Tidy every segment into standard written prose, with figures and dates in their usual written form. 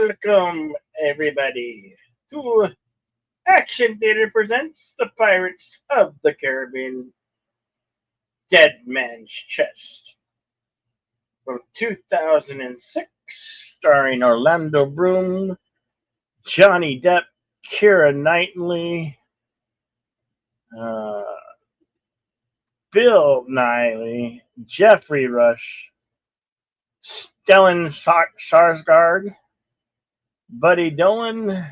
Welcome, everybody, to Action Theater Presents The Pirates of the Caribbean Dead Man's Chest from 2006, starring Orlando Bloom, Johnny Depp, Keira Knightley, uh, Bill Nighy, Jeffrey Rush, Stellan Skarsgård, Buddy Dolan,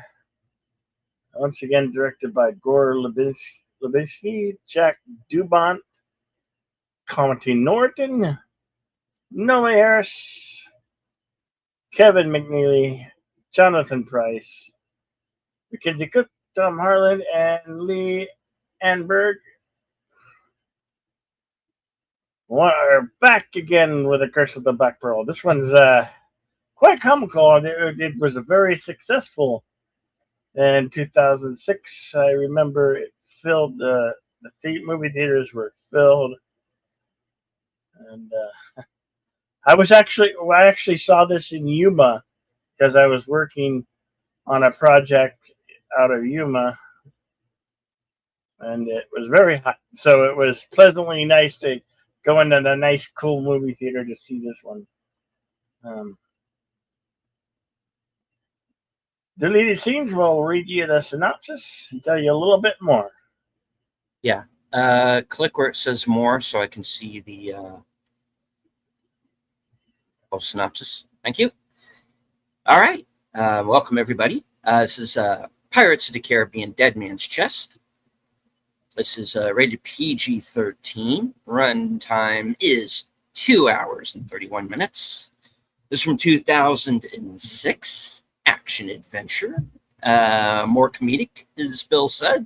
once again directed by Gore Verbinski, Jack Dubont, Conte Norton, Noah Harris, Kevin McNeely, Jonathan Price, Mackenzie Cook, Tom Harlan, and Lee Anberg. We're back again with A Curse of the Black Pearl. This one's quite comical. It was a very successful in 2006. I remember it filled the movie theaters were filled, and I actually saw this in Yuma because I was working on a project out of Yuma, and it was very hot. So it was pleasantly nice to go into a nice, cool movie theater to see this one. Deleted scenes will read you the synopsis and tell you a little bit more. Yeah. Click where it says more so I can see the synopsis. Thank you. All right. Welcome, everybody. This is Pirates of the Caribbean Dead Man's Chest. This is rated PG-13. Runtime is 2 hours and 31 minutes. This is from 2006. Action adventure. More comedic, as Bill said.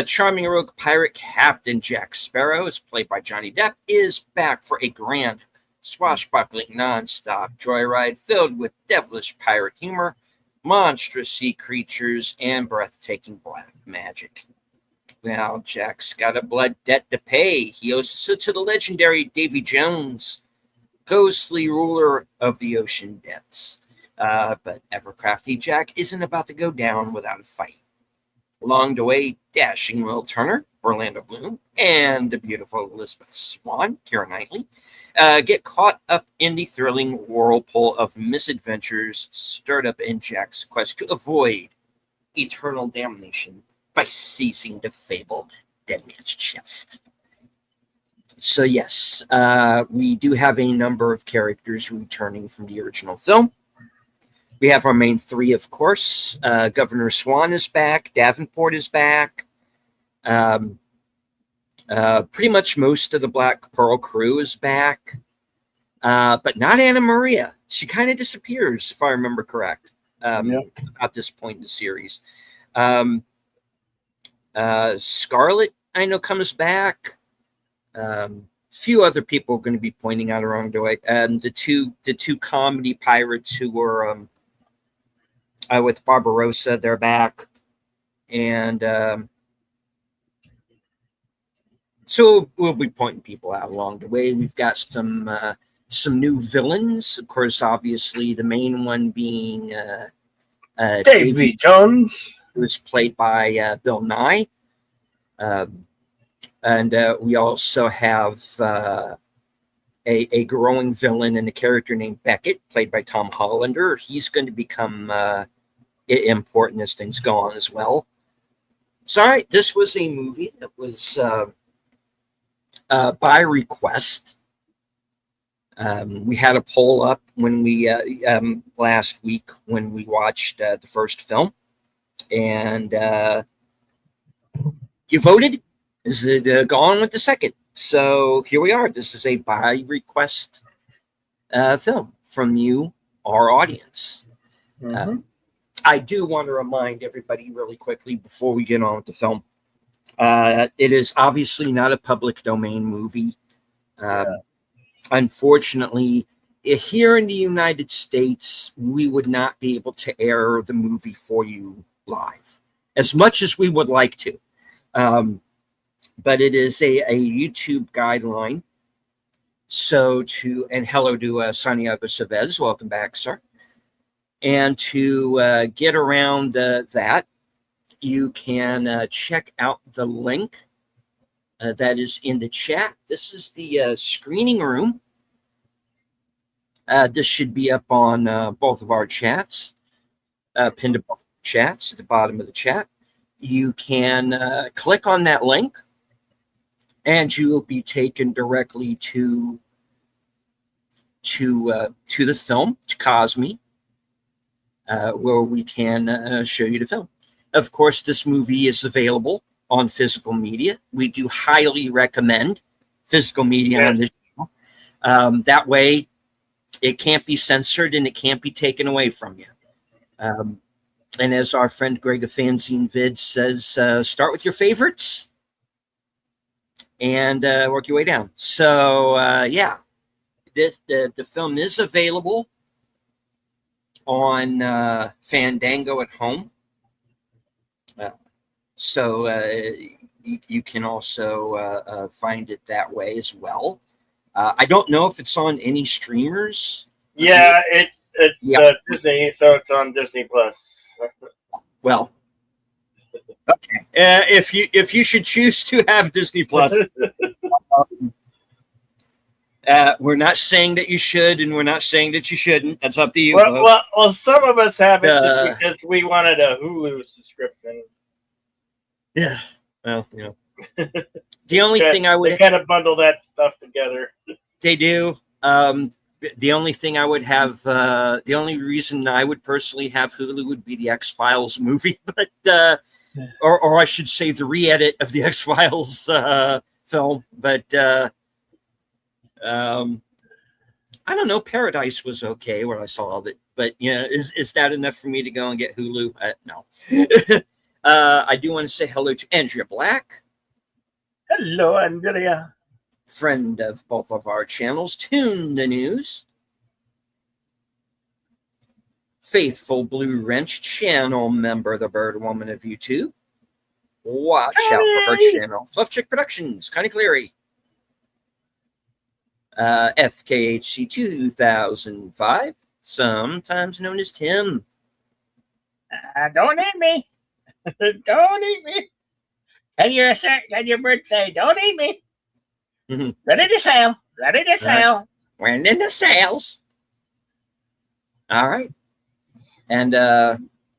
Charming rogue pirate Captain Jack Sparrow, is played by Johnny Depp, is back for a grand, swashbuckling, non-stop joyride filled with devilish pirate humor, monstrous sea creatures, and breathtaking black magic. Now, Jack's got a blood debt to pay. He owes it to the legendary Davy Jones, ghostly ruler of the ocean depths. But ever-crafty Jack isn't about to go down without a fight. Along the way, dashing Will Turner, Orlando Bloom, and the beautiful Elizabeth Swann, Keira Knightley, get caught up in the thrilling whirlpool of misadventures stirred up in Jack's quest to avoid eternal damnation by seizing the fabled Dead Man's Chest. So yes, we do have a number of characters returning from the original film. We have our main three, of course. Governor Swan is back. Davenport is back. Pretty much most of the Black Pearl crew is back. But not Anna Maria. She kind of disappears, if I remember correct, at this point in the series. Scarlet, I know, comes back. Few other people are going to be pointing out along the way. The two comedy pirates who were with Barbarossa, they're back, and so we'll be pointing people out along the way. We've got some new villains, of course. Obviously, the main one being Davy Jones, who is played by Bill Nighy. And we also have a growing villain and a character named Beckett, played by Tom Hollander. He's going to become important as things go on as well. So, all right, this was a movie that was by request. We had a poll up when we last week when we watched the first film, and you voted. Is it gone with the second? So here we are. This is a by request film from you, our audience. Mm-hmm. I do want to remind everybody really quickly before we get on with the film. It is obviously not a public domain movie. Unfortunately, here in the United States, we would not be able to air the movie for you live, as much as we would like to. But it is a YouTube guideline. So and hello to Santiago Chavez. Welcome back, sir. And to get around that, you can check out the link that is in the chat. This is the screening room. This should be up on both of our chats, pinned to both chats at the bottom of the chat. You can click on that link, and you will be taken directly to the film, to Cosme, where we can show you the film. Of course, this movie is available on physical media. We do highly recommend physical media on this channel. That way, it can't be censored and it can't be taken away from you. And as our friend Greg of Fanzine Vid says, start with your favorites and work your way down. So, yeah, the film is available on Fandango at home. So you can also find it that way as well. I don't know if it's on any streamers. Yeah, it's Disney, so it's on Disney Plus. Well, okay. If you should choose to have Disney Plus, we're not saying that you should, and we're not saying that you shouldn't. That's up to you. Well, some of us have it just because we wanted a Hulu subscription. Yeah. Well, you know. The only thing I would... They kind of bundle that stuff together. They do. The only thing I would have... the only reason I would personally have Hulu would be the X-Files movie. But... or I should say the re-edit of the X-Files film. But... I don't know. Paradise was okay where I saw of it. But, you know, is that enough for me to go and get Hulu? No. I do want to say hello to Andrea Black. Hello, Andrea. Friend of both of our channels, Tune the News. Faithful Blue Wrench channel member, the Bird Woman of YouTube. Watch out for her channel. Fluff Chick Productions, Connie Cleary. FKHC 2005, sometimes known as Tim. Don't eat me. Don't eat me. Can your bird say, don't eat me? Mm-hmm. Ready to sail. Ready to sail. We're in the sails. All right. And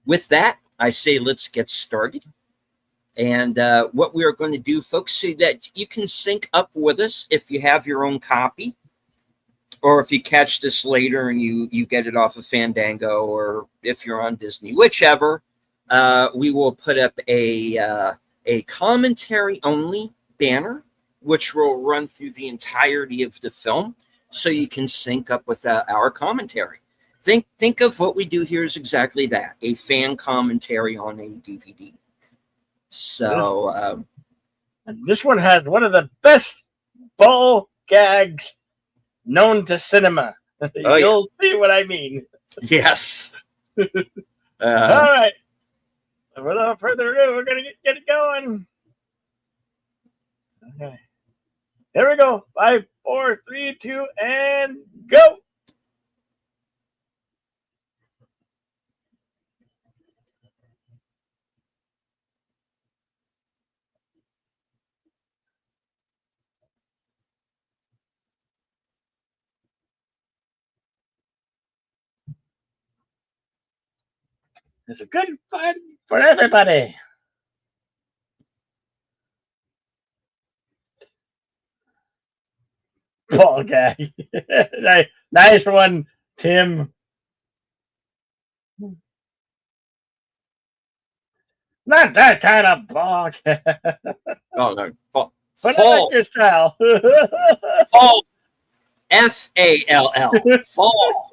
with that, I say let's get started. And what we are going to do, folks, so that you can sync up with us if you have your own copy, or if you catch this later and you get it off of Fandango, or if you're on Disney, whichever, we will put up a commentary-only banner, which will run through the entirety of the film, so you can sync up with our commentary. Think of what we do here as exactly that, a fan commentary on a DVD. So this one has one of the best ball gags known to cinema. You'll see what I mean. Yes. All right. Without further ado, we're gonna get it going. Okay. Here we go. 5, 4, 3, 2, and go. It's a good fun for everybody. Ball gag. Nice one, Tim. Not that kind of ball gag. Oh, no. But I like your style. Fall. F-A-L-L. Fall.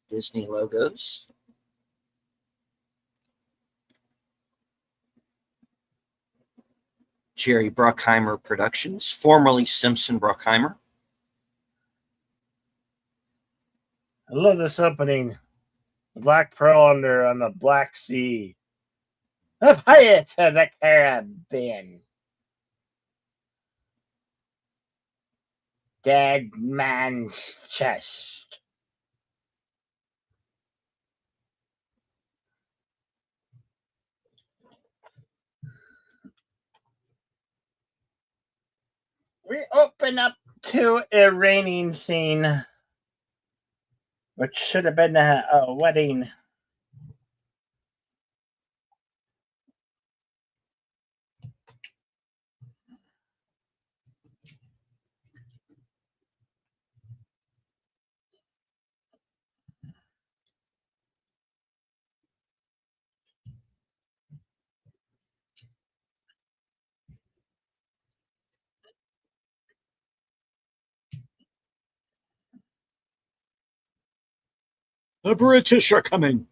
Disney logos. Jerry Bruckheimer Productions, formerly Simpson Bruckheimer. I love this opening. The Black Pearl on the Black Sea. The Pirates of the Caribbean. Dead man's chest. We open up to a raining scene, which should have been a wedding. The British are coming.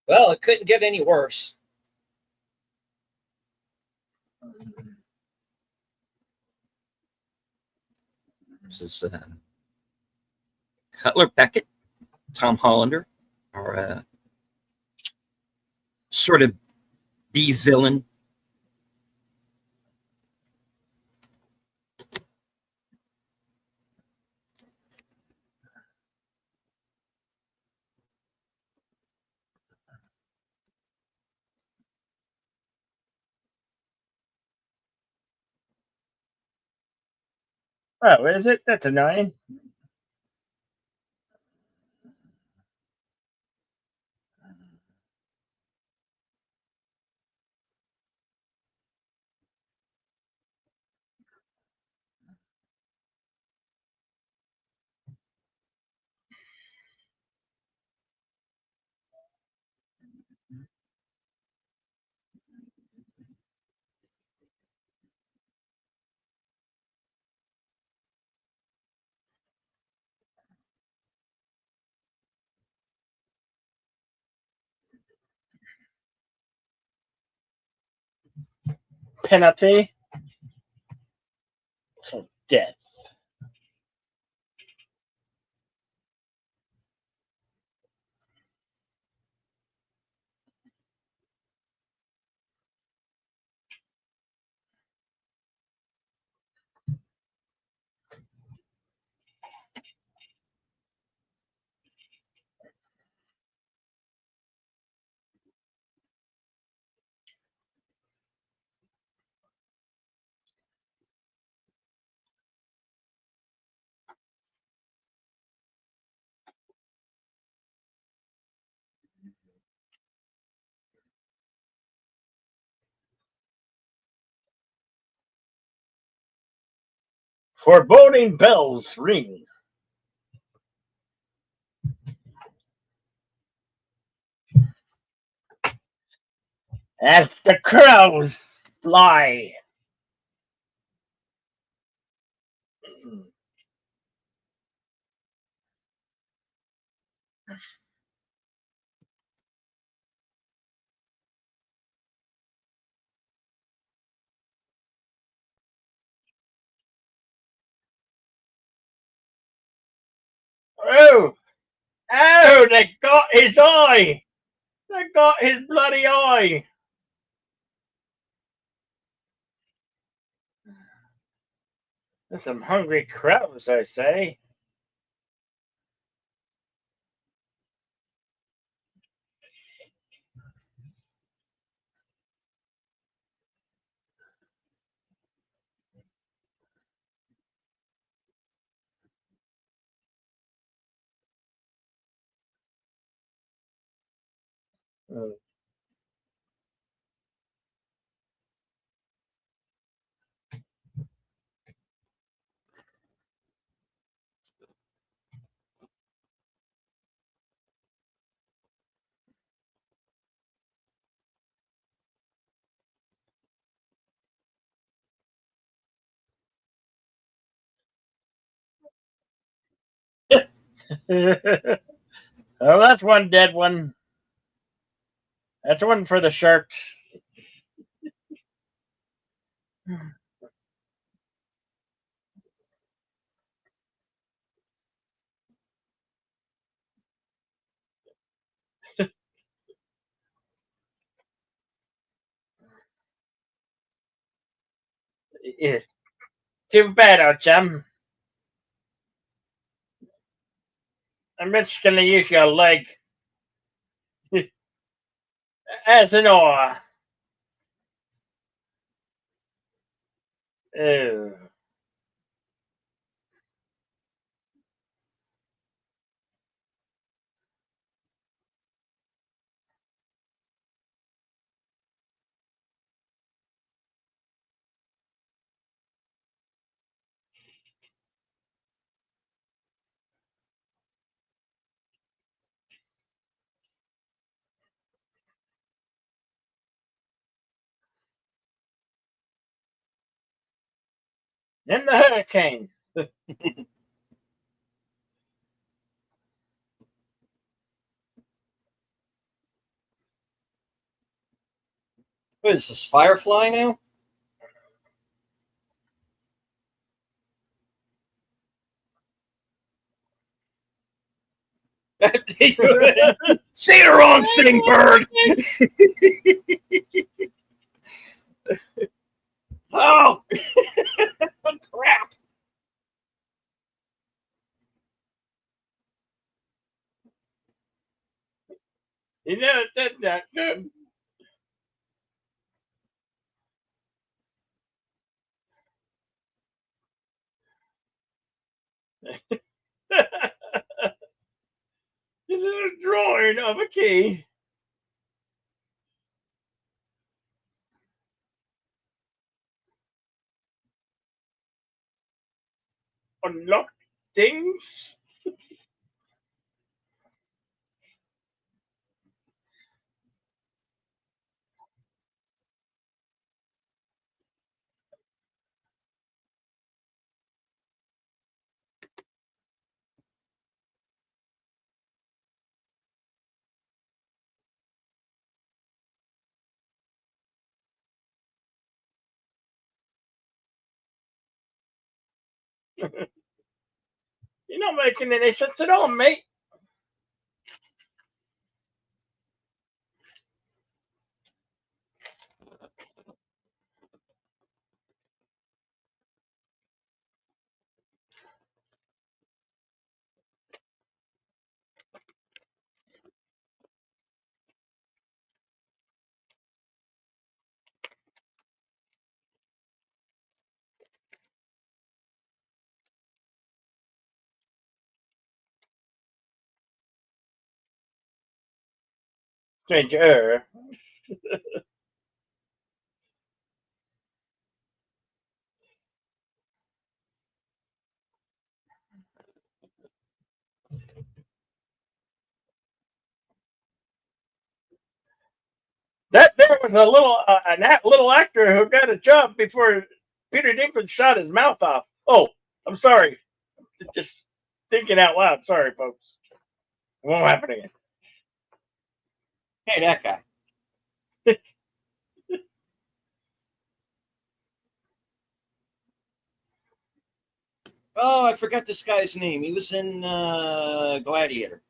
Well, it couldn't get any worse. This is Cutler Beckett, Tom Hollander, our sort of B villain. Oh, is it? That's annoying. Penalty. So death. Foreboding bells ring as the crows fly. Oh, oh, they got his eye. They got his bloody eye. There's some hungry crows, I say. Mm. Oh, that's one dead one. That's one for the sharks. Yes. Too bad, oh chum. I'm just gonna use your leg as an oar. Oh. In the hurricane. What is this, Firefly now? Say the wrong thing, bird! Oh! Crap! You know, that good. This is a drawing of a key. Unlock things. You're not making any sense at all, mate. Stranger. That there was a little actor who got a job before Peter Dinklage shot his mouth off. Oh, I'm sorry. Just thinking out loud. Sorry, folks. It won't happen again. Hey, that guy. Oh, I forgot this guy's name. He was in Gladiator.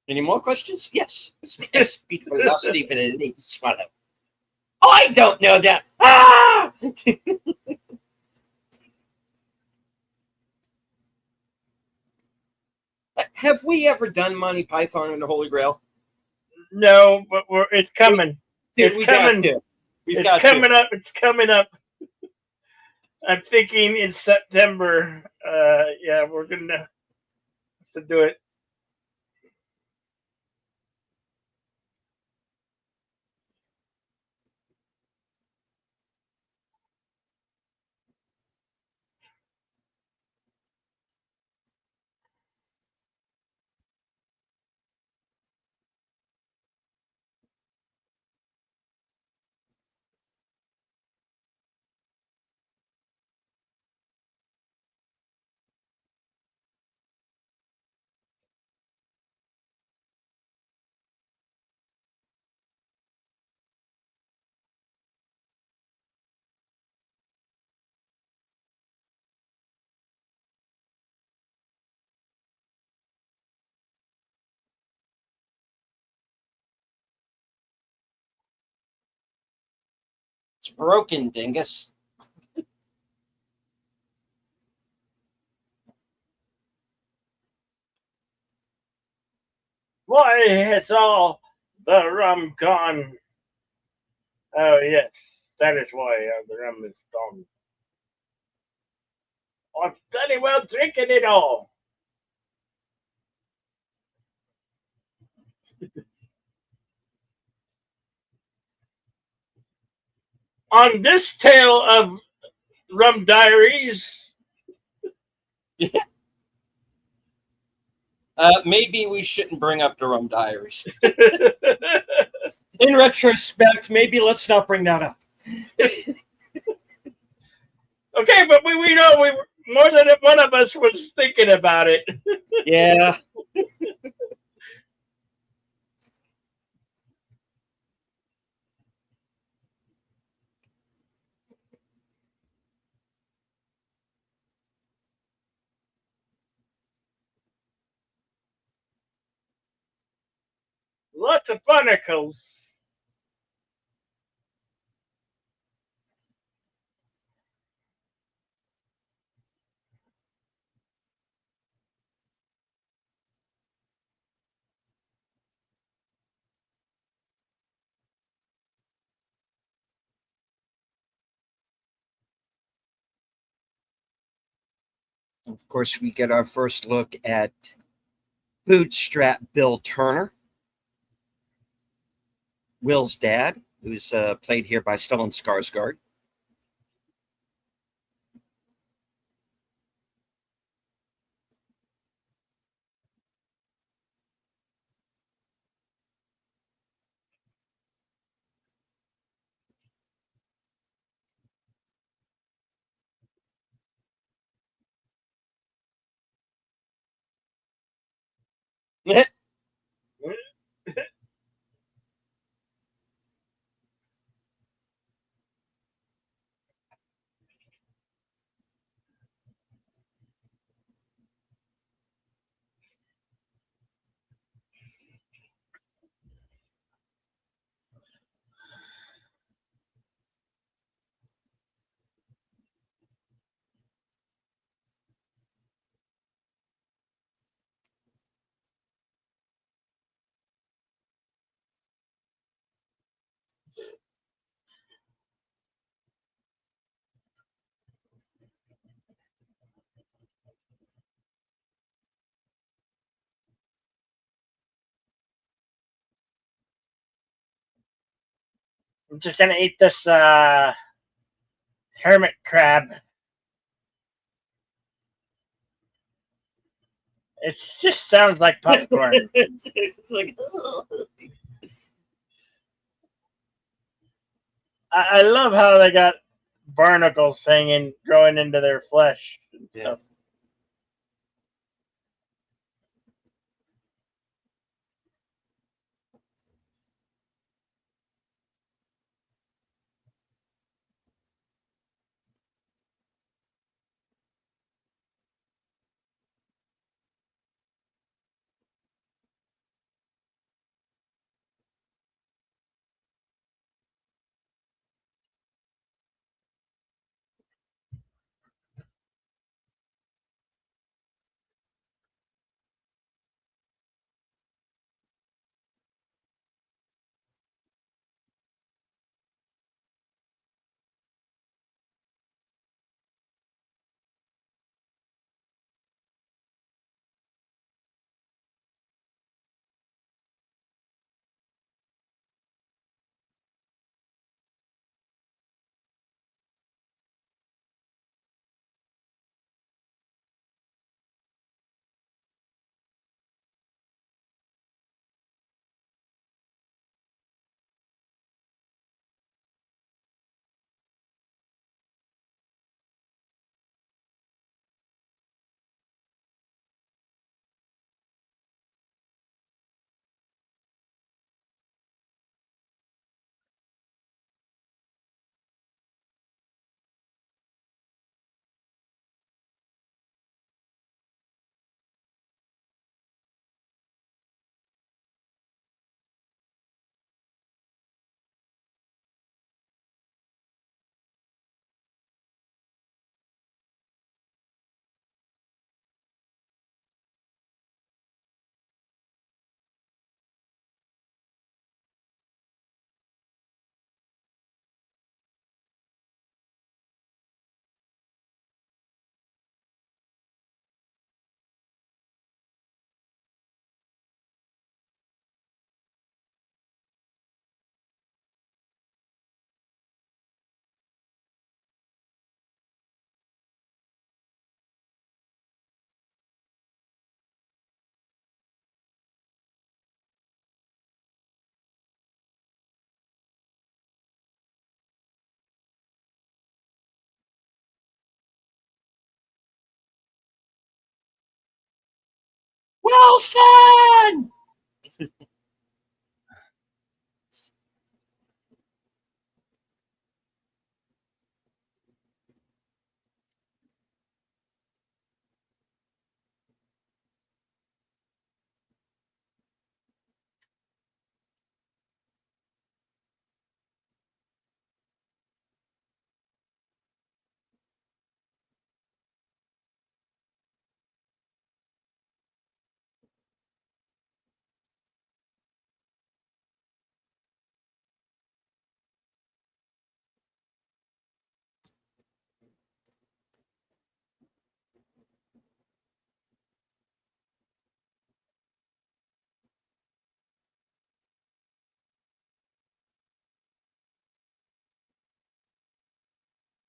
Any more questions? Yes. It's the speed velocity for the late swallow. I don't know that. Ah! Have we ever done Monty Python and the Holy Grail? No, but it's coming. Dude, It's we got coming. to. We've It's got coming to. up. It's coming up. I'm thinking in September. Yeah, we're gonna have to do it. It's broken, dingus. Why, it's all the rum gone. Oh yes, that is why the rum is gone. I'm bloody well drinking it all. On this tale of rum diaries, Maybe we shouldn't bring up the Rum Diaries. In retrospect, maybe let's not bring that up. okay, but we know we more than one of us was thinking about it. Yeah. Lots of barnacles. Of course, we get our first look at Bootstrap Bill Turner, Will's dad, who's played here by Stellan Skarsgård. I'm just gonna eat this hermit crab. It just sounds like popcorn. It's like, I love how they got barnacles hanging, growing into their flesh and yeah. stuff. Wilson!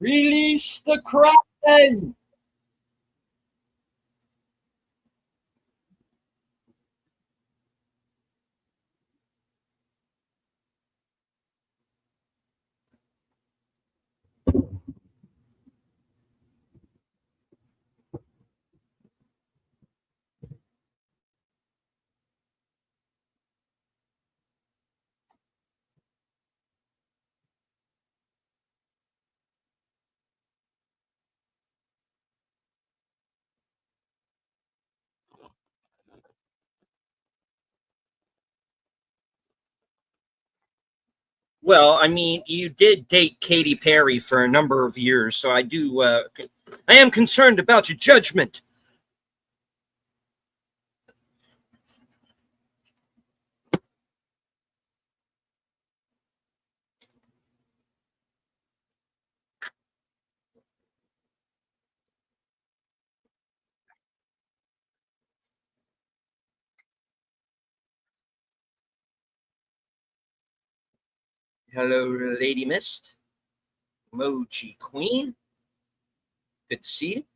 Release the Kraken! Well, I mean, you did date Katy Perry for a number of years, so I do. I am concerned about your judgment. Hello, Lady Mist, Emoji Queen. Good to see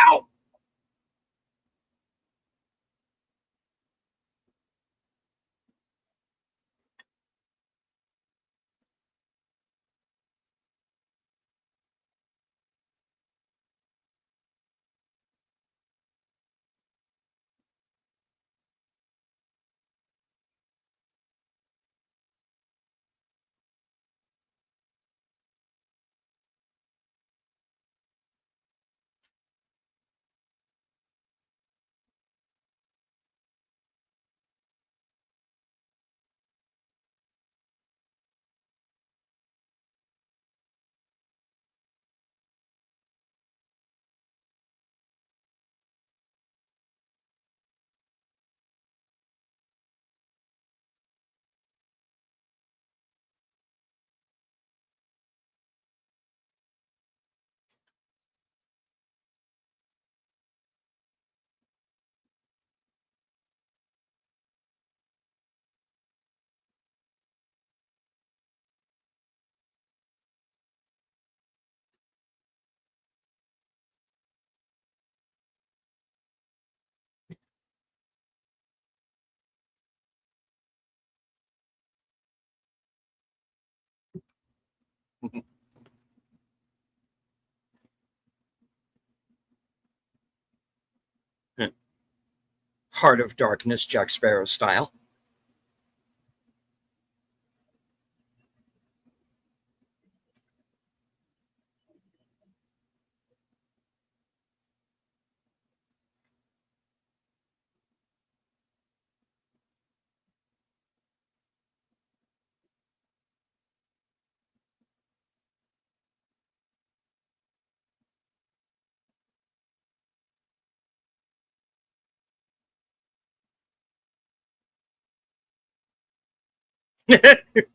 Ow! Heart of Darkness, Jack Sparrow style.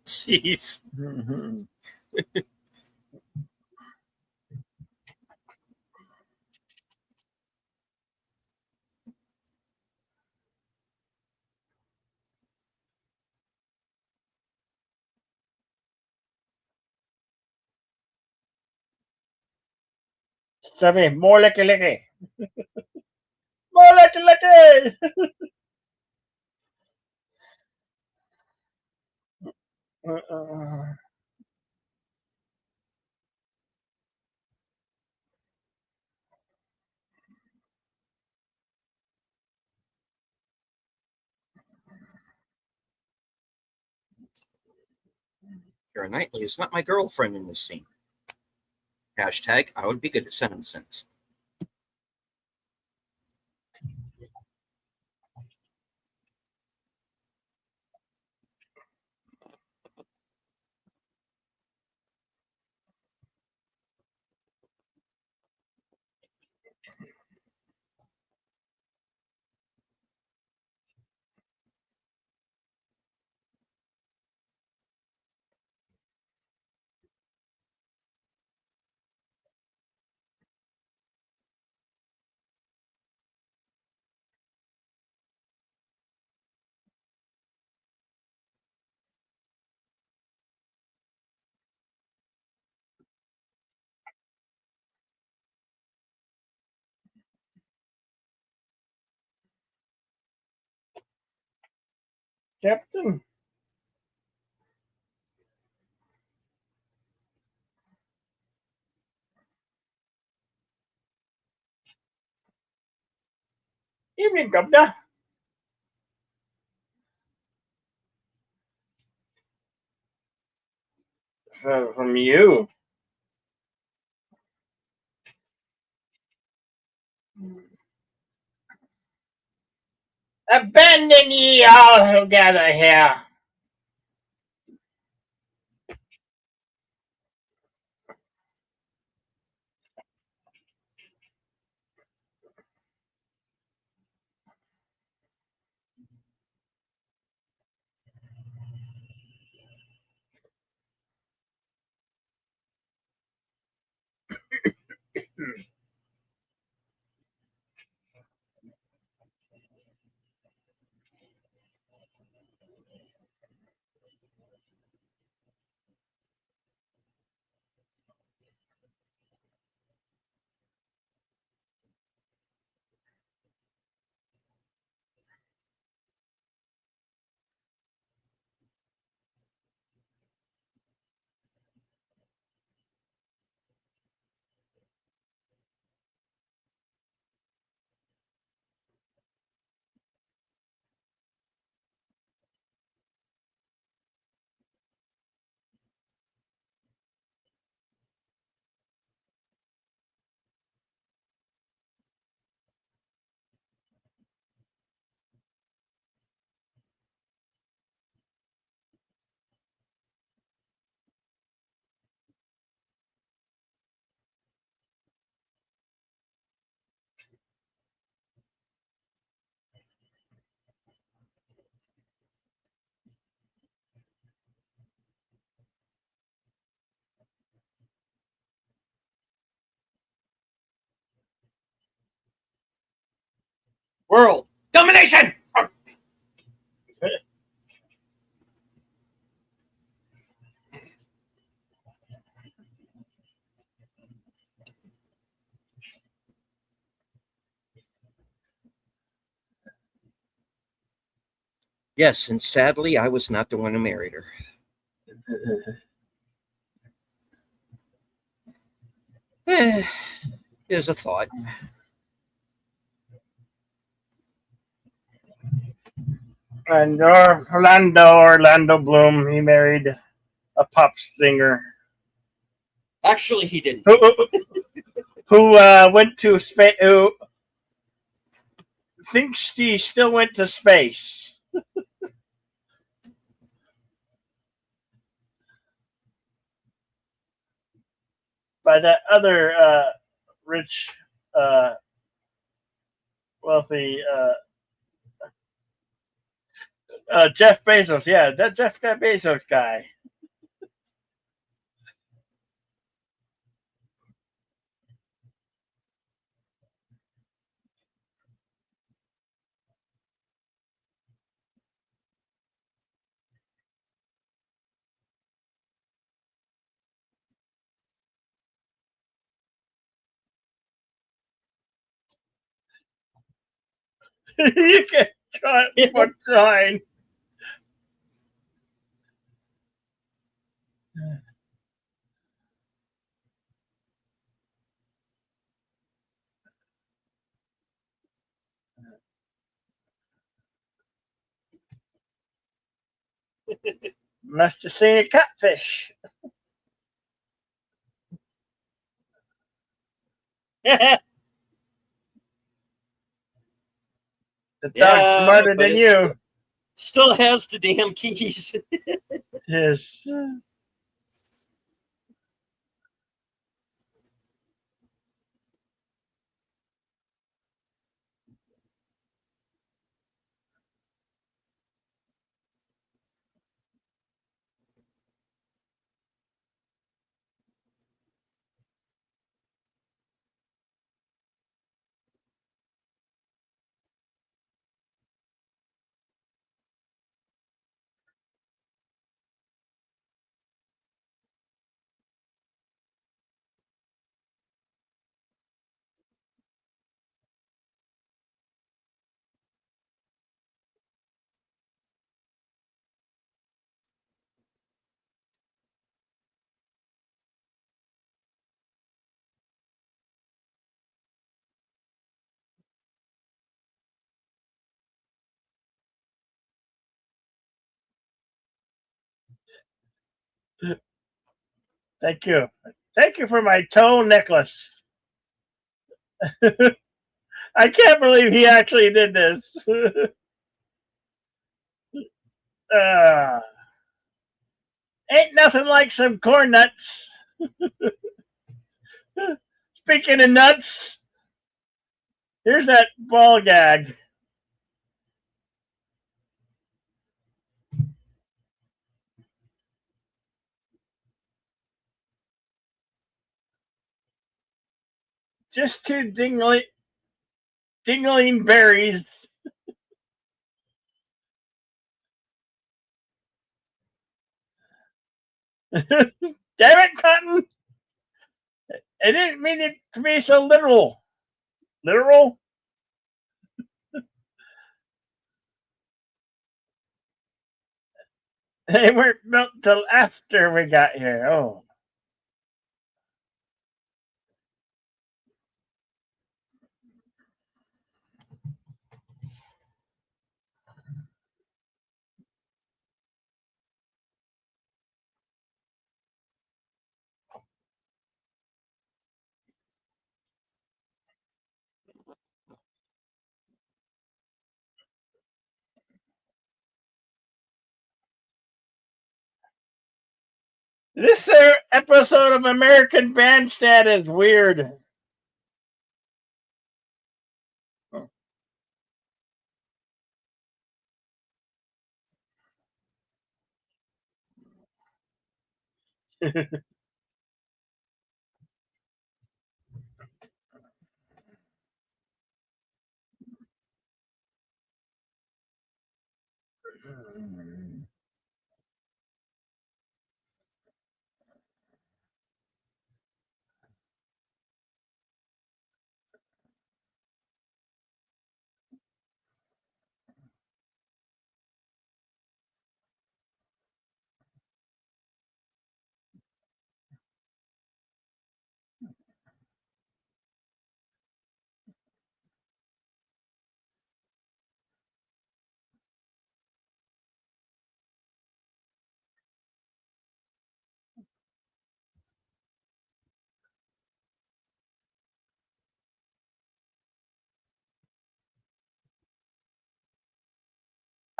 Jeez. Mhm. Sabi, more like a licky. More like a licky. Kara Knightley is not my girlfriend in this scene. Hashtag I would be good at sentences. Captain. Evening, Governor. From you. Abandon ye all who gather here. World domination. Yes, and sadly, I was not the one who married her. Here's a thought. And Orlando Bloom, he married a pop singer Actually, he didn't. who went to space. Who thinks she still went to space by that other rich, uh, wealthy Jeff Bezos. Yeah, that Jeff Bezos guy. You can try for trying. Must have seen a catfish. The dog's Yeah, smarter but than it you. still has the damn keys. Yes. Thank you. Thank you for my toe necklace. I can't believe he actually did this. uh, ain't nothing like some corn nuts. Speaking of nuts, here's that ball gag. Just two dingling berries. Damn it, Cotton! I didn't mean it to be so literal. Literal? They weren't built till after we got here. Oh. This episode of American Bandstand is weird.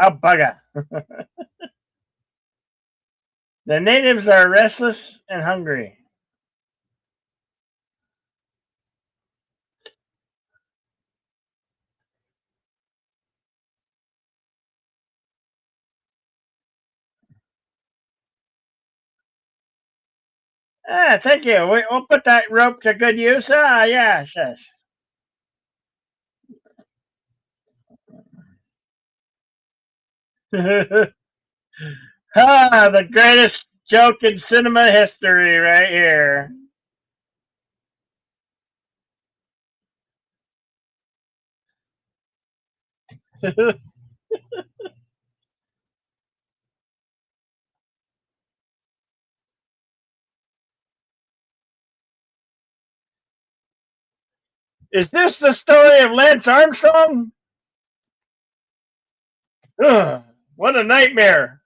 Alpaga. The natives are restless and hungry. Ah, thank you. We'll put that rope to good use. Ah, yes, yes. Ah, the greatest joke in cinema history, right here. Is this the story of Lance Armstrong? Ugh, what a nightmare.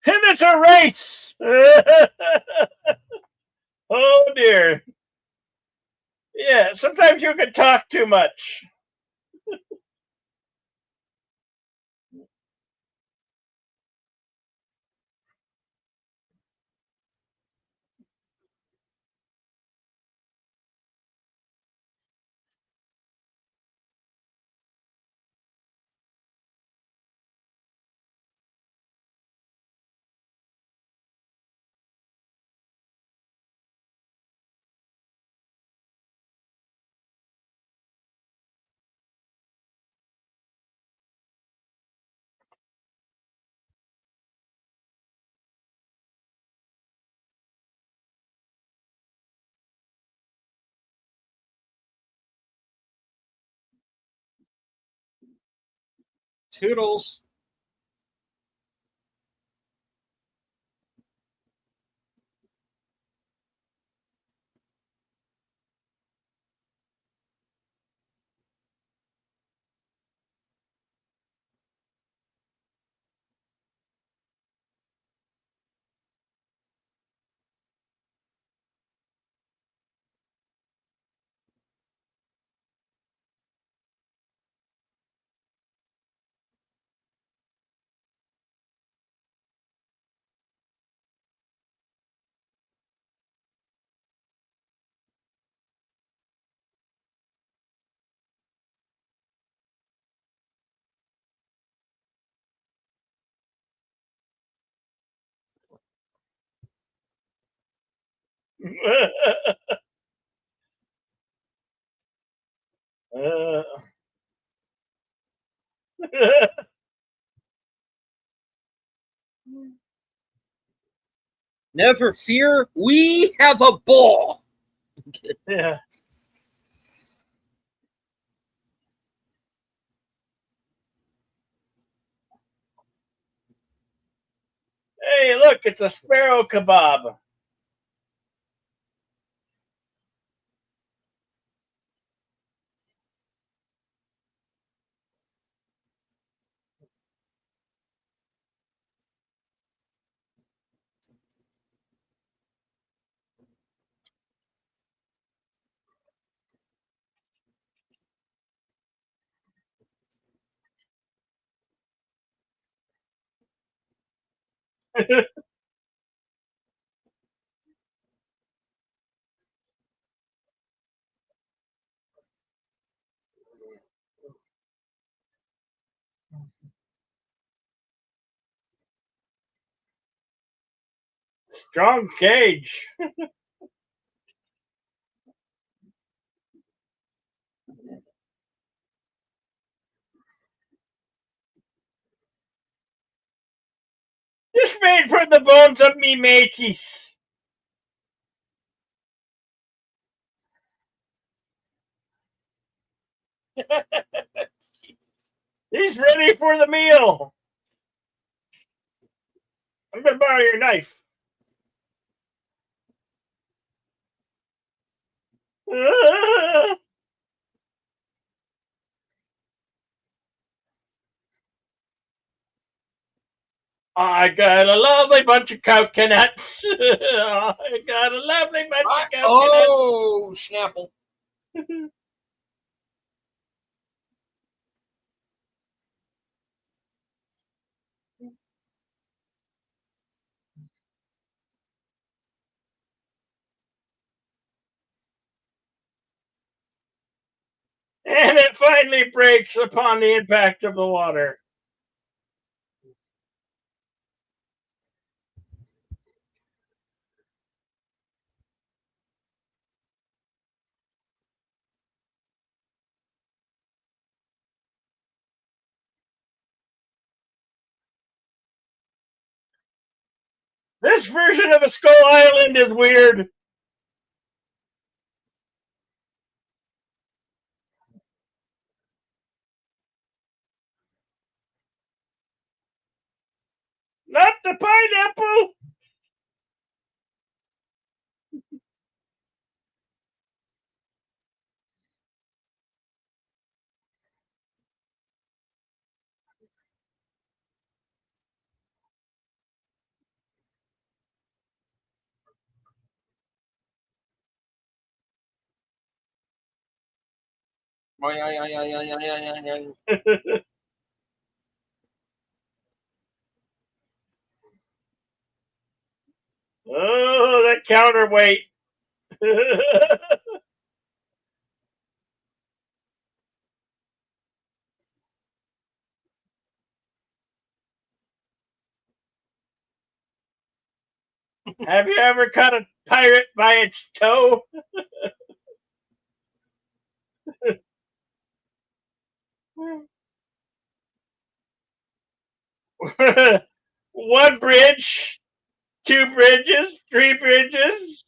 And it's a race. Oh dear. Yeah, sometimes you can talk too much. Toodles. Uh, Never fear, we have a ball. yeah. Hey, look, it's a sparrow kebab. Strong cage. This made from the bones of me mateys. He's ready for the meal. I'm gonna borrow your knife. I got a lovely bunch of coconuts. I got a lovely bunch of coconuts. Oh, Snapple. And it finally breaks upon the impact of the water. This version of a Skull Island is weird. Not the pineapple. Oh, that counterweight. Have you ever caught a pirate by its toe? One bridge, two bridges, three bridges,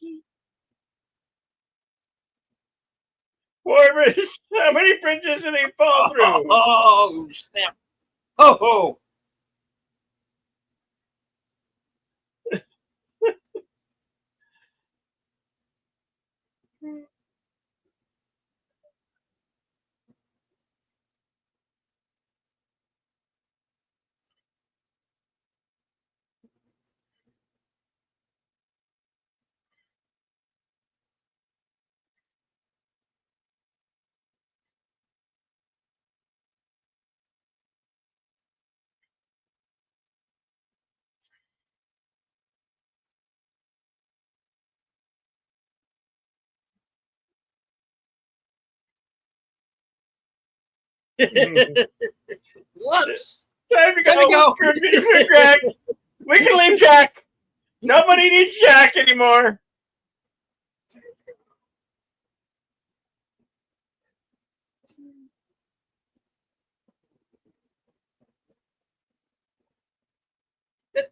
four bridges. How many bridges did he fall through? Oh, snap. Ho, ho. Whoops. Time to Time to go. go. Greg. We can leave Jack. Nobody needs Jack anymore.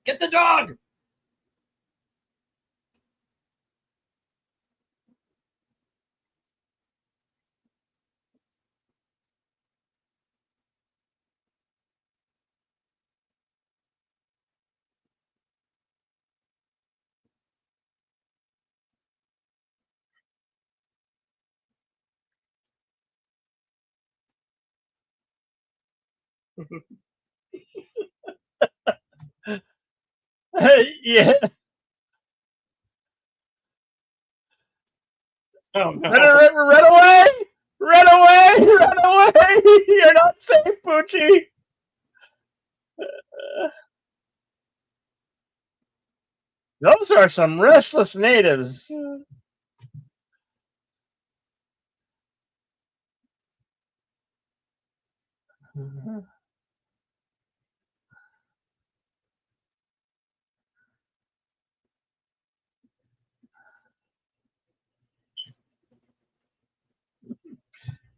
Get the dog. Yeah. Oh, no. Run away! Run away! Run away! You're not safe, Poochie. Those are some restless natives.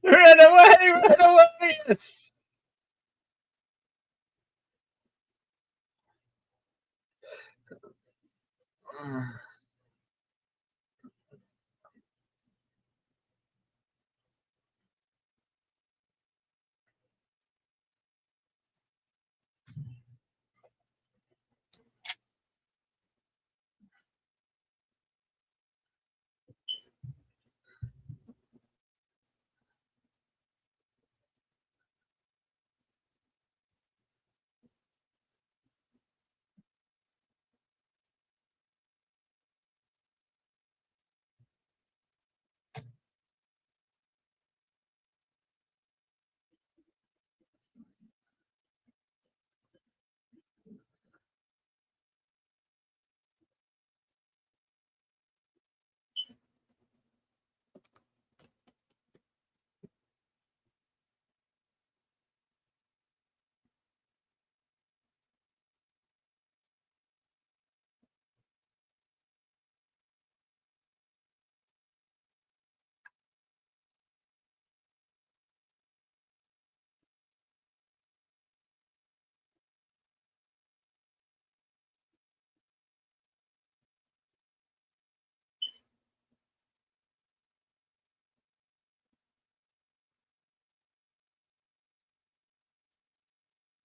Run away! Run away! Yes.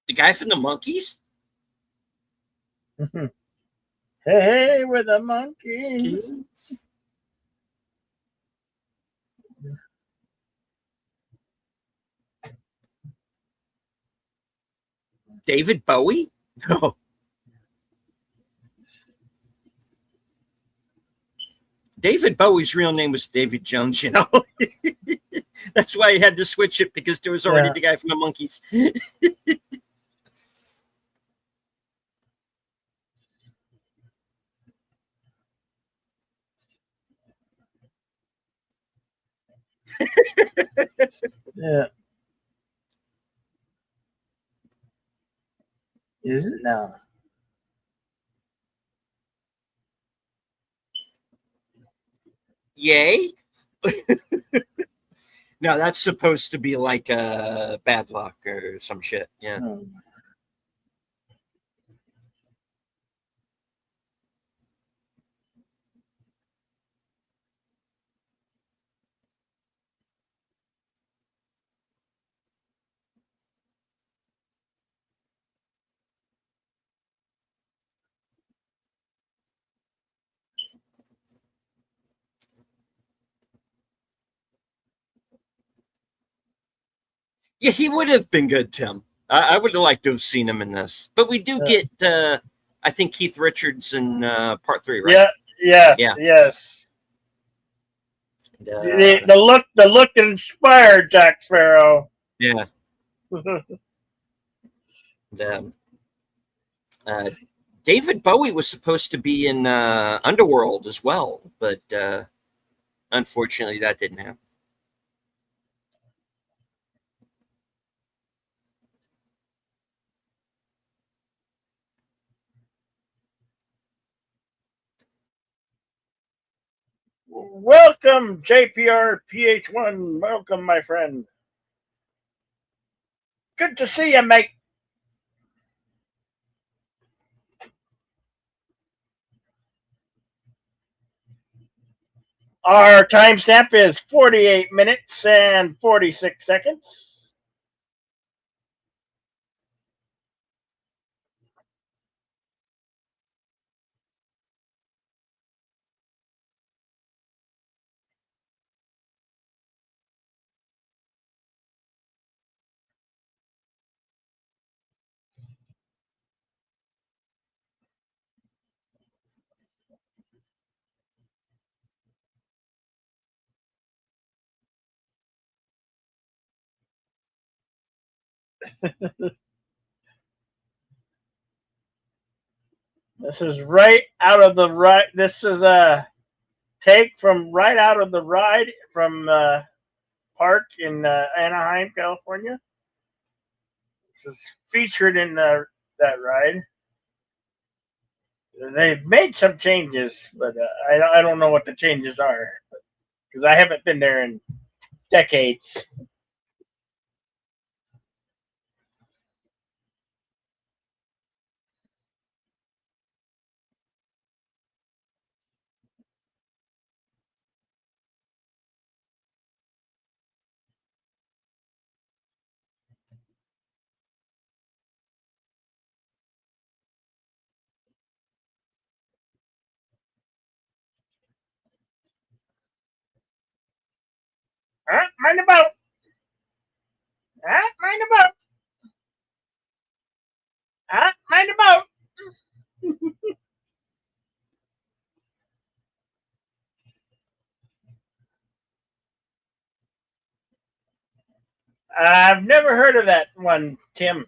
The guy from the Monkeys? Hey, hey, with the monkeys. Kids. David Bowie? No. David Bowie's real name was David Jones, you know. That's why he had to switch it because there was already Yeah. the guy from the Monkeys. Yeah. Is it now? Yay? No, that's supposed to be like bad luck or some shit. Yeah. Oh. Yeah, he would have been good, Tim. I would have liked to have seen him in this. But we do get, I think, Keith Richards in part three, right? Yeah. Yes. Yeah. Yes. And, The look that inspired Jack Sparrow. yeah. And, uh, David Bowie was supposed to be in Underworld as well, but unfortunately that didn't happen. Welcome, JPR PH1. Welcome, my friend. Good to see you, mate. Our timestamp is 48 minutes and 46 seconds. This is right out of the ride. This is a take from right out of the ride from park in Anaheim, California. This is featured in that ride. They've made some changes, but I don't know what the changes are because I haven't been there in decades. Mind about. Mind about. Mind about. I've never heard of that one, Tim.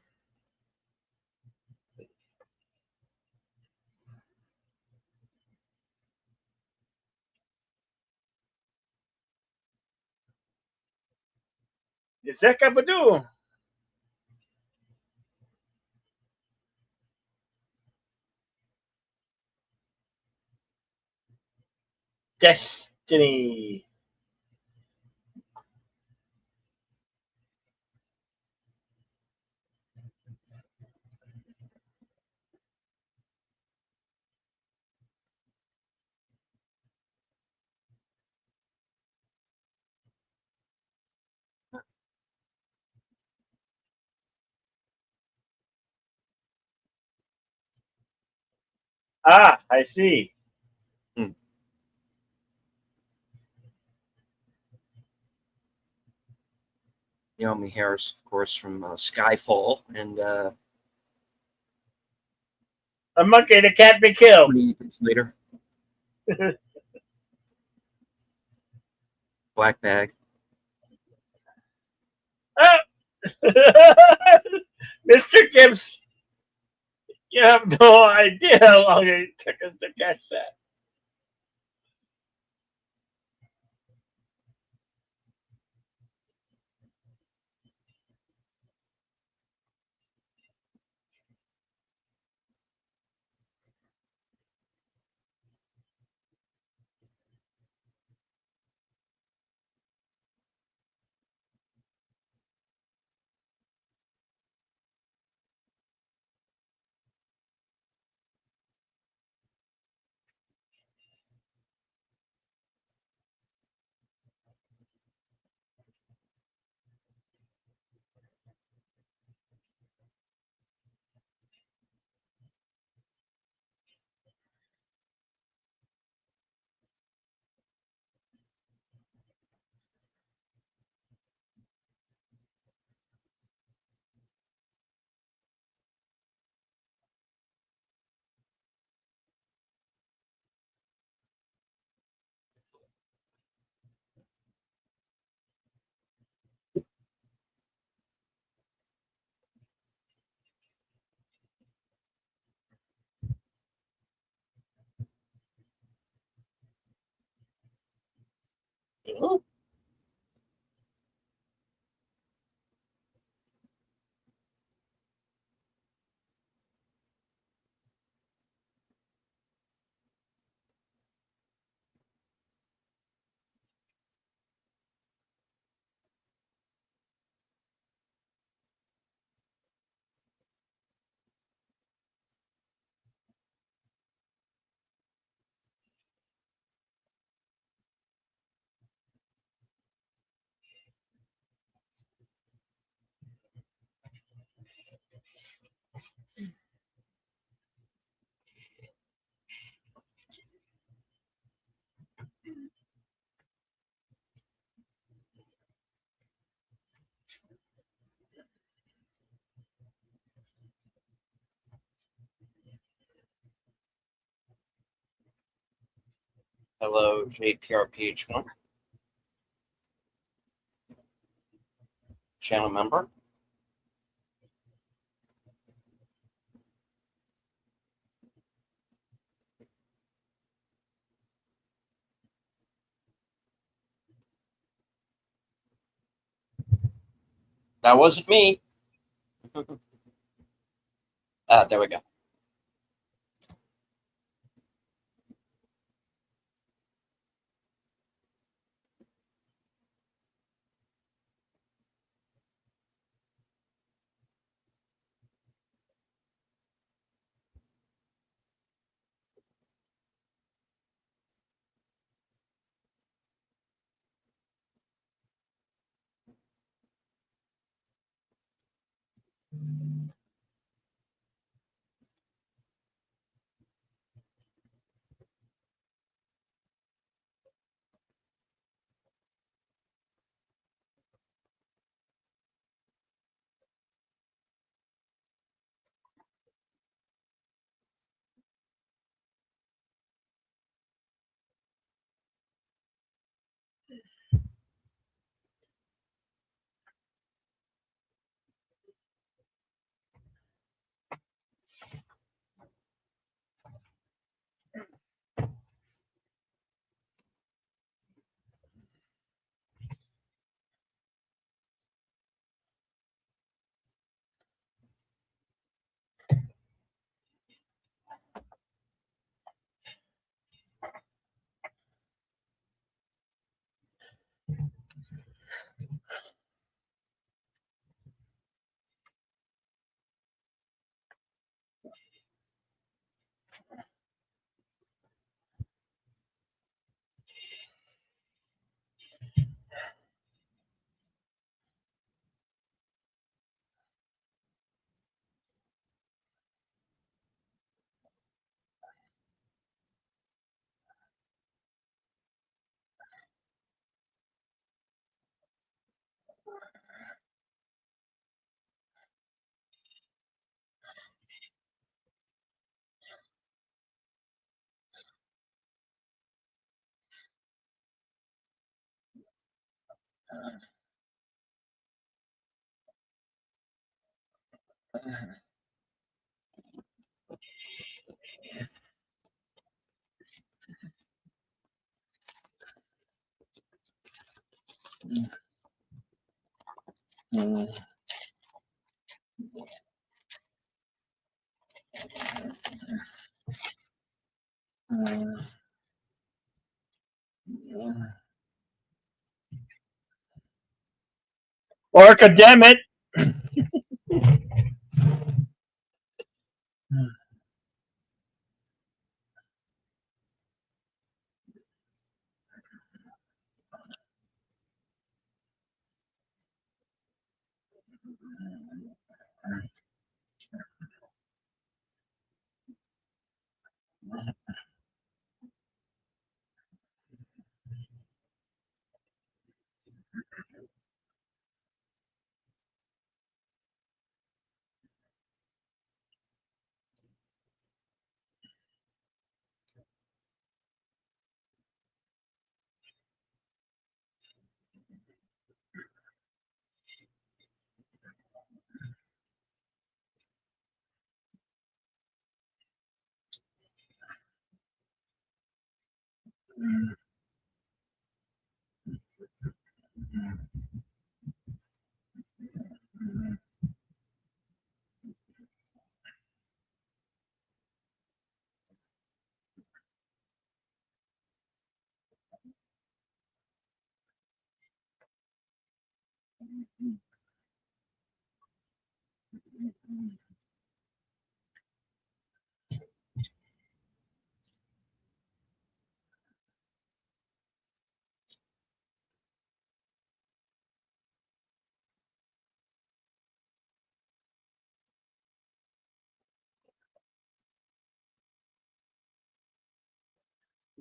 Zeka Badu. Destiny. I see. Hmm. Naomi Harris, of course, from Skyfall, and A monkey that can't be killed. 20 years later, Black Bag. Ah! Mr. Gibbs, you have no idea how long it took us to catch that. Oh, hello, JPRPH1, channel member. That wasn't me. There we go. Or condemn it.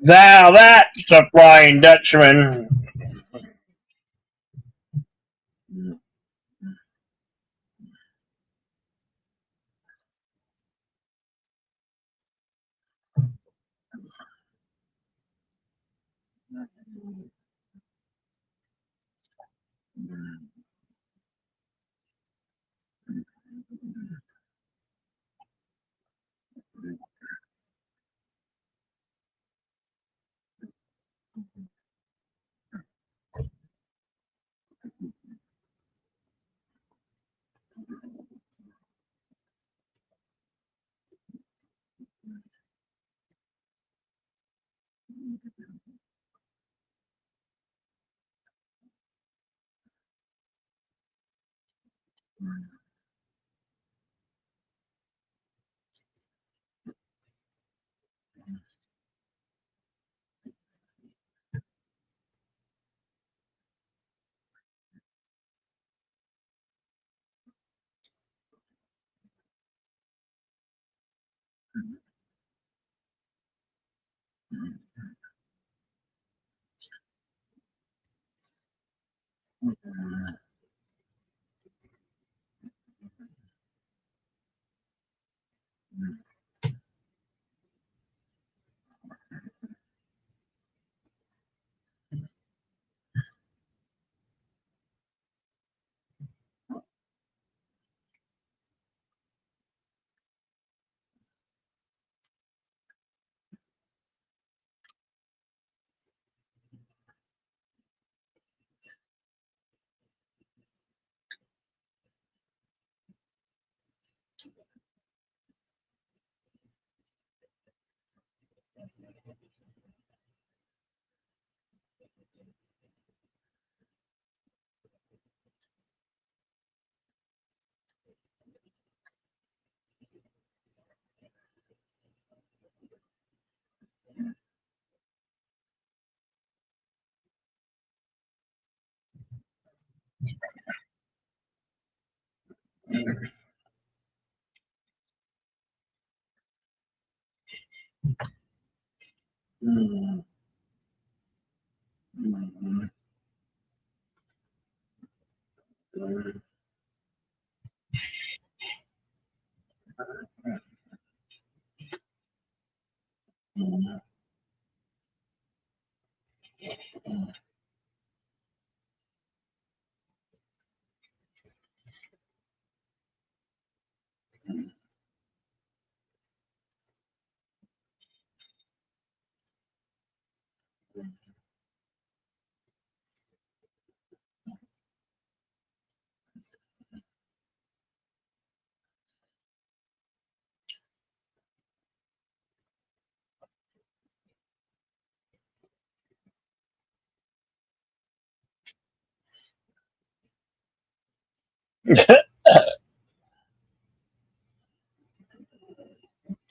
Now that's a Flying Dutchman.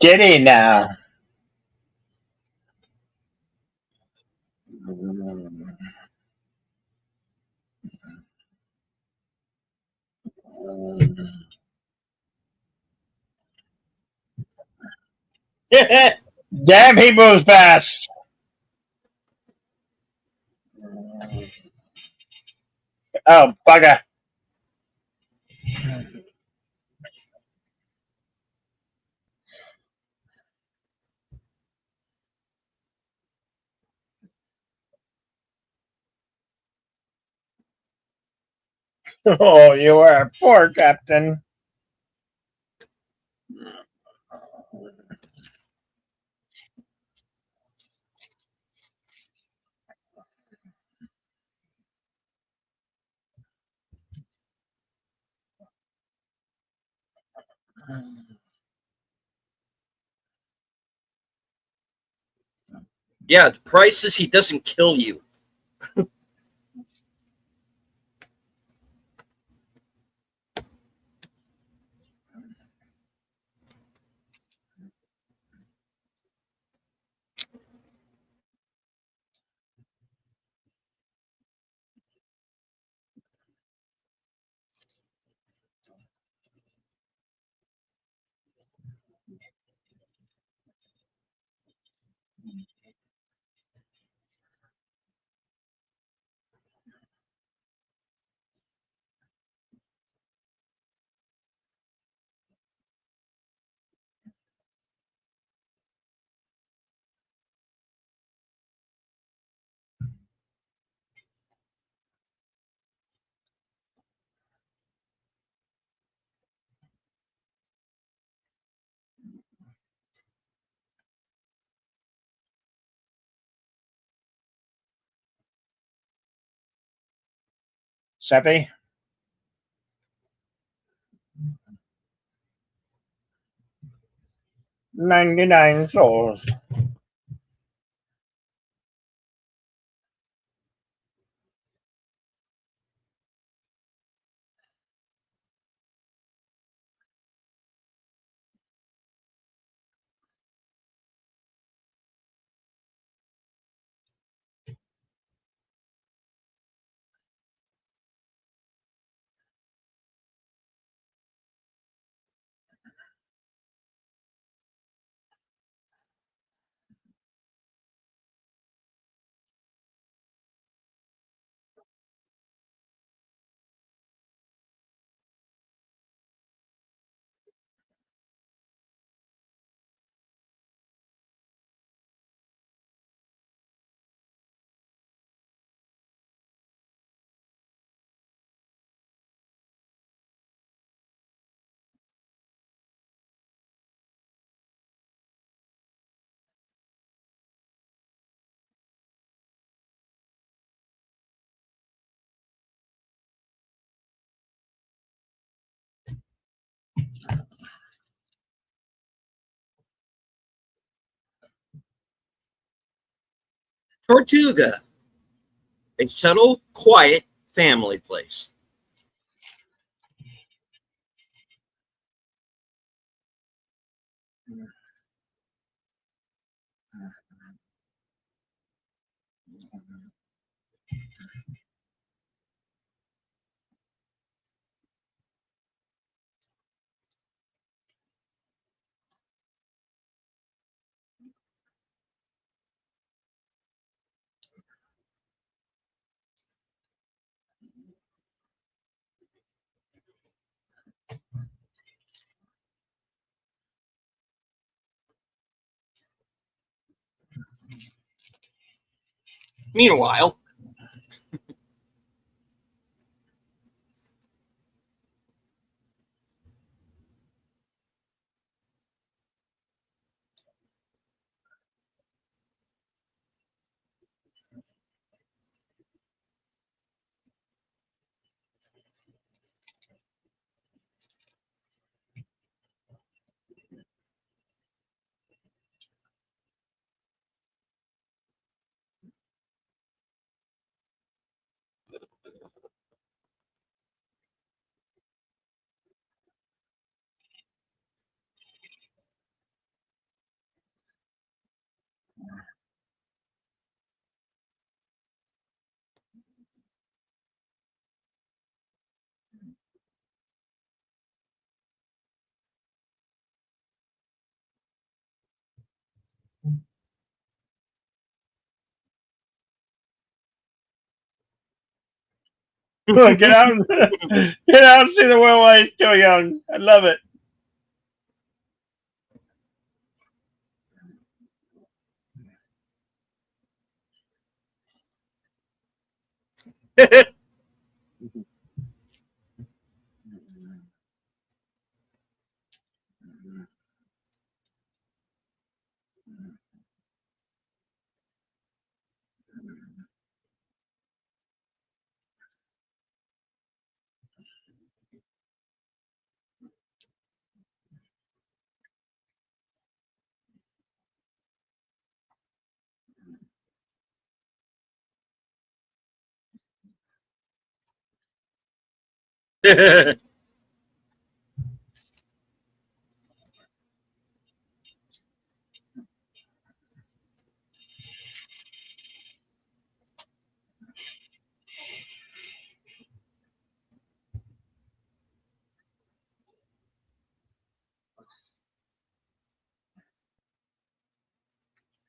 Kitty now. Damn, he moves fast. Oh, bugger. Oh, you are poor captain. Yeah, the price is he doesn't kill you. Seppi, 99 souls. Tortuga, a subtle, quiet family place. Meanwhile, Get out, get out and see the world while you're still young. I love it.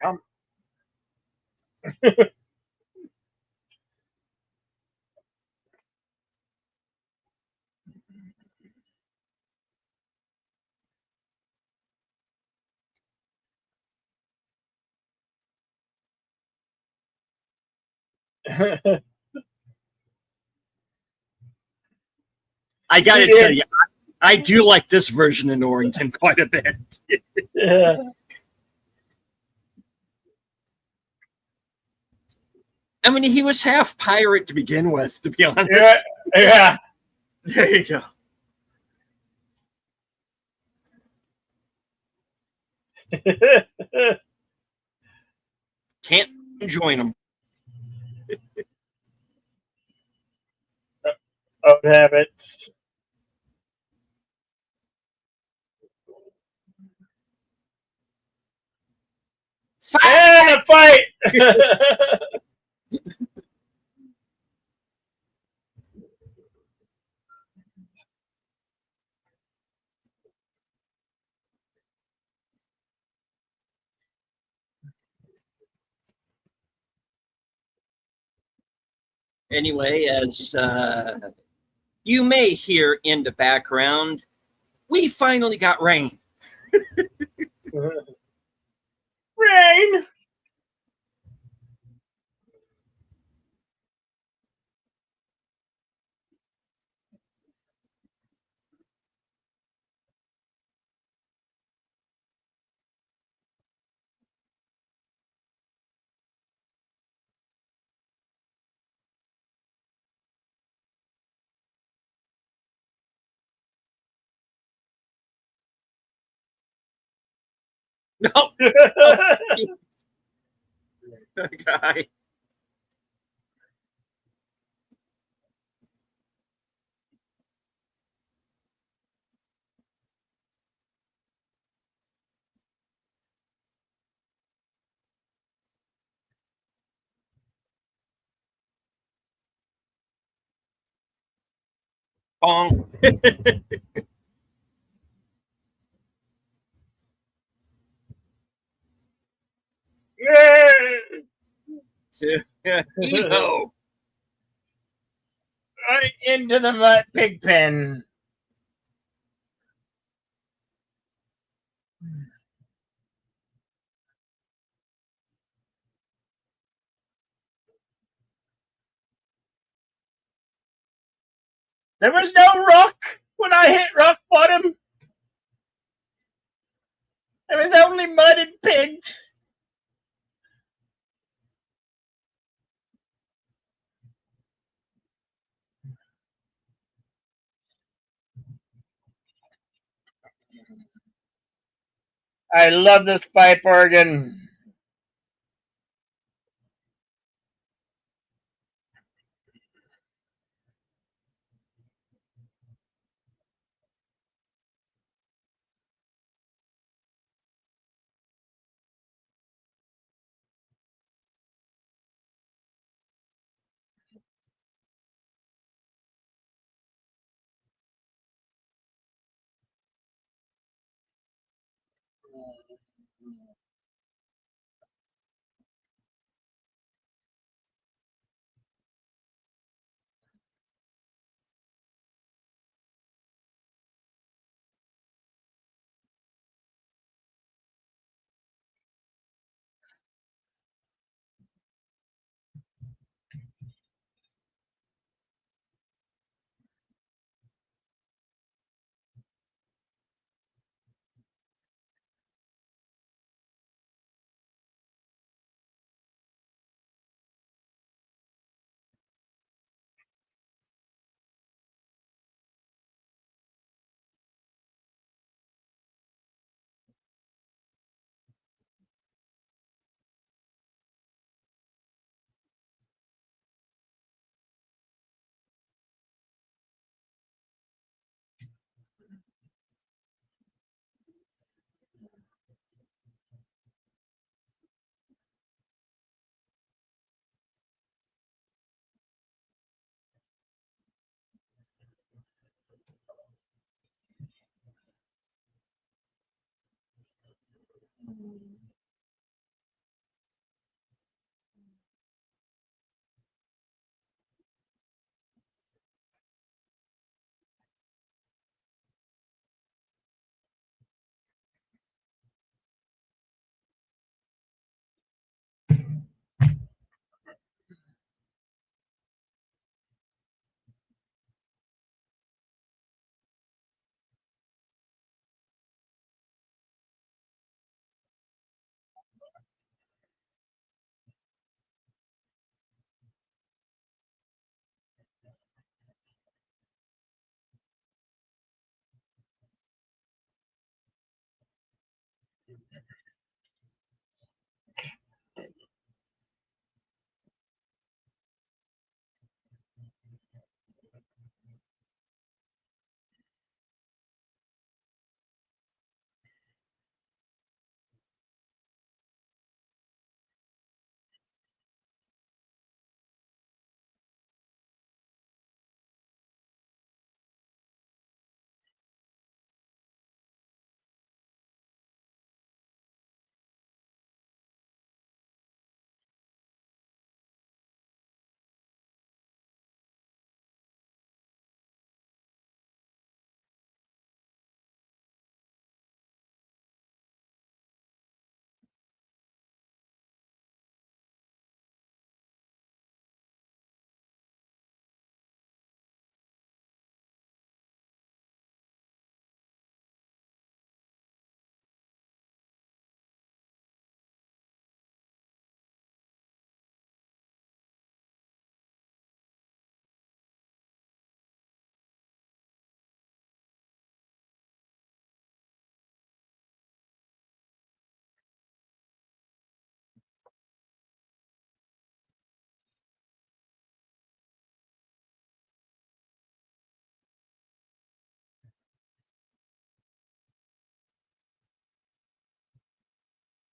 Come. I got He to tell did. you, I do like this version of Norrington quite a bit. Yeah. I mean, he was half pirate to begin with, to be Yeah. honest. Yeah. There you go. Can't join him. Of habits. And a fight. Anyway, as you may hear in the background, we finally got rain. Rain. No, no, Guy. Pong. Evo. Right into the mud pig pen. There was no rock when I hit rock bottom. There was only mud and pigs. I love this pipe organ.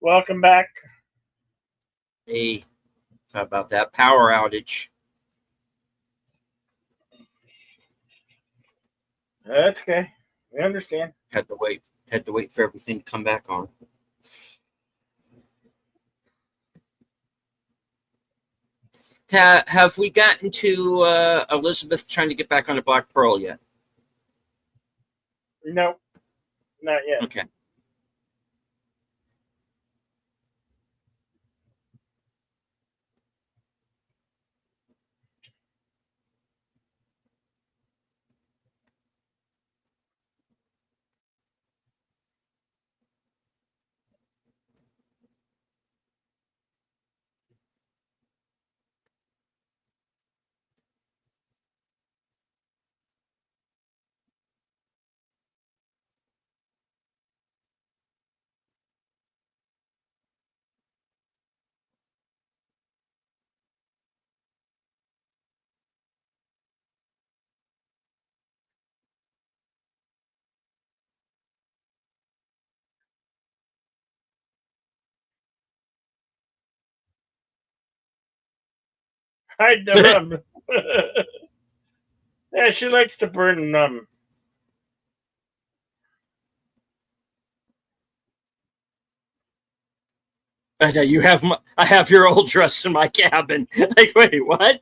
Welcome back. Hey, how about that power outage? That's okay. We understand. Had to wait for everything to come back on. Have we gotten to Elizabeth trying to get back on the Black Pearl yet? No, not yet. Okay. Hide the rum. Yeah, she likes to burn rum. I have your old dress in my cabin. Like, wait, what?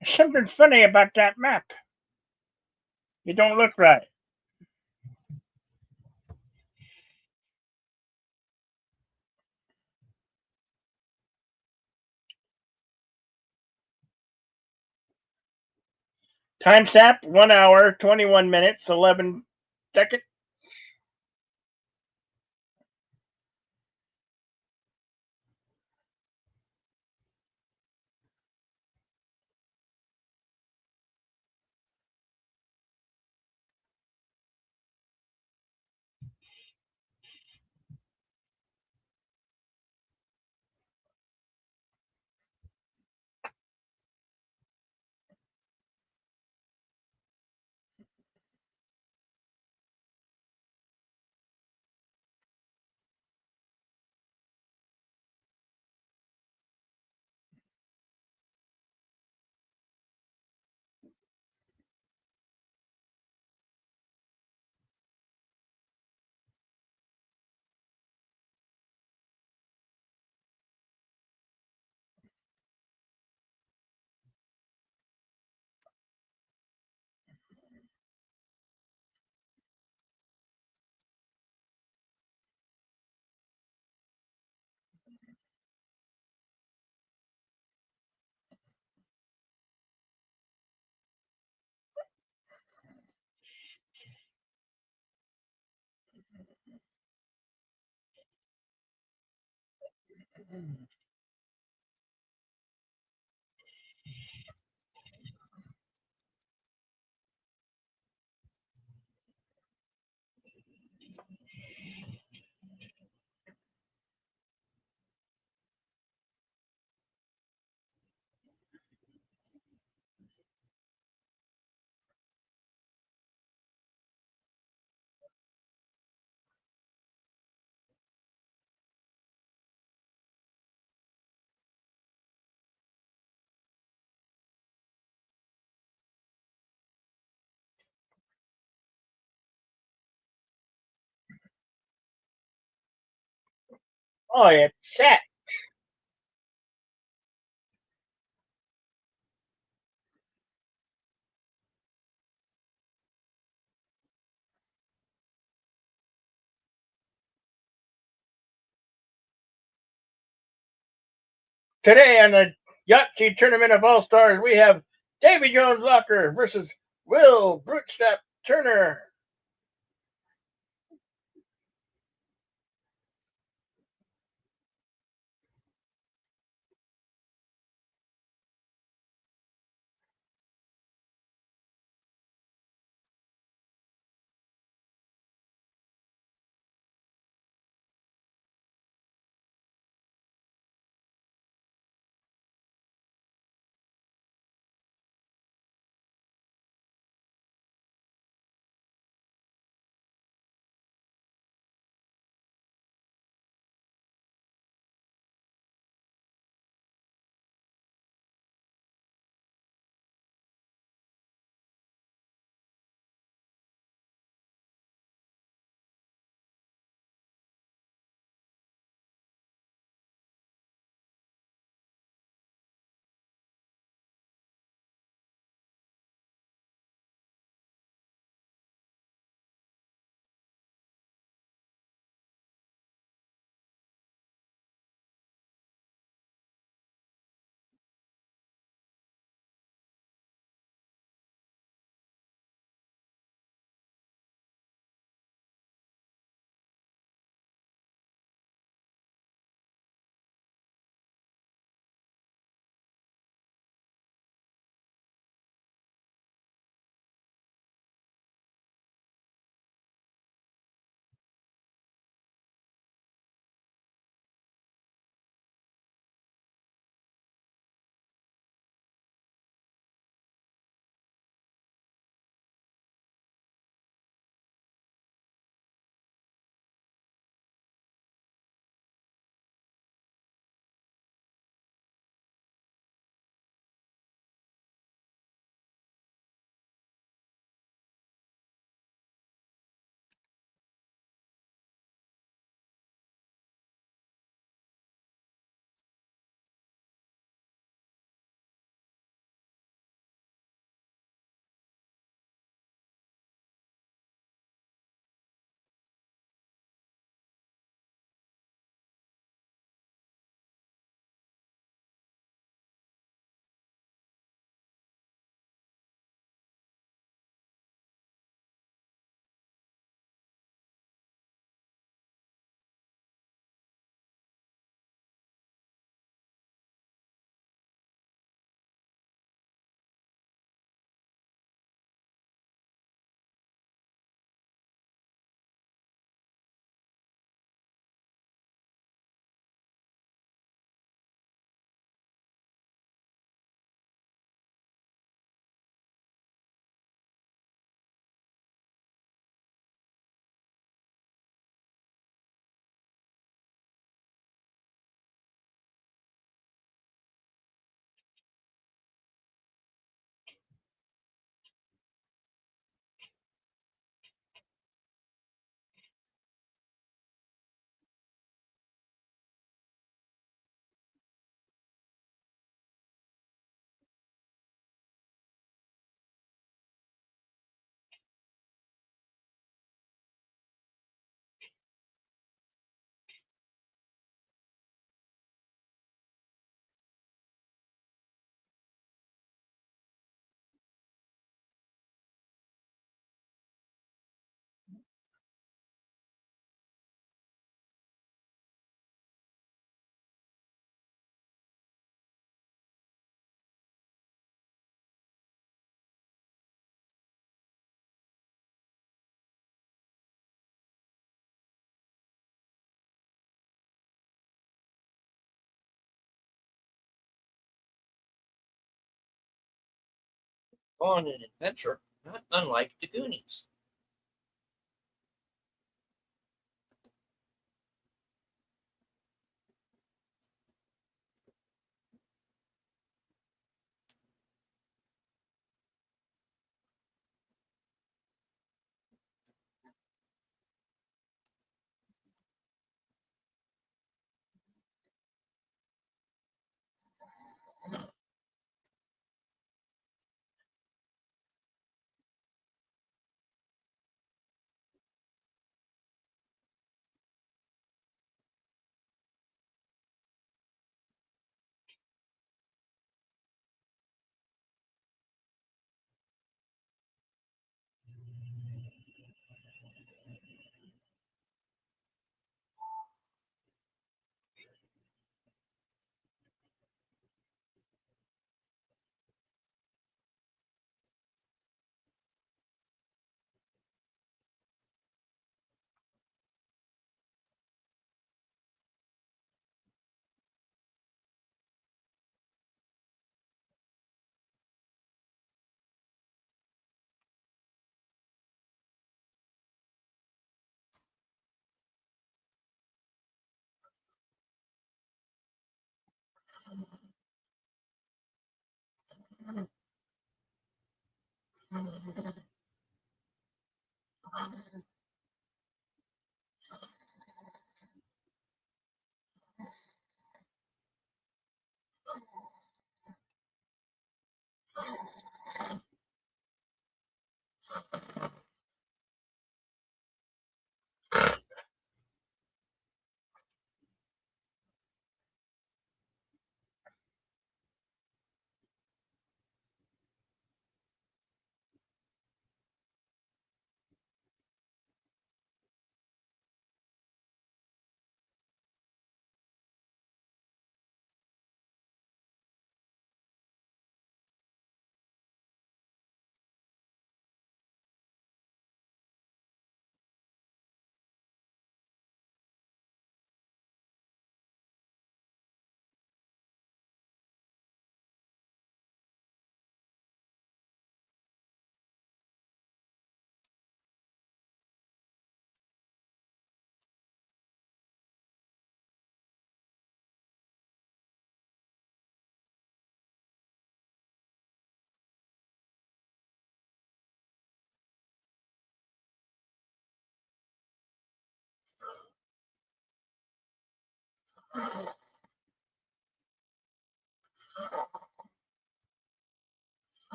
There's something funny about that map. You don't look right. Time stamp 1 hour, 21 minutes, 11 seconds. Oh, it's set. Today on the Yahtzee Tournament of All Stars, we have Davy Jones Locker versus Will Brookstep Turner. Go on an adventure not unlike the Goonies.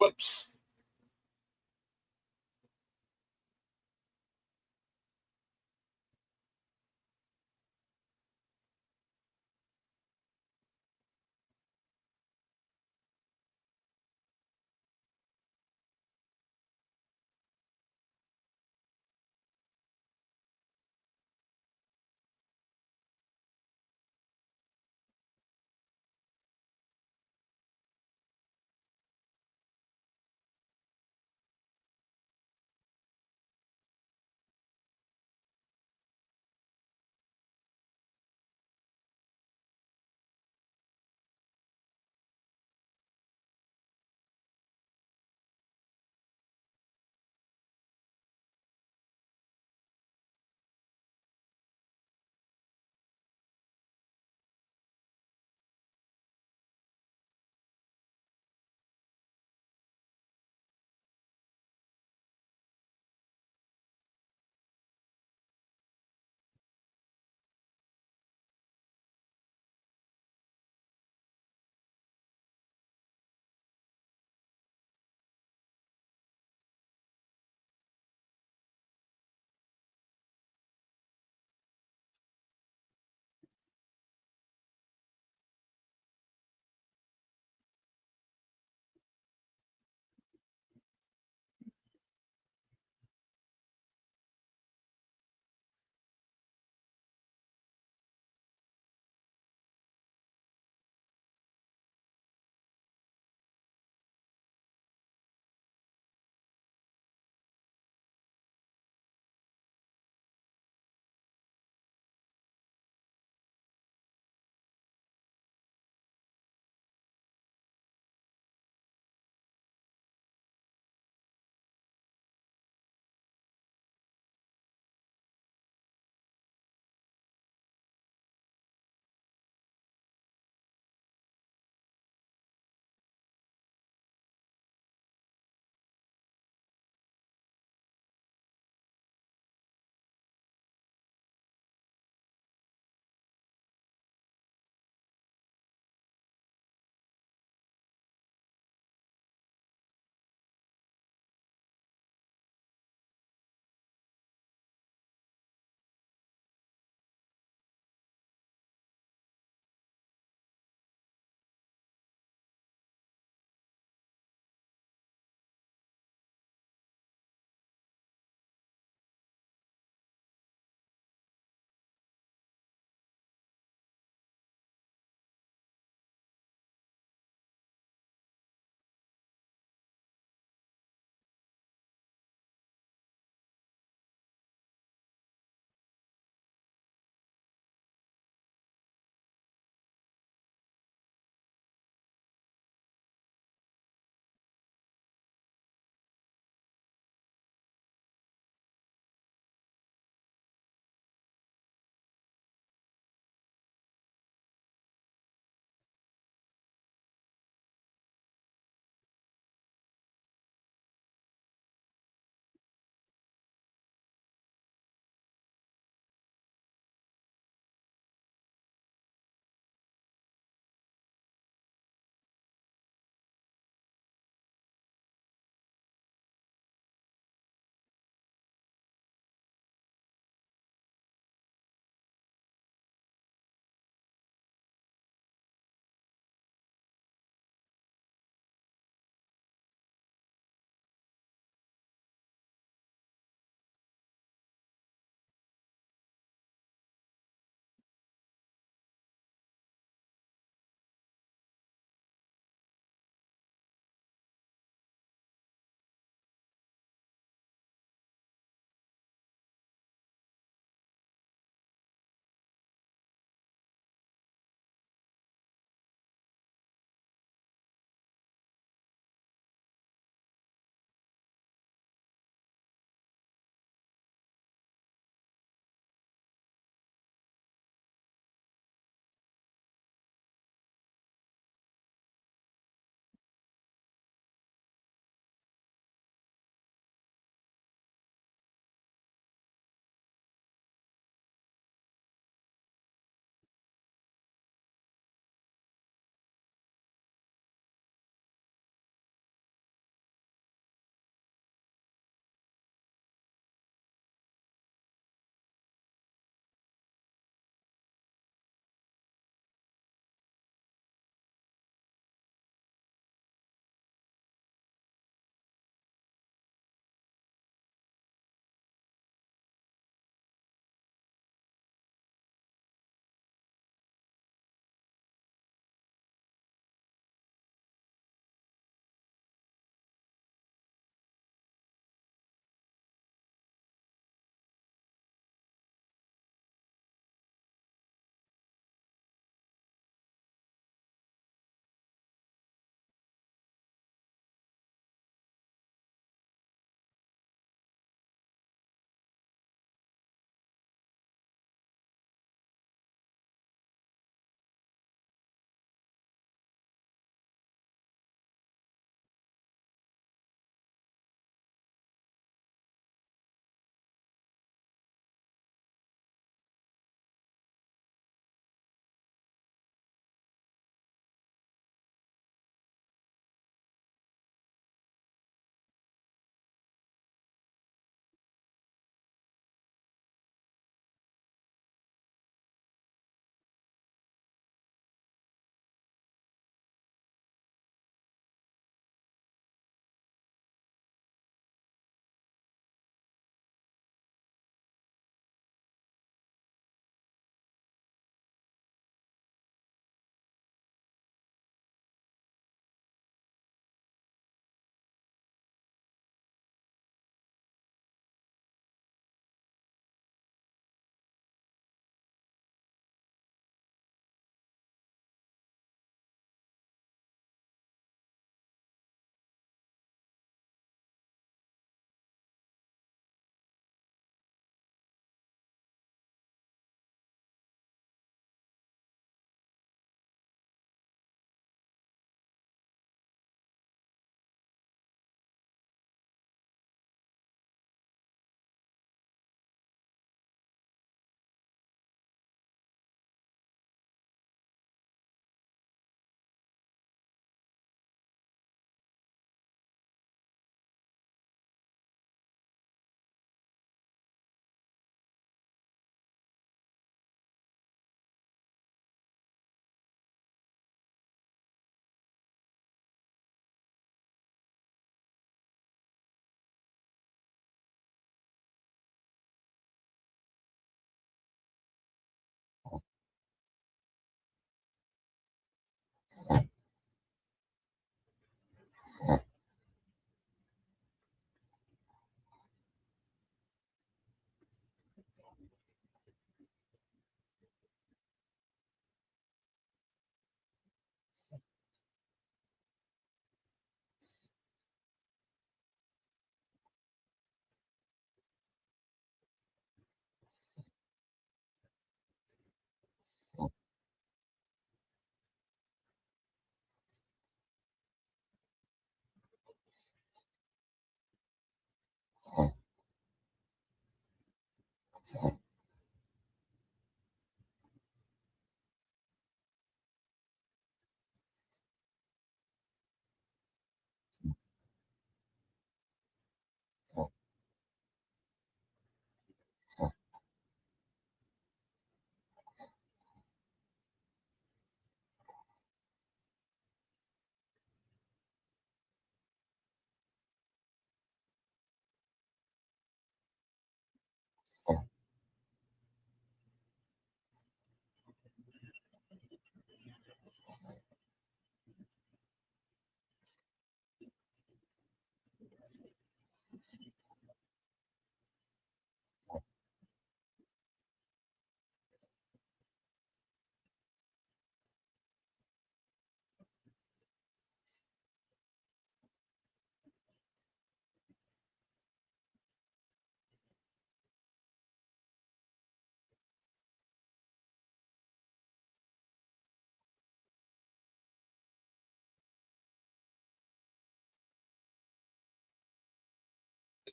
Whoops.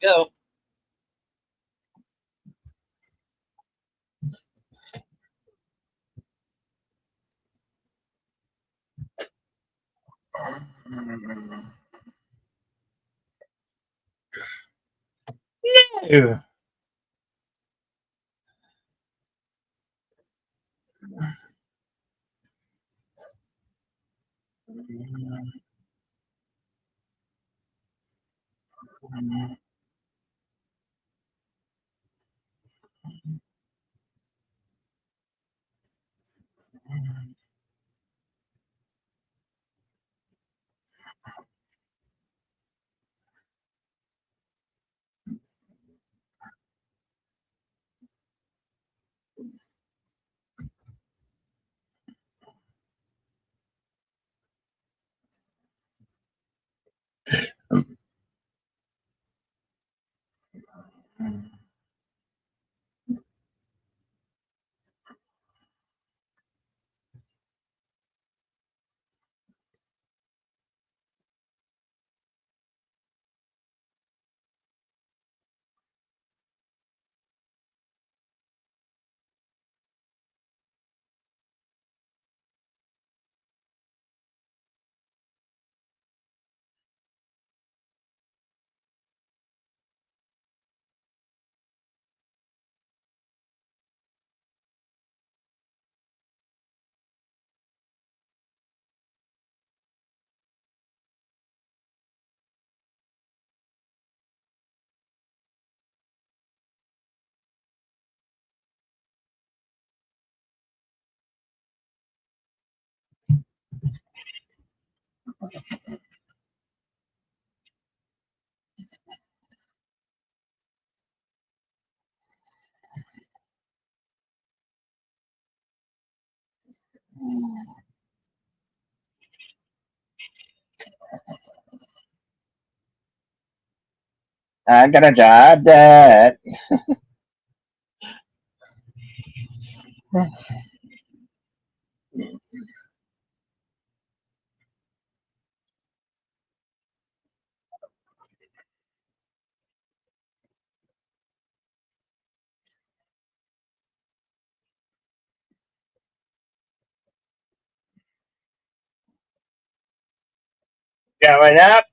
Go. Ew. I got a job that. Going up.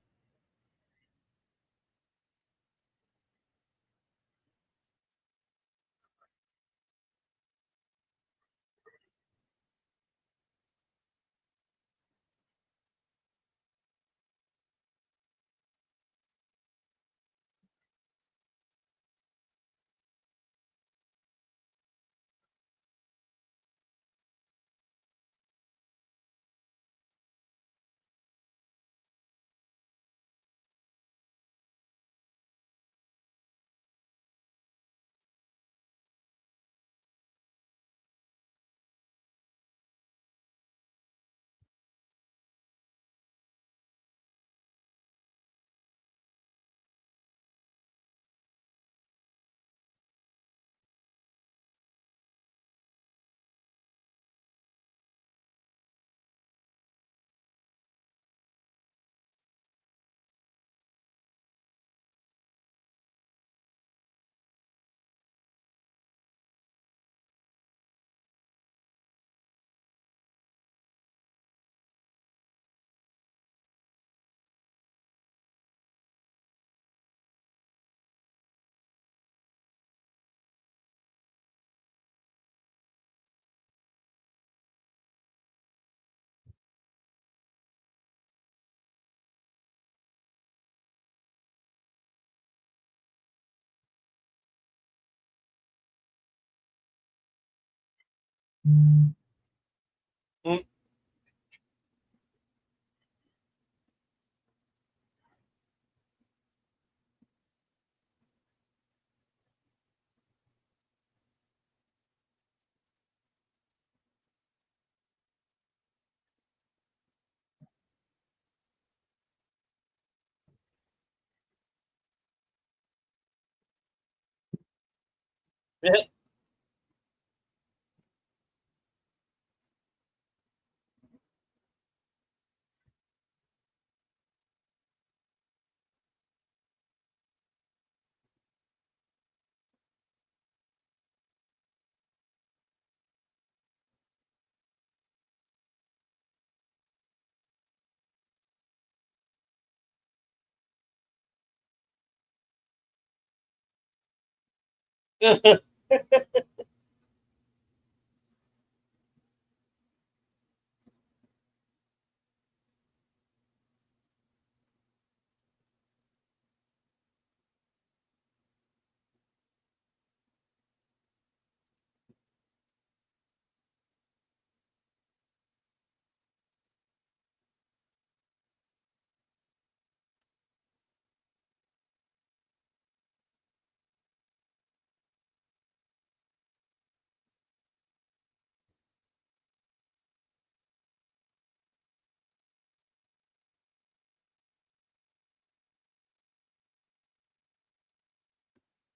Mm.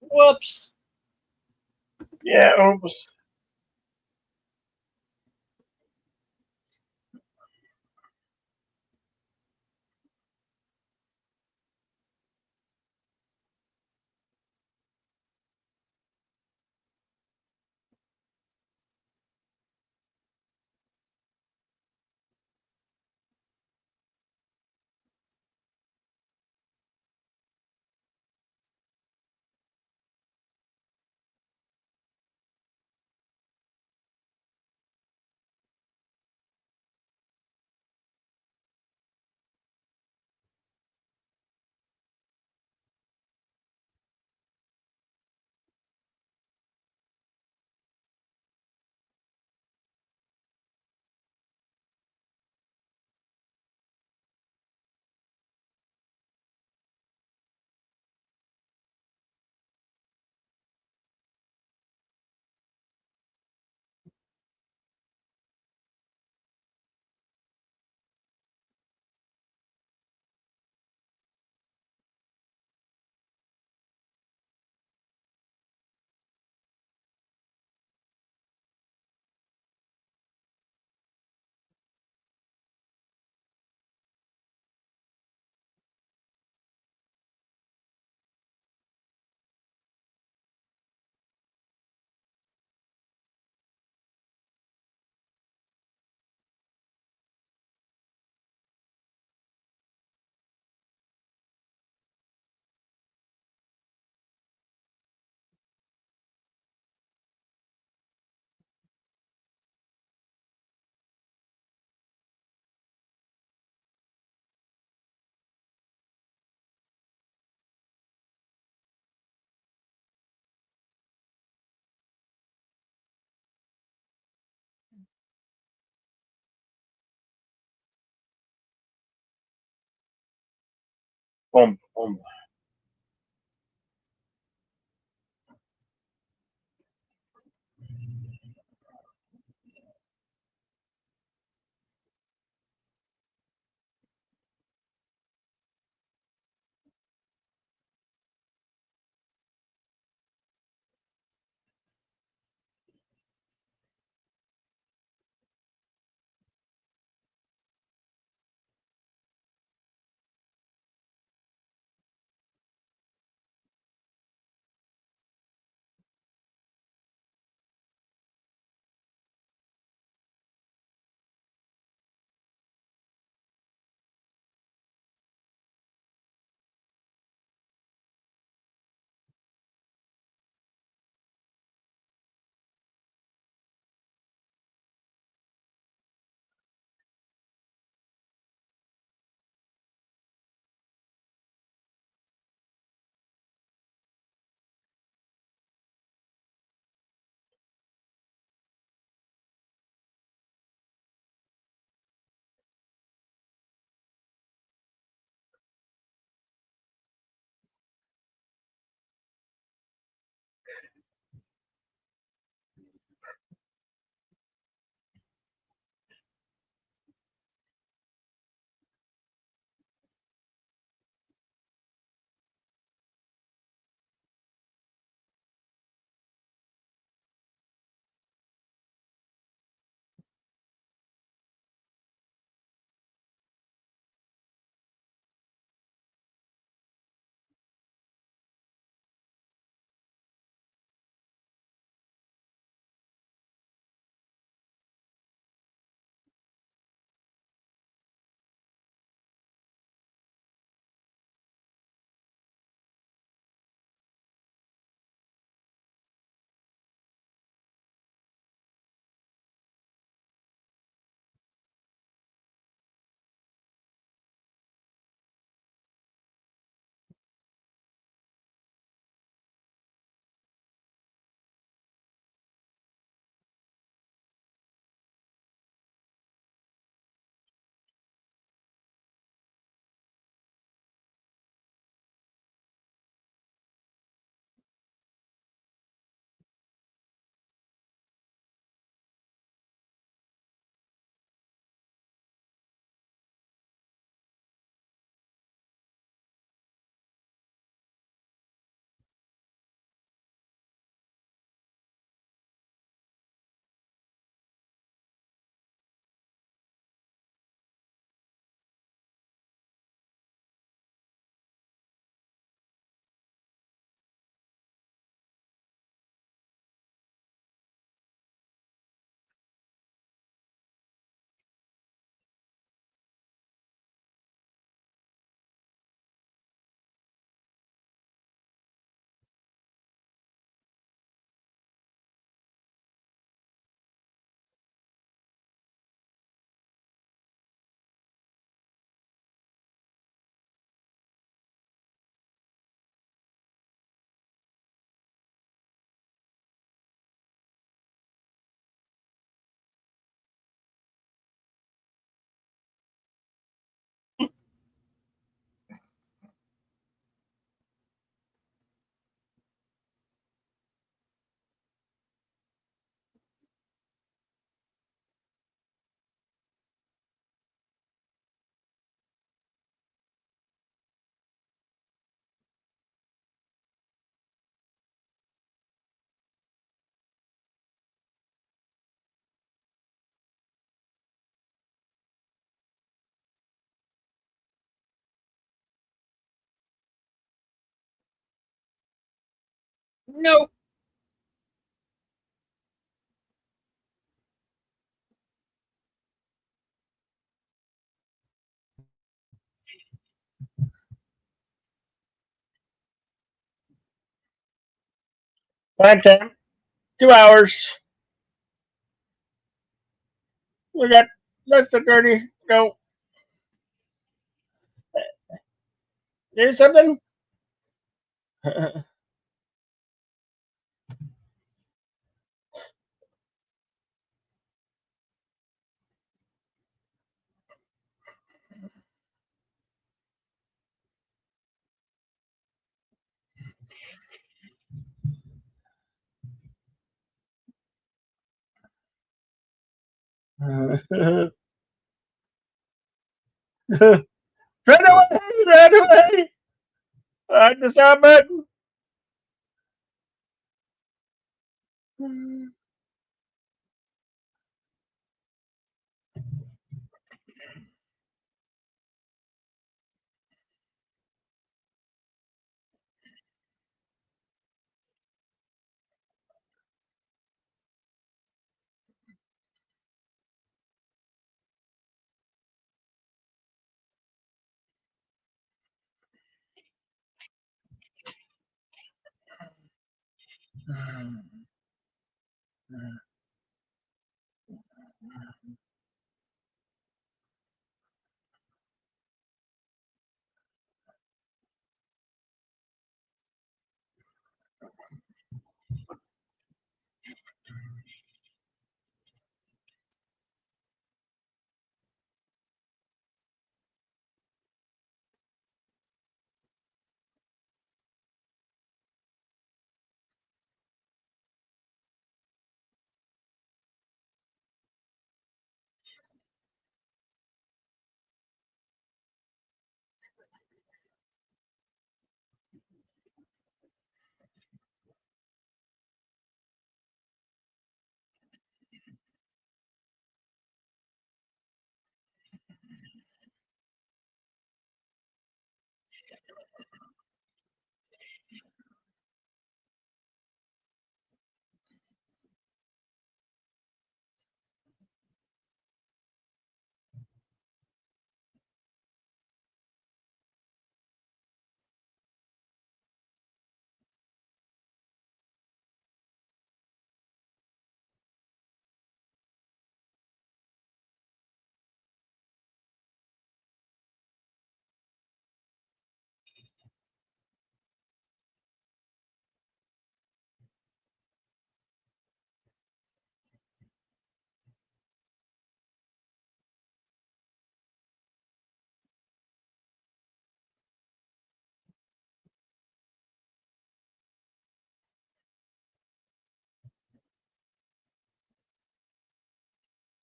Whoops. Yeah, oops. Boom, boom. Nope. Prime time. 2 hours. We got less than 30. Go. Do something. Run away! Run away! The stop button.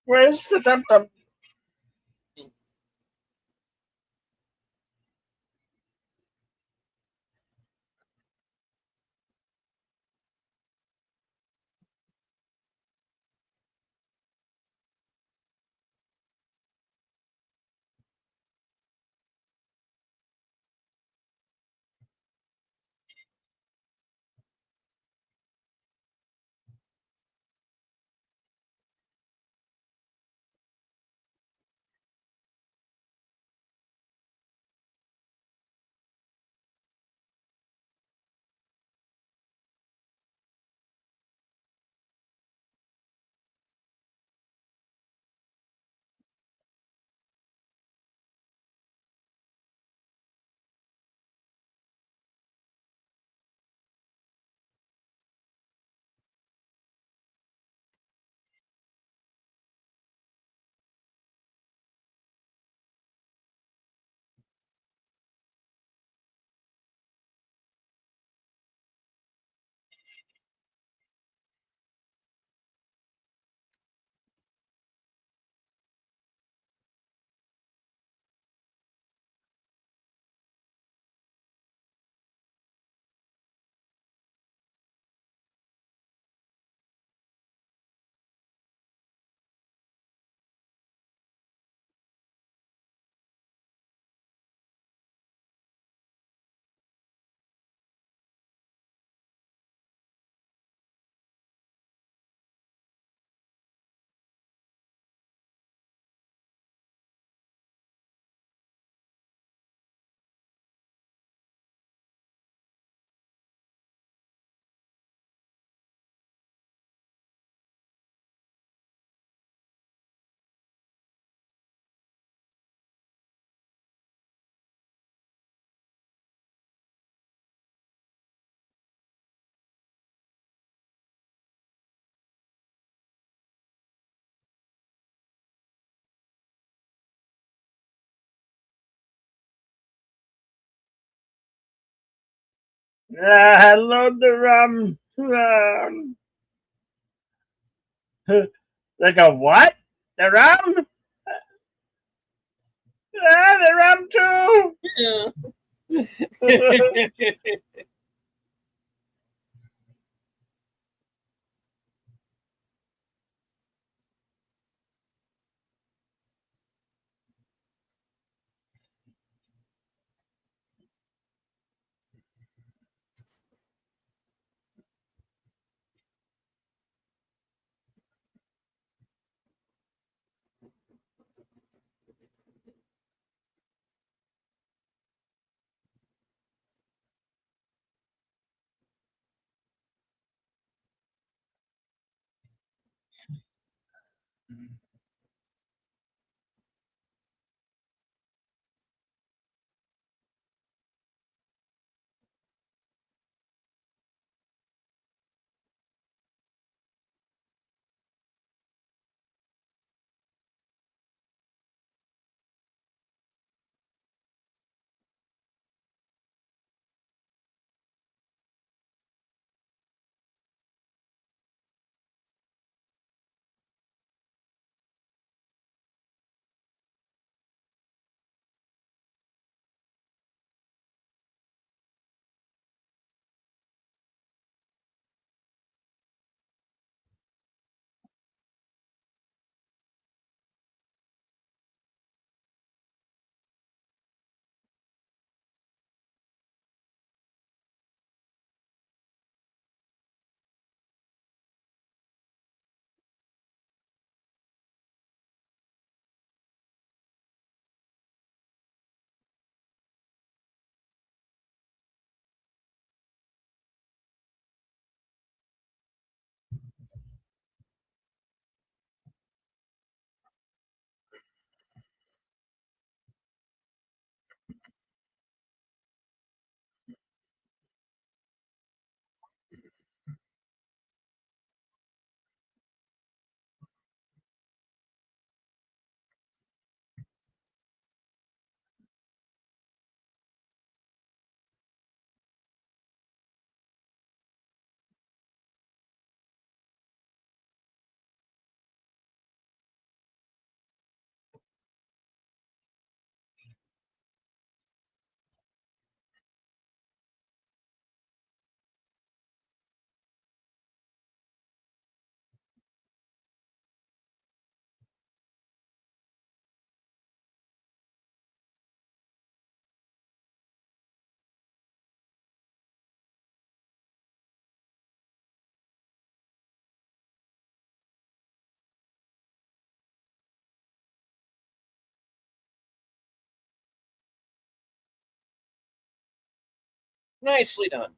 Where's the dum dum? Load the rum. Like a what? The rum? The rum too. Nicely done.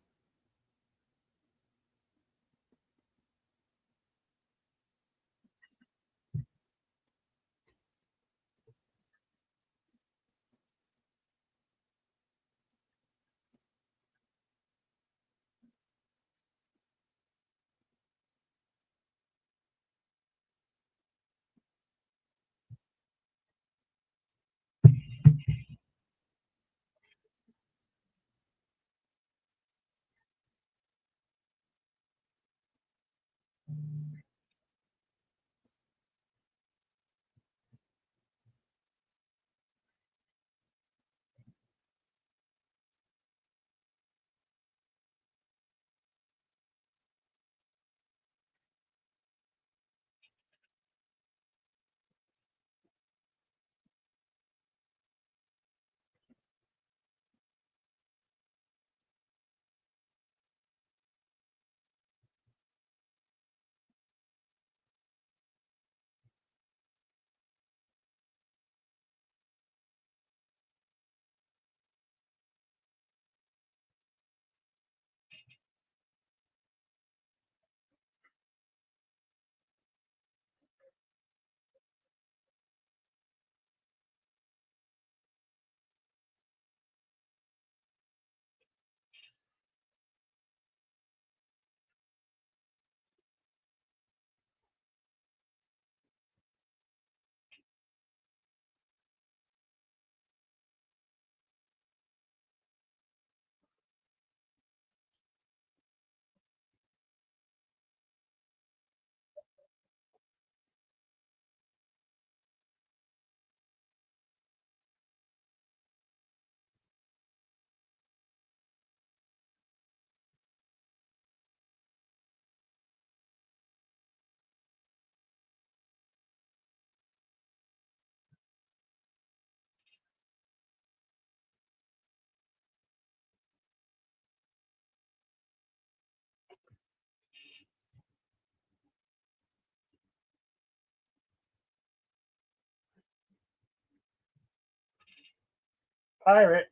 pirate.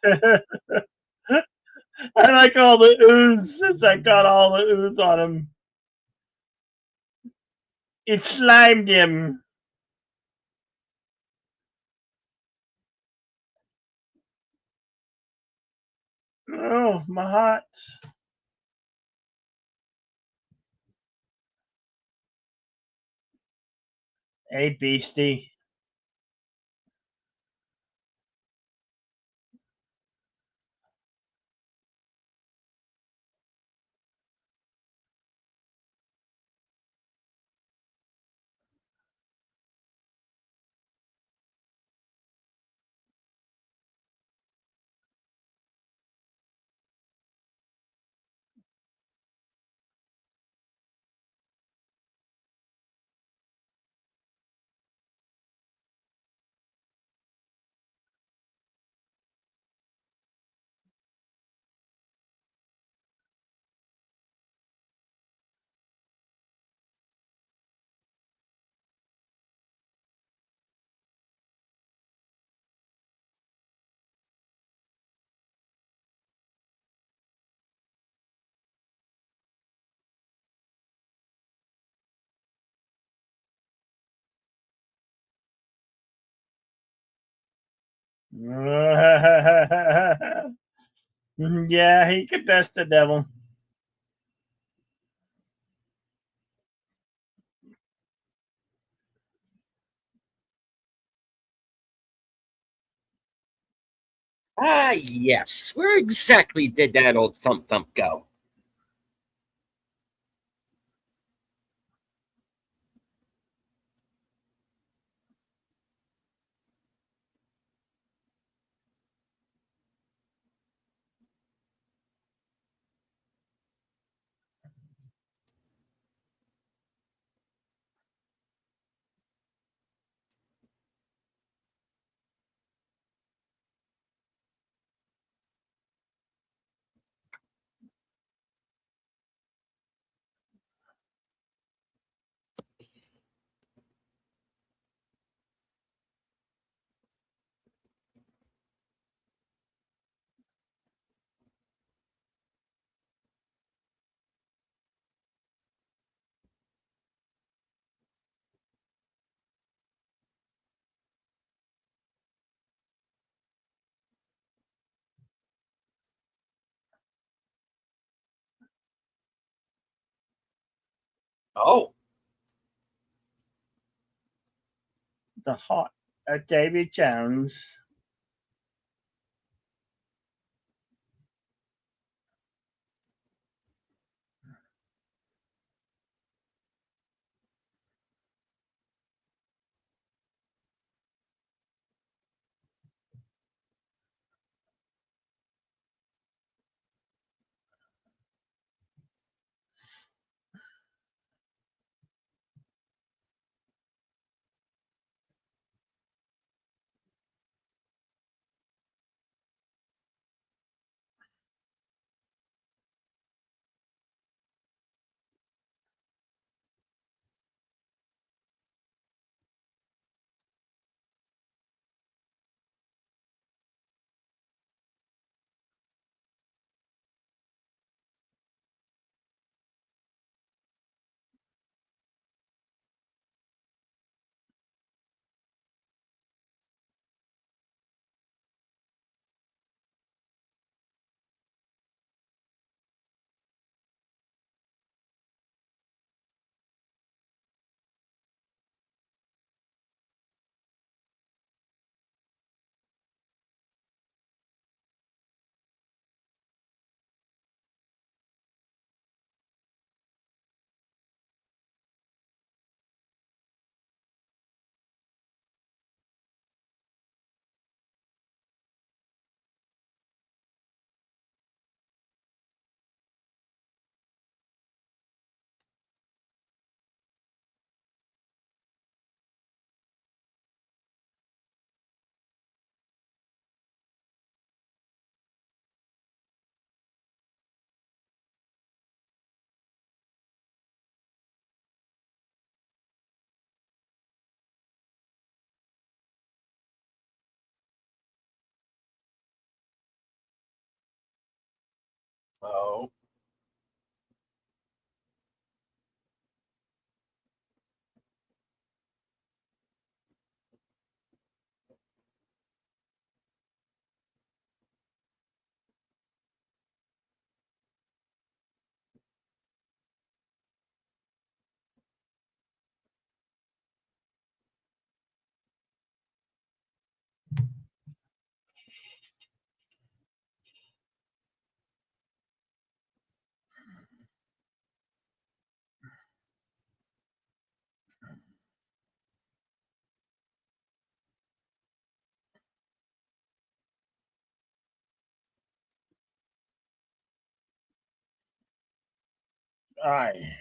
I like all the ooze since I got all the ooze on him. It slimed him. Oh, my heart. Hey, beastie. Yeah, he could best the devil. Ah, yes. Where exactly did that old Thump Thump go? Oh, The hot Davy Jones. oh. Aye.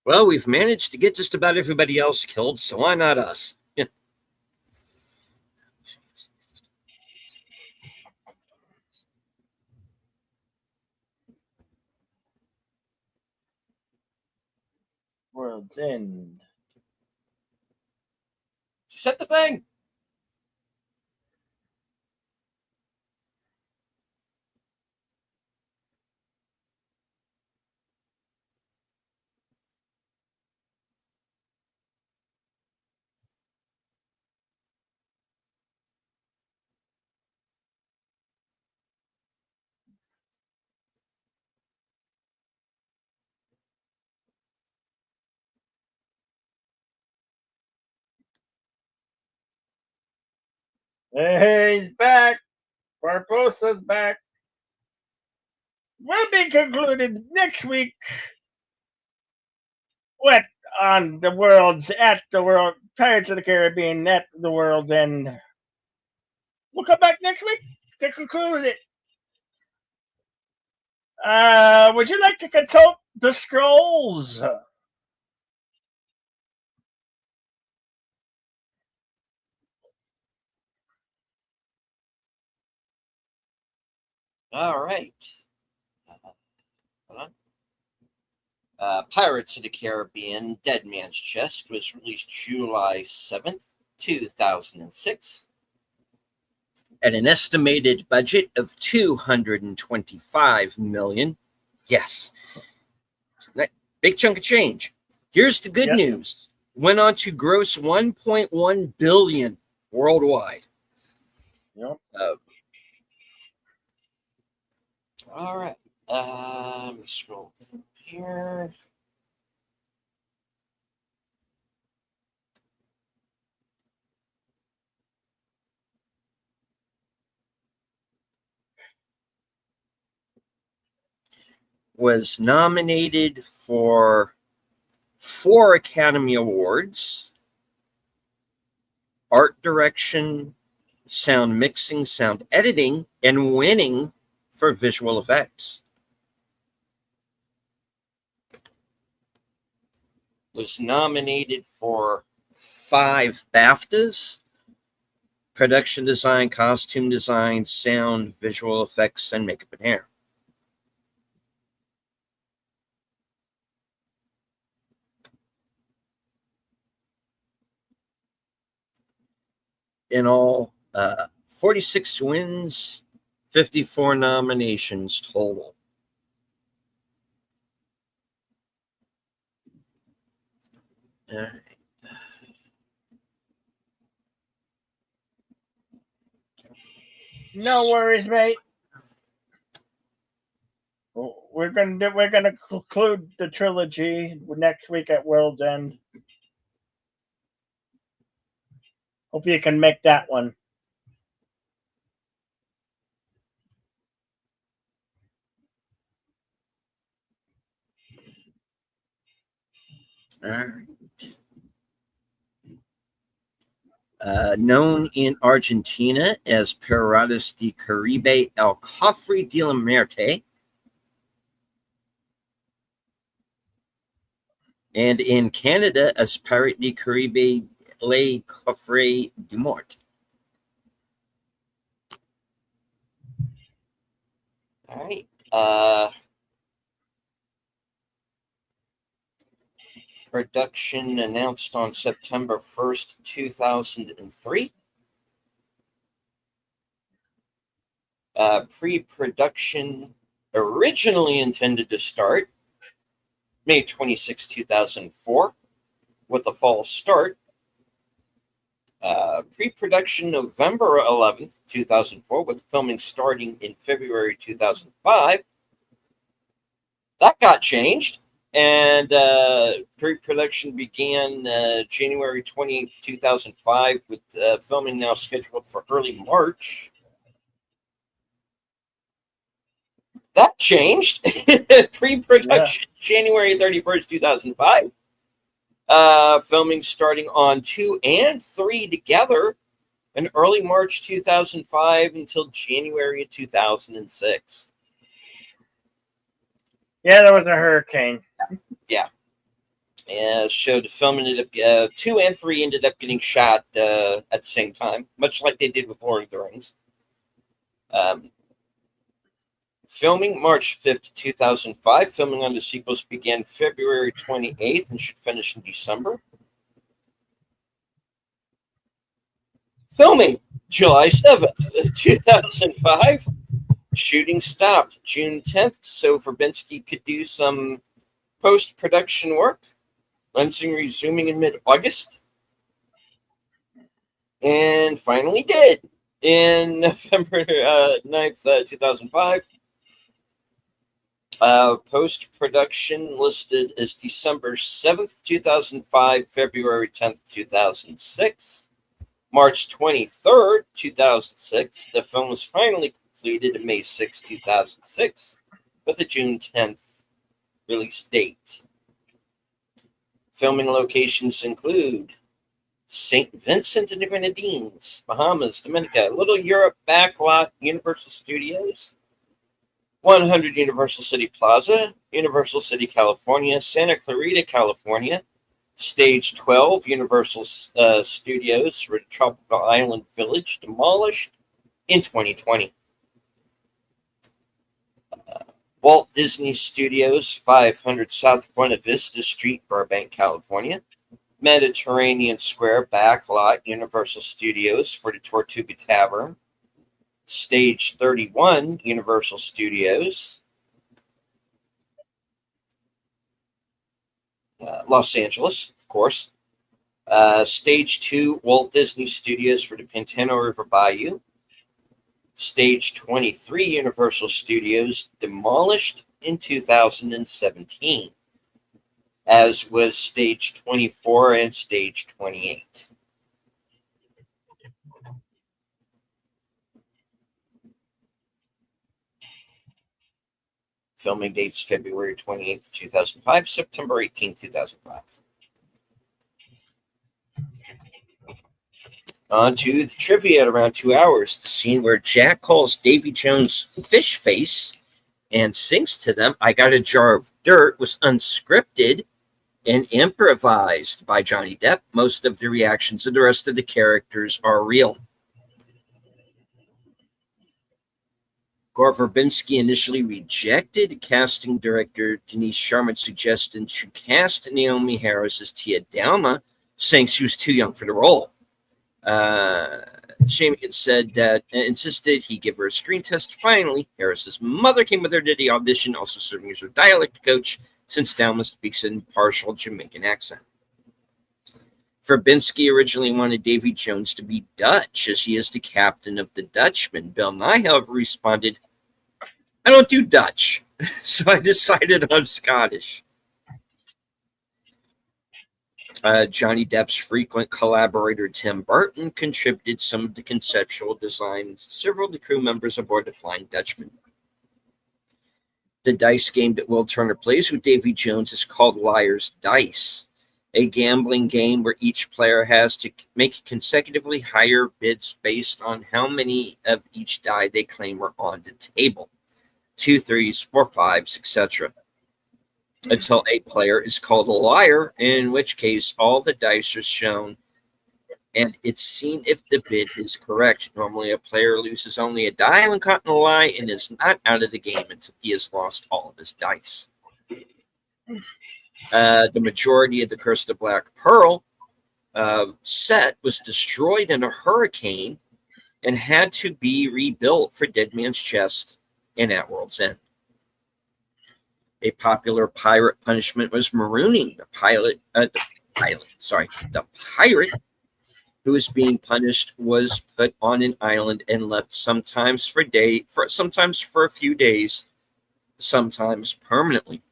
Well, we've managed to get just about everybody else killed, so why not us? World's End. Shut the thing. Hey, he's back. Barbosa's back. Will be concluded next week with on the world's at the world Pirates of the Caribbean at the world's end. We'll come back next week to conclude it. Would you like to consult the scrolls? All right. Hold on. Pirates of the Caribbean Dead Man's Chest was released July 7th, 2006, at an estimated budget of $225 million. Yes. Big chunk of change. Here's the good Yep. news. Went on to gross $1.1 billion worldwide. Yep. All right. Let me scroll down here. Was nominated for 4 Academy Awards: art direction, sound mixing, sound editing, and winning for visual effects. Was nominated for 5 BAFTAs: production design, costume design, sound, visual effects, and makeup and hair. In all, 46 wins, 54 nominations total. All right. No worries, mate. We're gonna conclude the trilogy next week at World's End. Hope you can make that one. All right. Known in Argentina as Piratas de Caribe El Cofre de la Muerte, and in Canada as Pirate de Caribe Le Coffre du Mort. All right. Production announced on September 1st, 2003. Pre-production originally intended to start May 26, 2004, with a fall start. Pre-production November 11th, 2004, with filming starting in February 2005. That got changed, and pre-production began January 28th, 2005, with filming now scheduled for early March. That changed. Pre-production January 31st, 2005. Filming starting on 2 and 3 together in early March 2005 until January 2006. Yeah, there was a hurricane. Yeah. Showed the film ended up 2 and 3 ended up getting shot at the same time, much like they did with Lord of the Rings. Filming March 5th, 2005. Filming on the sequels began February 28th and should finish in December. Filming July 7th, 2005. Shooting stopped June 10th so Verbinski could do some post-production work. Lensing resuming in mid-August. And finally did in November 9th, 2005. Post-production listed as December 7th, 2005, February 10th, 2006. March 23rd, 2006. The film was finally completed on May 6, 2006, with a June 10th release date. Filming locations include St. Vincent and the Grenadines, Bahamas, Dominica, Little Europe, Backlot, Universal Studios, 100 Universal City Plaza, Universal City, California, Santa Clarita, California, Stage 12, Universal Studios, Tropical Island Village, demolished in 2020. Walt Disney Studios, 500 South Buena Vista Street, Burbank, California. Mediterranean Square, Backlot, Universal Studios for the Tortuga Tavern. Stage 31, Universal Studios. Los Angeles, of course. Stage 2, Walt Disney Studios for the Pantano River Bayou. Stage 23 Universal Studios demolished in 2017, as was Stage 24 and Stage 28. Filming dates February 28th, 2005, September 18th, 2005. On to the trivia at around 2 hours. The scene where Jack calls Davy Jones fish face and sings to them, "I Got a Jar of Dirt," was unscripted and improvised by Johnny Depp. Most of the reactions of the rest of the characters are real. Gore Verbinski initially rejected casting director Denise Sharman's suggestion to cast Naomi Harris as Tia Dalma, saying she was too young for the role. Shamian said that insisted he give her a screen test. Finally, Harris's mother came with her to the audition, also serving as her dialect coach, since Dalma speaks in partial Jamaican accent. Verbinski originally wanted Davy Jones to be Dutch, as he is the captain of the Dutchman. Bill Nye, however, responded, "I don't do Dutch, so I decided on Scottish." Johnny Depp's frequent collaborator Tim Burton contributed some of the conceptual design. Several of the crew members aboard the Flying Dutchman. The dice game that Will Turner plays with Davy Jones is called Liar's Dice, a gambling game where each player has to make consecutively higher bids based on how many of each die they claim are on the table. 2 3s, 4 5s, etc. Until a player is called a liar, in which case all the dice are shown and it's seen if the bid is correct. Normally, a player loses only a die when caught in a lie and is not out of the game until he has lost all of his dice. The majority of the Curse of the Black Pearl set was destroyed in a hurricane and had to be rebuilt for Dead Man's Chest and At World's End. A popular pirate punishment was marooning. The pirate who was being punished was put on an island and left sometimes for a few days, sometimes permanently.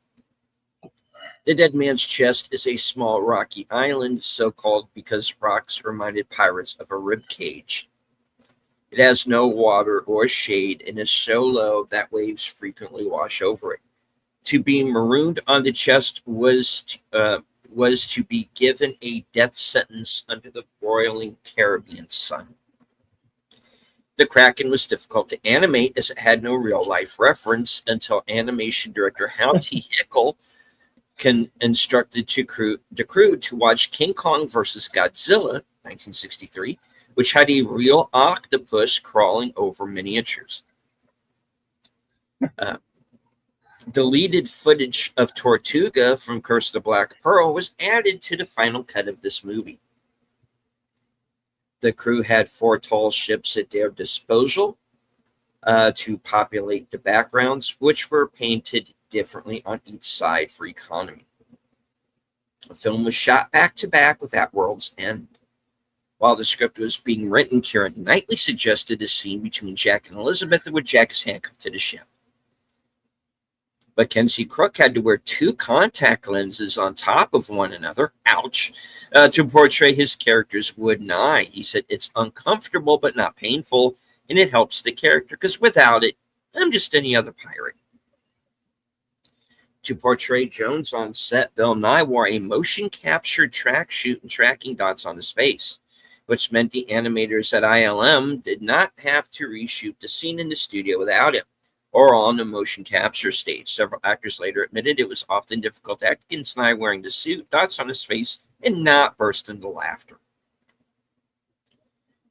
The Dead Man's Chest is a small rocky island, so called because rocks reminded pirates of a rib cage. It has no water or shade and is so low that waves frequently wash over it. To be marooned on the chest was to be given a death sentence under the broiling Caribbean sun. The Kraken was difficult to animate as it had no real-life reference until animation director Hal T. Hickel instructed the crew to watch King Kong vs. Godzilla, 1963, which had a real octopus crawling over miniatures. Deleted footage of Tortuga from Curse of the Black Pearl was added to the final cut of this movie. The crew had 4 tall ships at their disposal to populate the backgrounds, which were painted differently on each side for economy. The film was shot back-to-back with At World's End. While the script was being written, Keira Knightley suggested a scene between Jack and Elizabeth where Jack is handcuffed to the ship. Mackenzie Crook had to wear 2 contact lenses on top of one another, ouch, to portray his character's wooden eye. He said, "It's uncomfortable but not painful, and it helps the character, because without it, I'm just any other pirate." To portray Jones on set, Bill Nye wore a motion-captured tracksuit and tracking dots on his face, which meant the animators at ILM did not have to reshoot the scene in the studio without him, or on a motion capture stage. Several actors later admitted it was often difficult to act against Nye wearing the suit, dots on his face, and not burst into laughter.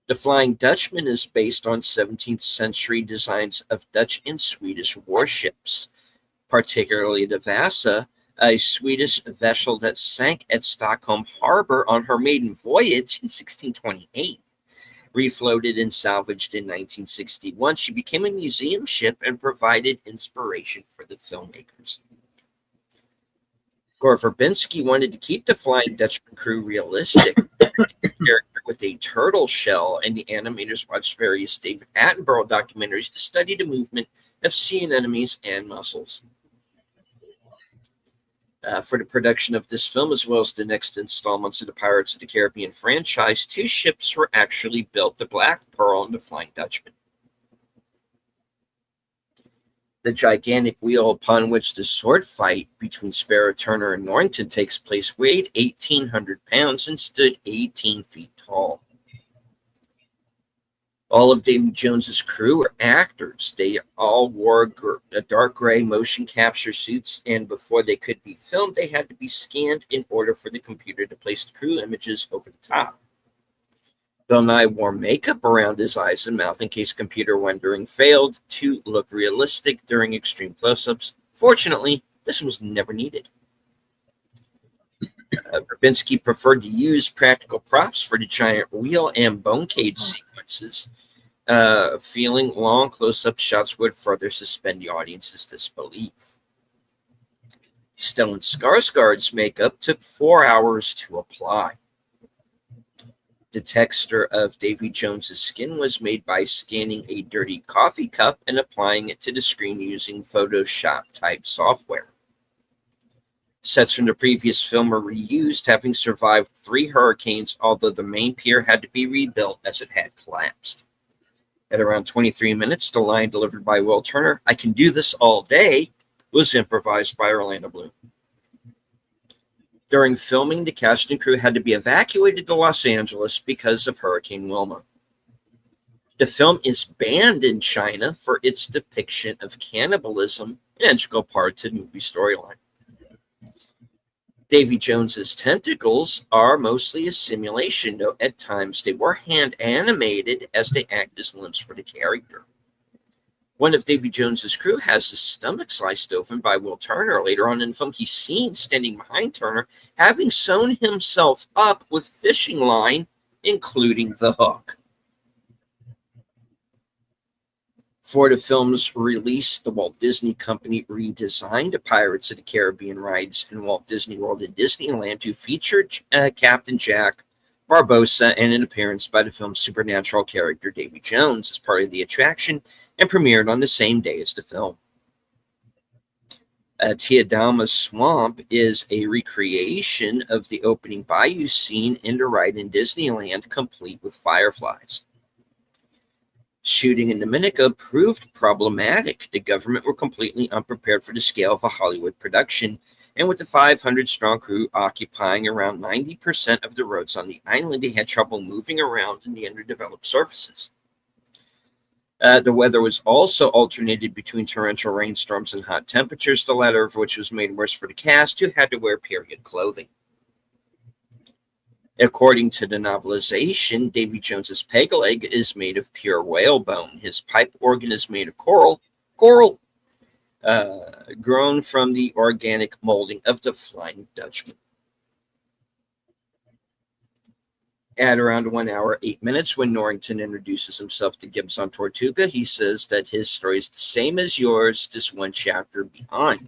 The Flying Dutchman is based on 17th century designs of Dutch and Swedish warships, particularly the Vasa, a Swedish vessel that sank at Stockholm Harbor on her maiden voyage in 1628. Refloated and salvaged in 1961, she became a museum ship and provided inspiration for the filmmakers. Gore Verbinski wanted to keep the Flying Dutchman crew realistic. The character with a turtle shell, and the animators watched various David Attenborough documentaries to study the movement of sea anemones and mussels. For the production of this film, as well as the next installments of the Pirates of the Caribbean franchise, 2 ships were actually built, the Black Pearl and the Flying Dutchman. The gigantic wheel upon which the sword fight between Sparrow, Turner, and Norrington takes place weighed 1,800 pounds and stood 18 feet tall. All of Davy Jones's crew were actors. They all wore dark gray motion capture suits, and before they could be filmed, they had to be scanned in order for the computer to place the crew images over the top. Bill Nye wore makeup around his eyes and mouth in case computer rendering failed to look realistic during extreme close-ups. Fortunately, this was never needed. Verbinski preferred to use practical props for the giant wheel and bone cage sequences, feeling long close-up shots would further suspend the audience's disbelief. Stellan Skarsgård's makeup took 4 hours to apply. The texture of Davy Jones's skin was made by scanning a dirty coffee cup and applying it to the screen using Photoshop-type software. Sets from the previous film were reused, having survived 3 hurricanes, although the main pier had to be rebuilt as it had collapsed. At around 23 minutes, the line delivered by Will Turner, "I can do this all day," was improvised by Orlando Bloom. During filming, the cast and crew had to be evacuated to Los Angeles because of Hurricane Wilma. The film is banned in China for its depiction of cannibalism, an integral part to the movie storyline. Davy Jones's tentacles are mostly a simulation, though at times they were hand animated as they act as limbs for the character. One of Davy Jones's crew has his stomach sliced open by Will Turner. Later on in the film, he's seen standing behind Turner, having sewn himself up with fishing line, including the hook. For the film's release, the Walt Disney Company redesigned the Pirates of the Caribbean rides in Walt Disney World and Disneyland to feature Captain Jack Barbossa and an appearance by the film's supernatural character Davy Jones as part of the attraction, and premiered on the same day as the film. Tiadama's Swamp is a recreation of the opening bayou scene in the ride in Disneyland, complete with fireflies. Shooting in Dominica proved problematic. The government were completely unprepared for the scale of a Hollywood production, and with the 500-strong crew occupying around 90% of the roads on the island, they had trouble moving around in the underdeveloped surfaces. The weather was also alternated between torrential rainstorms and hot temperatures, the latter of which was made worse for the cast, who had to wear period clothing. According to the novelization, Davy Jones's peg leg is made of pure whalebone. His pipe organ is made of coral, grown from the organic molding of the Flying Dutchman. At around 1 hour, 8 minutes, when Norrington introduces himself to Gibbs on Tortuga, he says that his story is the same as yours, just 1 chapter behind.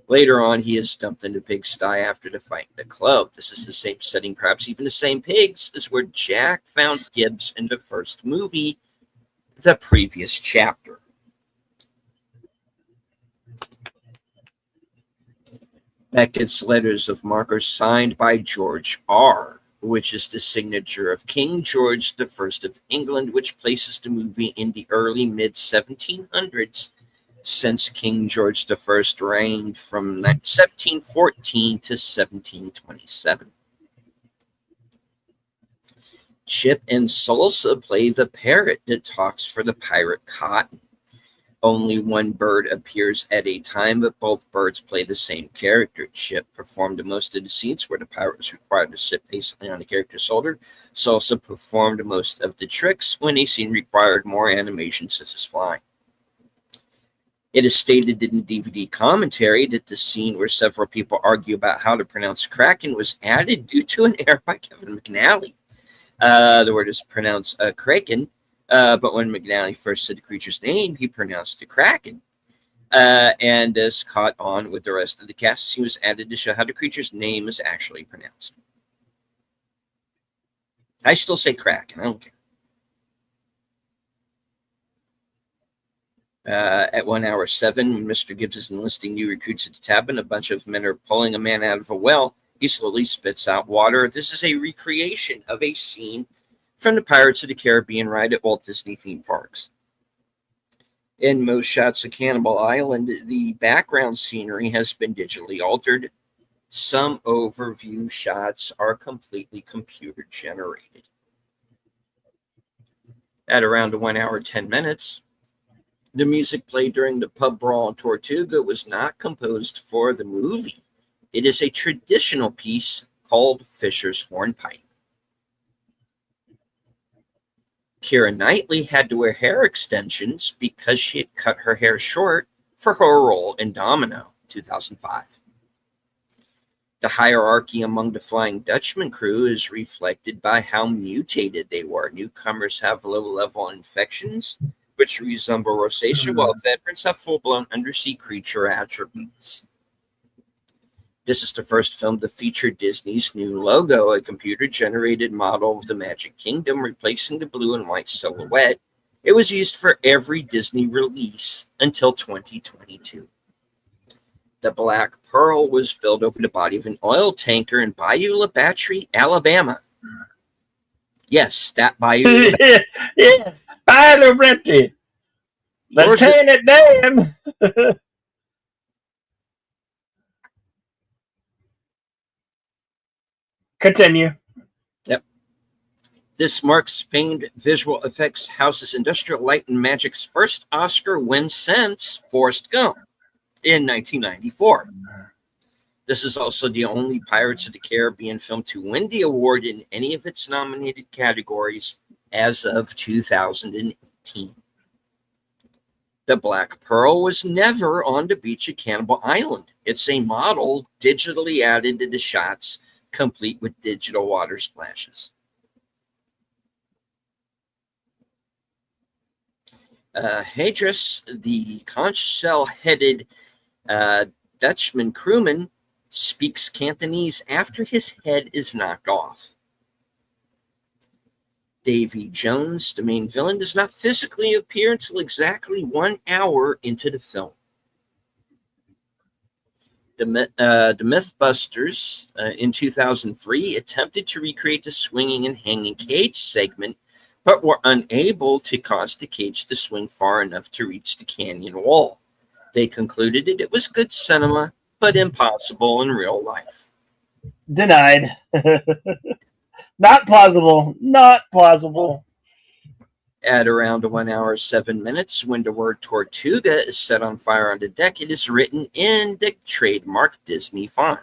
Later on, he is dumped into pigsty after the fight in the club. This is the same setting, perhaps even the same pigs, as where Jack found Gibbs in the first movie, the previous chapter. Beckett's letters of marque are signed by George R., which is the signature of King George I of England, which places the movie in the early mid-1700s, since King George I reigned from 1714 to 1727. Chip and Salsa play the parrot that talks for the pirate Cotton. Only one bird appears at a time, but both birds play the same character. Chip performed most of the scenes where the pirate was required to sit patiently on the character's shoulder. Salsa performed most of the tricks when a scene required more animation, such as flying. It is stated in DVD commentary that the scene where several people argue about how to pronounce Kraken was added due to an error by Kevin McNally. The word is pronounced Kraken, but when McNally first said the creature's name, he pronounced it Kraken. And as caught on with the rest of the cast, he was added to show how the creature's name is actually pronounced. I still say Kraken. I don't care. At 1 hour 7, when Mr. Gibbs is enlisting new recruits at the tavern, a bunch of men are pulling a man out of a well. He slowly spits out water. This is a recreation of a scene from the Pirates of the Caribbean ride at Walt Disney theme parks. In most shots of Cannibal Island, the background scenery has been digitally altered. Some overview shots are completely computer generated. At around 1 hour 10 minutes, the music played during the pub brawl in Tortuga was not composed for the movie. It is a traditional piece called Fisher's Hornpipe. Keira Knightley had to wear hair extensions because she had cut her hair short for her role in Domino, 2005. The hierarchy among the Flying Dutchman crew is reflected by how mutated they were. Newcomers have low-level infections, which resemble rosacea, while veterans have full-blown undersea creature attributes. This is the first film to feature Disney's new logo, a computer-generated model of the Magic Kingdom, replacing the blue and white silhouette. It was used for every Disney release until 2022. The Black Pearl was built over the body of an oil tanker in Bayou La Battery, Alabama. Yes, that Bayou. Yeah, Bayou Bretty. Lieutenant Dan. Continue. Yep. This marks famed visual effects house's Industrial Light and Magic's first Oscar win since Forrest Gump in 1994. This is also the only Pirates of the Caribbean film to win the award in any of its nominated categories as of 2018. The Black Pearl was never on the beach at Cannibal Island. It's a model digitally added to the shots, complete with digital water splashes. Hadris, the conch shell-headed Dutchman crewman, speaks Cantonese after his head is knocked off. Davy Jones, the main villain, does not physically appear until exactly 1 hour into the film. The Mythbusters in 2003 attempted to recreate the swinging and hanging cage segment, but were unable to cause the cage to swing far enough to reach the canyon wall. They concluded that it was good cinema, but impossible in real life. Denied. Not plausible. Not plausible. At around 1 hour 7 minutes, when the word Tortuga is set on fire on the deck, it is written in the trademark Disney font.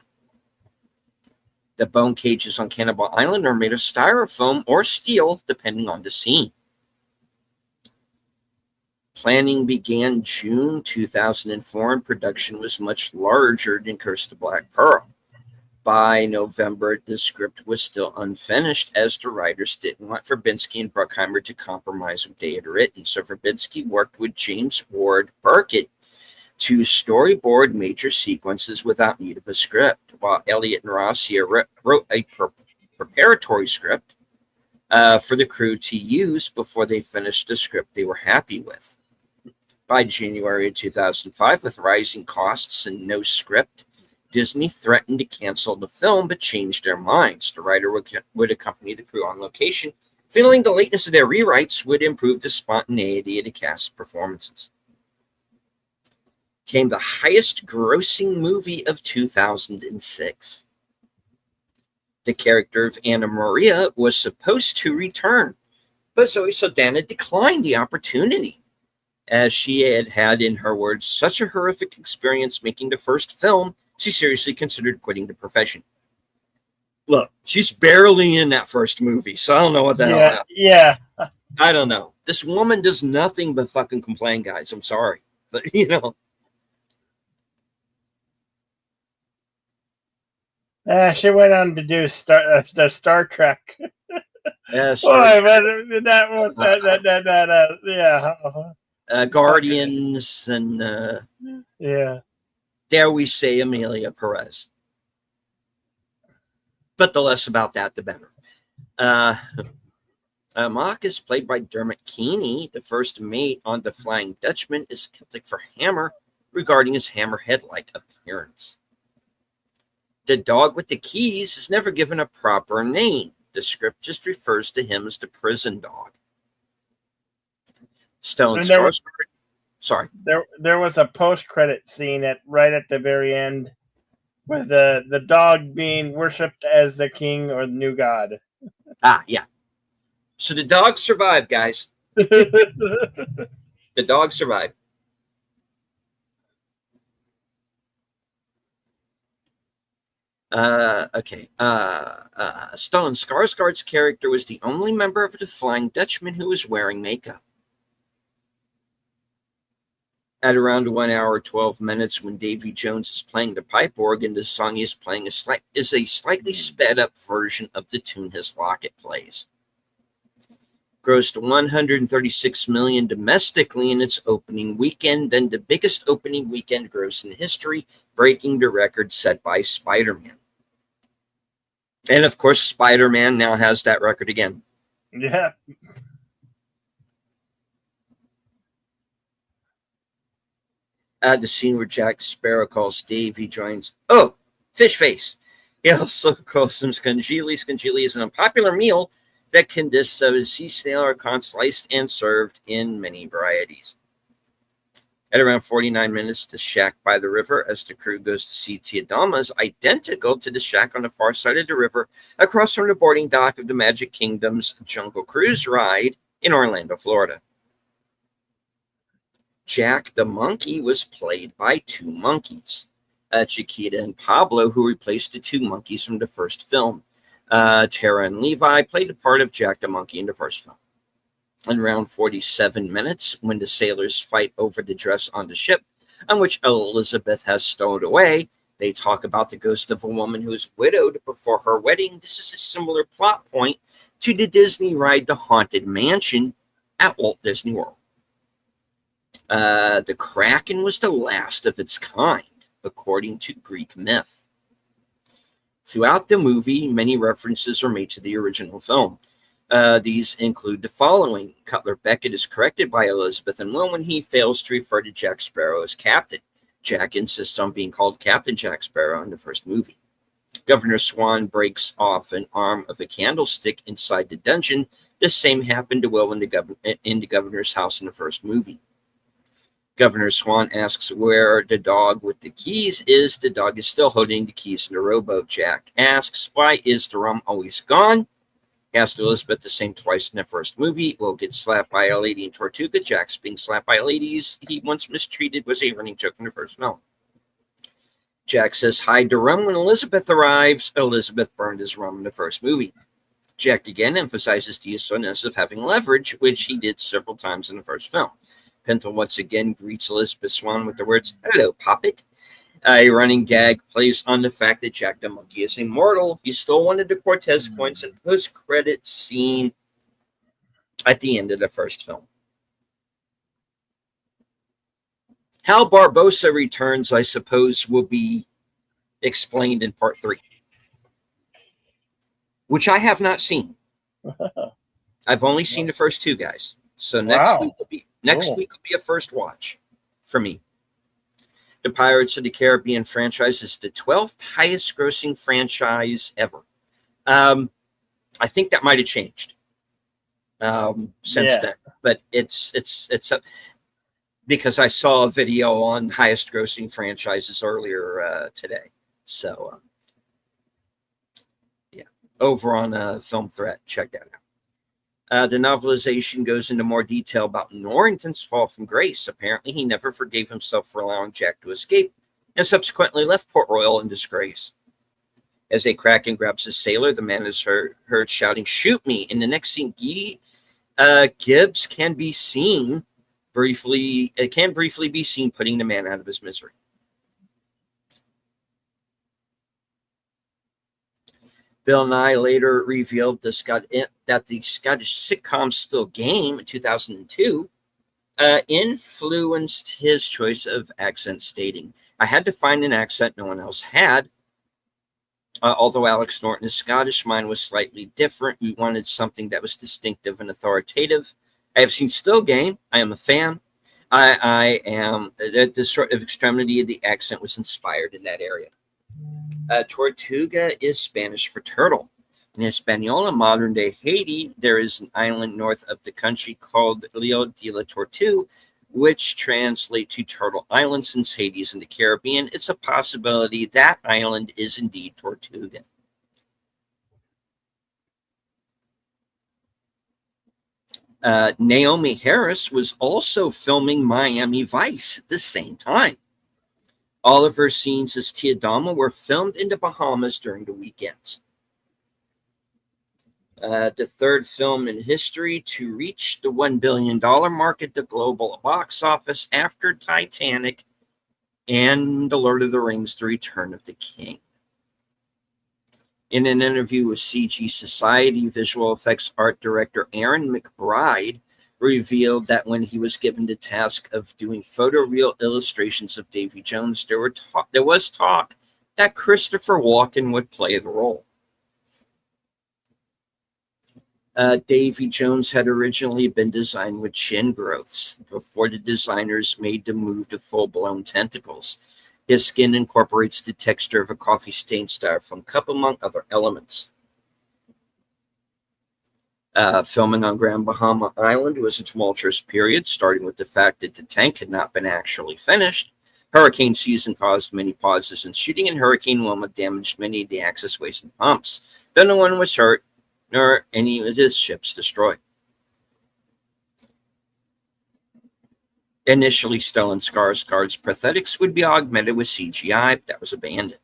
The bone cages on Cannibal Island are made of styrofoam or steel, depending on the scene. Planning began June 2004, and production was much larger than Curse of the Black Pearl. By November, the script was still unfinished, as the writers didn't want Verbinski and Bruckheimer to compromise what they had written. So Verbinski worked with James Ward Burkett to storyboard major sequences without need of a script, while Elliott and Rossier wrote a preparatory script for the crew to use before they finished the script they were happy with. By January of 2005, with rising costs and no script, Disney threatened to cancel the film, but changed their minds. The writer would accompany the crew on location, feeling the lateness of their rewrites would improve the spontaneity of the cast's performances. Came the highest grossing movie of 2006. The character of Anna Maria was supposed to return, but Zoe Saldana declined the opportunity, as she had, in her words, such a horrific experience making the first film, she seriously considered quitting the profession. Look, she's barely in that first movie, so I don't know what the hell happened. Yeah. I don't know. This woman does nothing but fucking complain, guys. I'm sorry. But, you know. She went on to do the Star Trek. Star Trek. That one, yeah. Guardians and yeah. Dare we say Amelia Perez. But the less about that, the better. Uh, Mock is played by Dermot Keeney. The first mate on The Flying Dutchman is Celtic for Hammer regarding his hammerhead-like appearance. The dog with the keys is never given a proper name. The script just refers to him as the prison dog. Stellan And Skarsgård. Sorry. there was a post-credit scene right at the very end with the dog being worshipped as the king or the new god. Yeah. So the dog survived, guys. The dog survived. Okay. Stellan Skarsgård's character was the only member of the Flying Dutchman who was wearing makeup. At around 1 hour 12 minutes, when Davy Jones is playing the pipe organ, the song he's playing is a slightly sped up version of the tune his locket plays. Grossed $136 million domestically in its opening weekend, then the biggest opening weekend gross in history, breaking the record set by Spider-Man. And of course, Spider-Man now has that record again. Yeah. The scene where Jack Sparrow calls Dave, he joins, "Oh, fish face." He also calls him scungili. Scungili is an unpopular meal that consists of a sea snail or con sliced and served in many varieties. At around 49 minutes, the shack by the river, as the crew goes to see Tiadama, is identical to the shack on the far side of the river across from the boarding dock of the Magic Kingdom's Jungle Cruise ride in Orlando, Florida. Jack the Monkey was played by two monkeys, Chiquita and Pablo, who replaced the two monkeys from the first film. Tara and Levi played the part of Jack the Monkey in the first film. In around 47 minutes, when the sailors fight over the dress on the ship, on which Elizabeth has stowed away, they talk about the ghost of a woman who was widowed before her wedding. This is a similar plot point to the Disney ride The Haunted Mansion at Walt Disney World. The Kraken was the last of its kind, according to Greek myth. Throughout the movie, many references are made to the original film. These include the following. Cutler Beckett is corrected by Elizabeth and Will when he fails to refer to Jack Sparrow as Captain. Jack insists on being called Captain Jack Sparrow in the first movie. Governor Swan breaks off an arm of a candlestick inside the dungeon. The same happened to Will in the governor's house in the first movie. Governor Swan asks where the dog with the keys is. The dog is still holding the keys in the rowboat. Jack asks, why is the rum always gone? He asked Elizabeth the same twice in the first movie. Will gets slapped by a lady in Tortuga. Jack's being slapped by ladies he once mistreated was a running joke in the first film. Jack says hi to rum when Elizabeth arrives. Elizabeth burned his rum in the first movie. Jack again emphasizes the usefulness of having leverage, which he did several times in the first film. Pinto once again greets Elizabeth Swan with the words, "Hello, Poppet." A running gag plays on the fact that Jack the Monkey is immortal. He stole one of the Cortez coins in post-credit scene at the end of the first film. How Barbossa returns, I suppose, will be explained in part 3, which I have not seen. I've only seen the first 2, guys. So next week will be a first watch for me. The Pirates of the Caribbean franchise is the 12th highest grossing franchise ever. I think that might have changed since then, but it's because I saw a video on highest grossing franchises earlier today. So over on Film Threat, check that out. The novelization goes into more detail about Norrington's fall from grace. Apparently, he never forgave himself for allowing Jack to escape and subsequently left Port Royal in disgrace. As a Kraken grabs a sailor, the man is heard shouting, "Shoot me!" In the next scene, Gibbs can briefly be seen putting the man out of his misery. Bill Nye later revealed that the Scottish sitcom Still Game in 2002 influenced his choice of accent stating. I had to find an accent no one else had. Although Alex Norton is Scottish, mine was slightly different. We wanted something that was distinctive and authoritative. I have seen Still Game. I am a fan. I am the sort of extremity of the accent was inspired in that area. Tortuga is Spanish for turtle. In Hispaniola, modern day Haiti, there is an island north of the country called Rio de la Tortue, which translates to Turtle Island. Since Haiti is in the Caribbean, it's a possibility that island is indeed Tortuga. Naomi Harris was also filming Miami Vice at the same time. All of her scenes as Tia Dalma were filmed in the Bahamas during the weekends. The third film in history to reach the $1 billion mark at the global box office after Titanic and The Lord of the Rings, The Return of the King. In an interview with CG Society, visual effects art director Aaron McBride revealed that when he was given the task of doing photoreal illustrations of Davy Jones, there was talk that Christopher Walken would play the role. Davy Jones had originally been designed with chin growths before the designers made the move to full-blown tentacles. His skin incorporates the texture of a coffee-stained styrofoam cup, among other elements. Filming on Grand Bahama Island was a tumultuous period, starting with the fact that the tank had not been actually finished. Hurricane season caused many pauses in shooting, and Hurricane Wilma damaged many of the access ways and pumps. Though no one was hurt, nor any of his ships destroyed. Initially, Stellan Skarsgård's prosthetics would be augmented with CGI, but that was abandoned.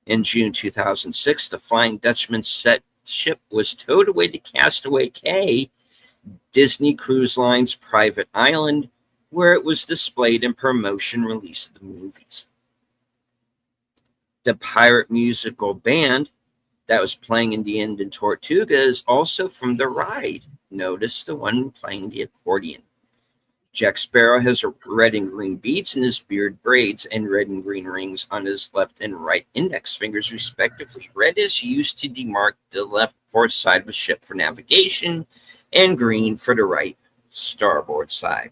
In June 2006, the Flying Dutchman set ship was towed away to Castaway Cay, Disney Cruise Line's private island, where it was displayed in promotion release of the movies. The pirate musical band that was playing in the end in Tortuga is also from the ride. Notice the one playing the accordion. Jack Sparrow has red and green beads in his beard braids and red and green rings on his left and right index fingers, respectively. Red is used to demark the left port side of a ship for navigation, and green for the right starboard side.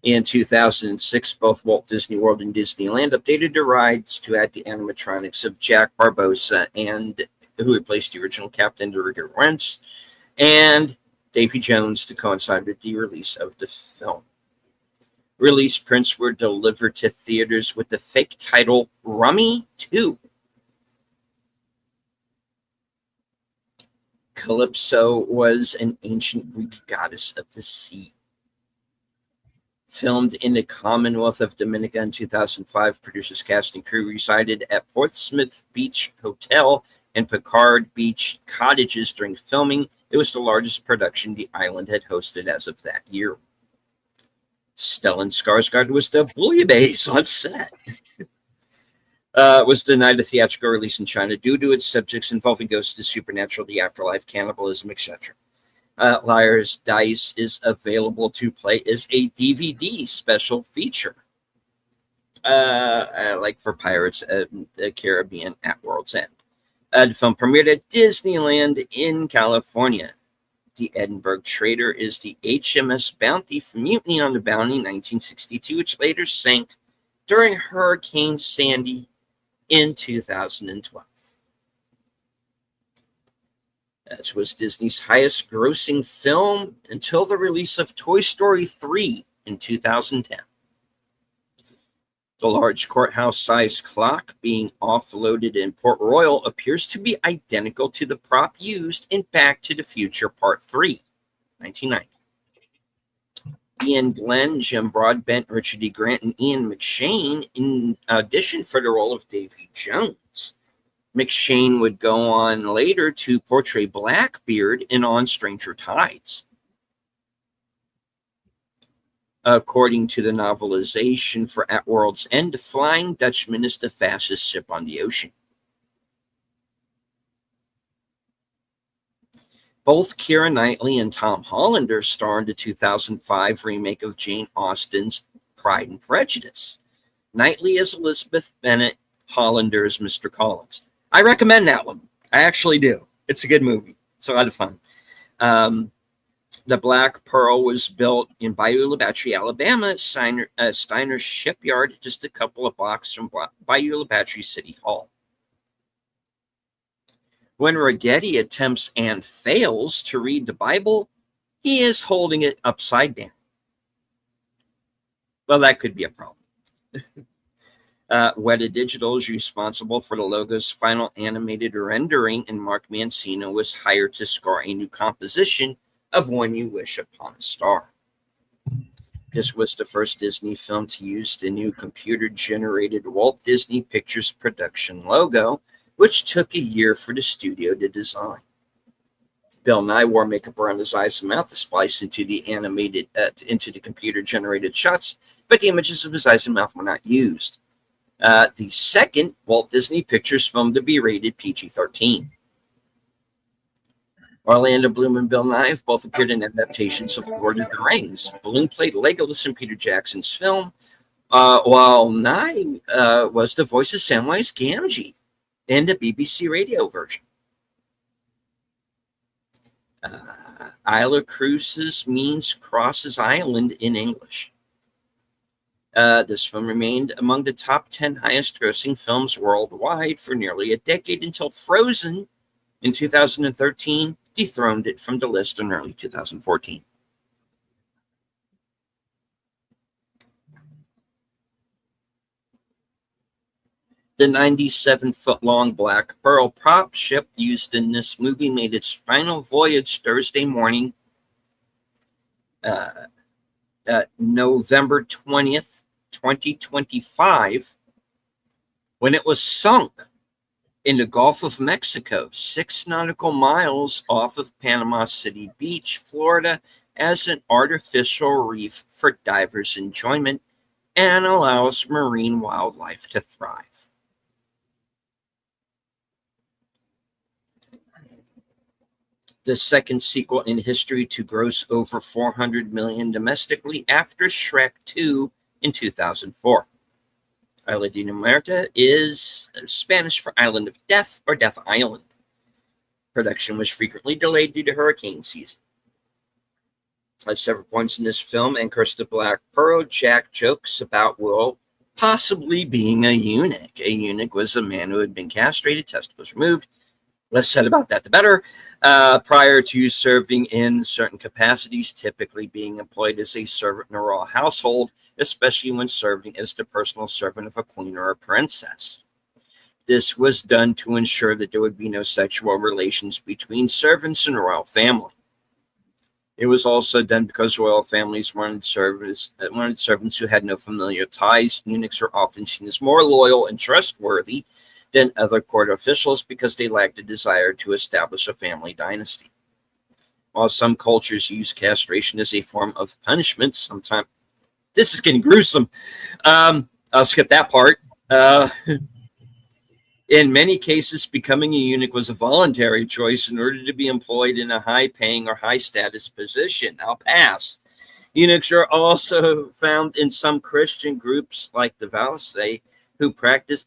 In 2006, both Walt Disney World and Disneyland updated their rides to add the animatronics of Jack Barbossa, and who replaced the original Captain Durga Rents, and Davy Jones to coincide with the release of the film. Release prints were delivered to theaters with the fake title Rummy 2. Calypso was an ancient Greek goddess of the sea. Filmed in the Commonwealth of Dominica in 2005, producers, cast, and crew resided at Portsmouth Beach Hotel and Picard Beach cottages during filming. It was the largest production the island had hosted as of that year. Stellan Skarsgård was the bouillabaisse on set. Was denied a theatrical release in China due to its subjects involving ghosts, the supernatural, the afterlife, cannibalism, etc. Liar's Dice is available to play as a DVD special feature, like for Pirates of the Caribbean at World's End. The film premiered at Disneyland in California. The Edinburgh Trader is the HMS Bounty from Mutiny on the Bounty 1962, which later sank during Hurricane Sandy in 2012. This was Disney's highest grossing film until the release of Toy Story 3 in 2010. The large courthouse-sized clock being offloaded in Port Royal appears to be identical to the prop used in Back to the Future Part 3, 1990. Ian Glenn, Jim Broadbent, Richard E. Grant, and Ian McShane auditioned for the role of Davy Jones. McShane would go on later to portray Blackbeard in On Stranger Tides. According to the novelization for At World's End, the Flying Dutchman is the fastest ship on the ocean. Both Keira Knightley and Tom Hollander star in the 2005 remake of Jane Austen's Pride and Prejudice. Knightley as Elizabeth Bennet, Hollander as Mr. Collins. I recommend that one. I actually do. It's a good movie. It's a lot of fun. The Black Pearl was built in Bayou La Batre, Alabama, at Steiner Shipyard, just a couple of blocks from Bayou La Batre City Hall. When Ragetti attempts and fails to read the Bible, he is holding it upside down. Well, that could be a problem. Weta Digital is responsible for the logo's final animated rendering, and Mark Mancino was hired to score a new composition of When You Wish Upon a Star. This was the first Disney film to use the new computer-generated Walt Disney Pictures production logo, which took a year for the studio to design. Bill Nye wore makeup around his eyes and mouth to splice into the computer-generated shots, but the images of his eyes and mouth were not used. The second Walt Disney Pictures film to be rated PG-13. Orlando Bloom and Bill Nye have both appeared in adaptations of Lord of the Rings. Bloom played Legolas in Peter Jackson's film, while Nye was the voice of Samwise Gamgee in the BBC radio version. Isla Cruces means crosses island in English. This film remained among the top 10 highest grossing films worldwide for nearly a decade until Frozen in 2013 dethroned it from the list in early 2014. The 97-foot-long Black Pearl prop ship used in this movie made its final voyage Thursday morning, November 20th, 2025, when it was sunk in the Gulf of Mexico, 6 nautical miles off of Panama City Beach, Florida, as an artificial reef for divers' enjoyment and allows marine wildlife to thrive. The second sequel in history to gross over $400 million domestically after Shrek 2 in 2004. Isla de Muerte is Spanish for Island of Death or Death Island. Production was frequently delayed due to hurricane season. At several points in this film and Curse of the Black Pearl, Jack jokes about Will possibly being a eunuch. A eunuch was a man who had been castrated, testicles removed. Less said about that, the better. Prior to serving in certain capacities, typically being employed as a servant in a royal household, especially when serving as the personal servant of a queen or a princess. This was done to ensure that there would be no sexual relations between servants and royal family. It was also done because royal families wanted servants who had no familiar ties. Eunuchs were often seen as more loyal and trustworthy than other court officials because they lacked a desire to establish a family dynasty. While some cultures use castration as a form of punishment, sometimes this is getting gruesome. I'll skip that part. In many cases, becoming a eunuch was a voluntary choice in order to be employed in a high-paying or high-status position. I'll pass. Eunuchs are also found in some Christian groups like the Valse who practice.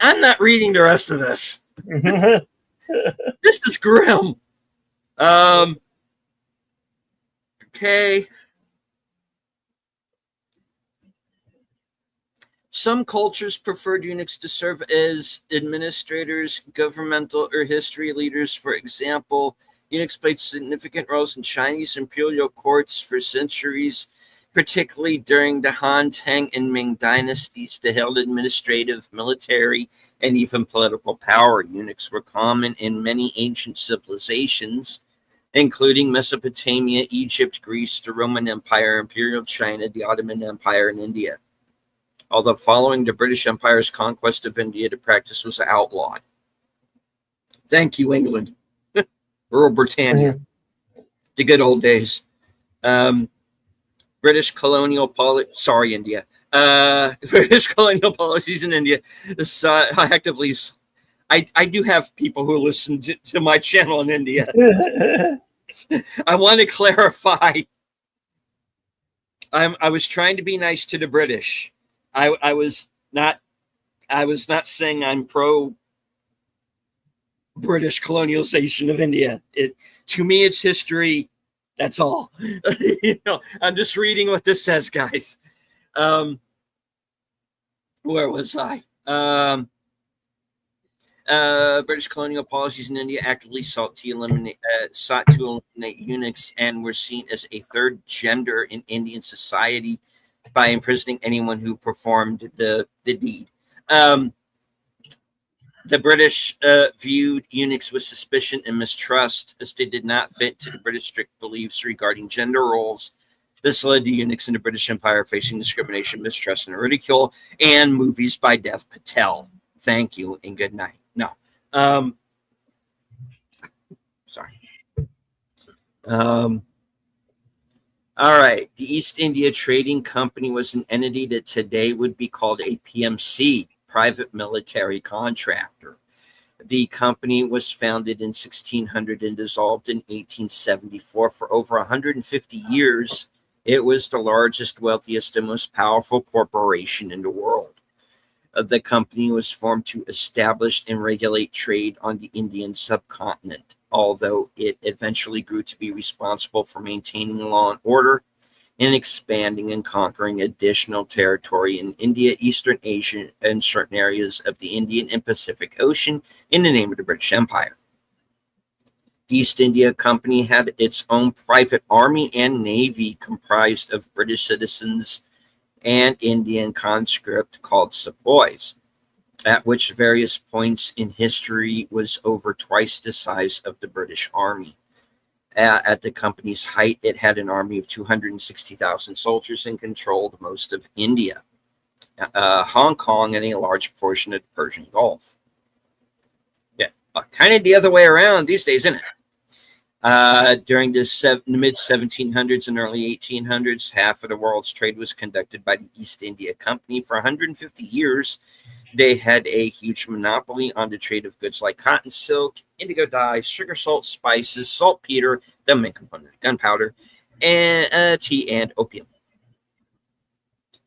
I'm not reading the rest of this. This is grim. Okay. Some cultures preferred eunuchs to serve as administrators, governmental, or history leaders. For example, eunuchs played significant roles in Chinese imperial courts for centuries, particularly during the Han, Tang, and Ming dynasties. They held administrative, military, and even political power. Eunuchs were common in many ancient civilizations, including Mesopotamia, Egypt, Greece, the Roman Empire, Imperial China, the Ottoman Empire, and India. Although following the British Empire's conquest of India, the practice was outlawed. Thank you, England. Rural Britannia. The good old days. British colonial policy. Sorry, India. British colonial policies in India actively. I do have people who listen to my channel in India. I want to clarify. I was trying to be nice to the British. I was not I was not saying I'm pro British colonialization of India. To me, it's history. That's all. I'm just reading what this says, guys. Where was I? British colonial policies in India actively sought to eliminate eunuchs and were seen as a third gender in Indian society by imprisoning anyone who performed the deed. The British viewed eunuchs with suspicion and mistrust as they did not fit to the British strict beliefs regarding gender roles. This led to eunuchs in the British Empire facing discrimination, mistrust, and ridicule, and movies by Dev Patel. Thank you and good night. No. Sorry. All right. The East India Trading Company was an entity that today would be called a PMC, private military contractor. The company was founded in 1600 and dissolved in 1874. For over 150 years, it was the largest, wealthiest, and most powerful corporation in the world. The company was formed to establish and regulate trade on the Indian subcontinent, although it eventually grew to be responsible for maintaining law and order and expanding and conquering additional territory in India, Eastern Asia, and certain areas of the Indian and Pacific Ocean in the name of the British Empire. The East India Company had its own private army and navy comprised of British citizens and Indian conscript called sepoys, at which various points in history was over twice the size of the British Army. At the company's height, it had an army of 260,000 soldiers and controlled most of India, Hong Kong, and a large portion of the Persian Gulf. Yeah, kind of the other way around these days, isn't it? During the mid-1700s and early 1800s, half of the world's trade was conducted by the East India Company. For 150 years, they had a huge monopoly on the trade of goods like cotton, silk, indigo dye, sugar, salt, spices, saltpeter, the main component, gunpowder, and tea and opium.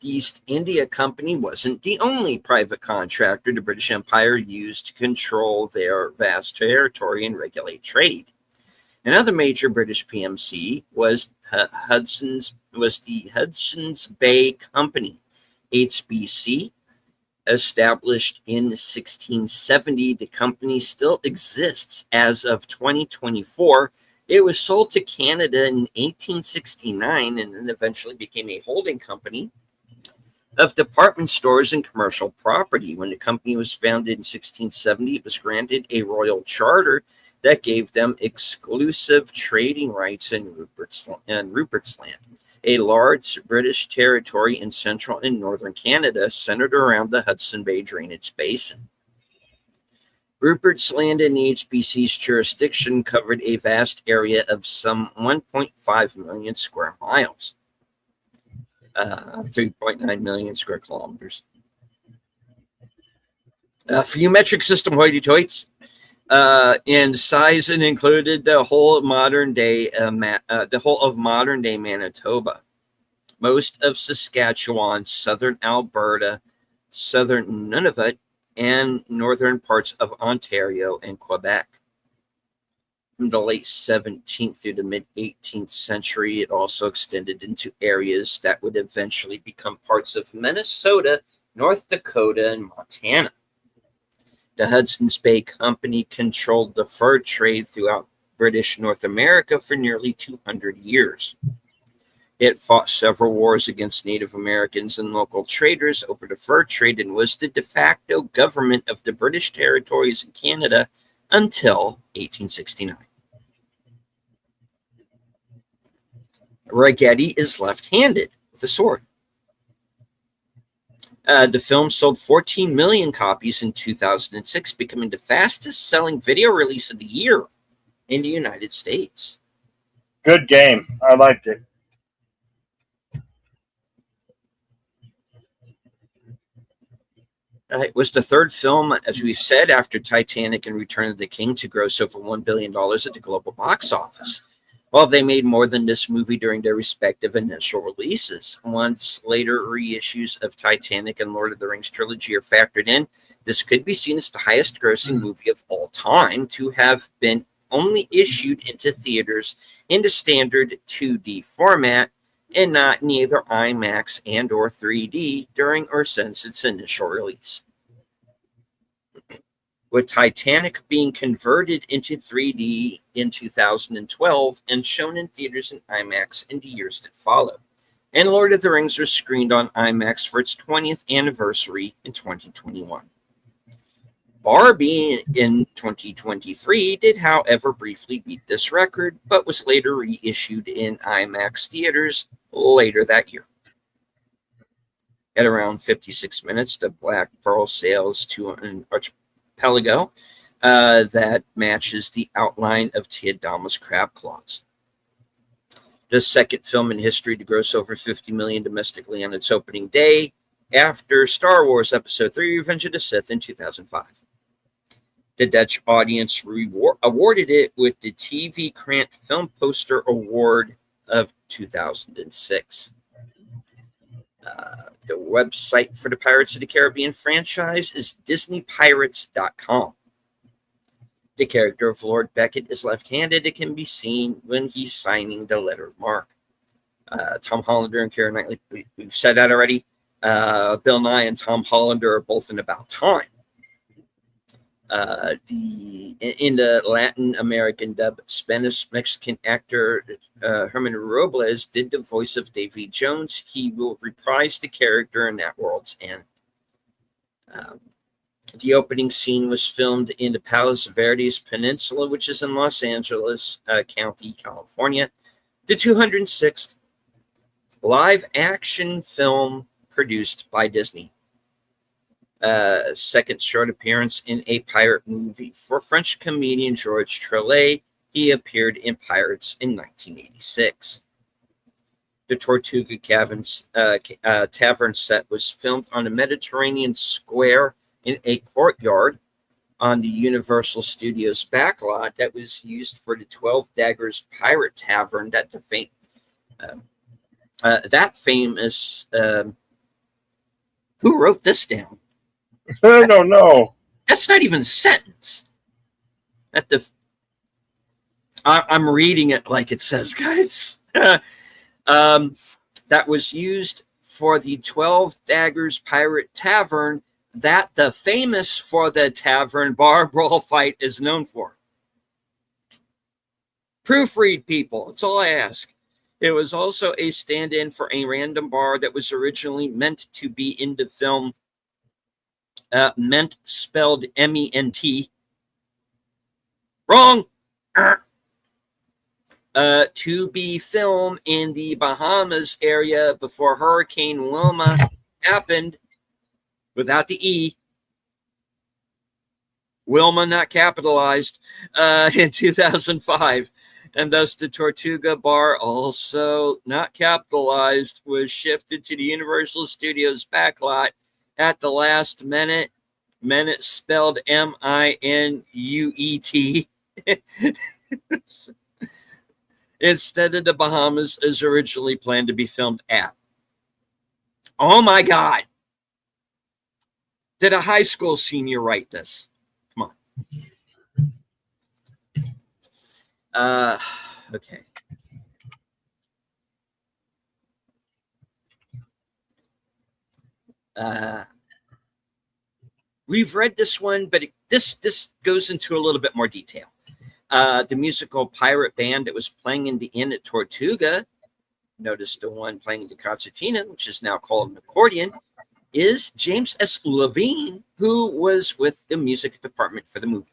The East India Company wasn't the only private contractor the British Empire used to control their vast territory and regulate trade. Another major British PMC was the Hudson's Bay Company, HBC. Established in 1670, the company still exists as of 2024. It was sold to Canada in 1869 and then eventually became a holding company of department stores and commercial property. When the company was founded in 1670, it was granted a royal charter that gave them exclusive trading rights in Rupert's Land, a large British territory in central and northern Canada centered around the Hudson Bay drainage basin. Rupert's Land in the HBC's jurisdiction covered a vast area of some 1.5 million square miles, 3.9 million square kilometers. For you metric system hoity-toits, in size, it included the whole of modern day Manitoba, most of Saskatchewan, southern Alberta, southern Nunavut, and northern parts of Ontario and Quebec. From the late 17th through the mid 18th century, it also extended into areas that would eventually become parts of Minnesota, North Dakota, and Montana. The Hudson's Bay Company controlled the fur trade throughout British North America for nearly 200 years. It fought several wars against Native Americans and local traders over the fur trade and was the de facto government of the British territories in Canada until 1869. Ragetti is left-handed with a sword. The film sold 14 million copies in 2006, becoming the fastest-selling video release of the year in the United States. Good game. I liked it. It was the third film, as we've said, after Titanic and Return of the King to gross over $1 billion at the global box office. While they made more than this movie during their respective initial releases, once later reissues of Titanic and Lord of the Rings trilogy are factored in, this could be seen as the highest grossing movie of all time to have been only issued into theaters in the standard 2D format and not in either IMAX and or 3D during or since its initial release. With Titanic being converted into 3D in 2012 and shown in theaters in IMAX in the years that followed. And Lord of the Rings was screened on IMAX for its 20th anniversary in 2021. Barbie in 2023 did, however, briefly beat this record, but was later reissued in IMAX theaters later that year. At around 56 minutes, the Black Pearl sails to an archipelago that matches the outline of Tiadama's crab claws. The second film in history to gross over $50 million domestically on its opening day, after Star Wars Episode 3: Revenge of the Sith in 2005. The Dutch audience awarded it with the TV Krant Film Poster Award of 2006. The website for the Pirates of the Caribbean franchise is DisneyPirates.com. The character of Lord Beckett is left-handed. It can be seen when he's signing the letter of marque. Tom Hollander and Keira Knightley, we've said that already. Bill Nye and Tom Hollander are both in About Time. In the Latin American dub, Spanish-Mexican actor Herman Robles did the voice of Davy Jones. He will reprise the character in That World's End. The opening scene was filmed in the Palos Verdes Peninsula, which is in Los Angeles County, California. The 206th live-action film produced by Disney. Second short appearance in a pirate movie for French comedian Georges Trellet. He appeared in Pirates in 1986. The Tortuga Tavern set was filmed on a Mediterranean square in a courtyard on the Universal Studios backlot that was used for the 12 Daggers Pirate Tavern that famous who wrote this down? I don't know. That's not even a sentence. I'm reading it like it says, guys. That was used for the 12 Daggers Pirate Tavern that the famous for the tavern bar brawl fight is known for. Proofread, people. That's all I ask. It was also a stand-in for a random bar that was originally meant to be in the film Ment spelled M-E-N-T. Wrong. To be filmed in the Bahamas area before Hurricane Wilma happened without the E. Wilma not capitalized in 2005. And thus the Tortuga bar, also not capitalized, was shifted to the Universal Studios backlot at the last minute. Minute spelled M-I-N-U-E-T. Instead of the Bahamas as originally planned to be filmed at. Oh my God. Did a high school senior write this? Come on. Okay. We've read this one, but this goes into a little bit more detail. The musical pirate band that was playing in the inn at Tortuga, notice the one playing the concertina, which is now called an accordion, is James S. Levine, who was with the music department for the movie.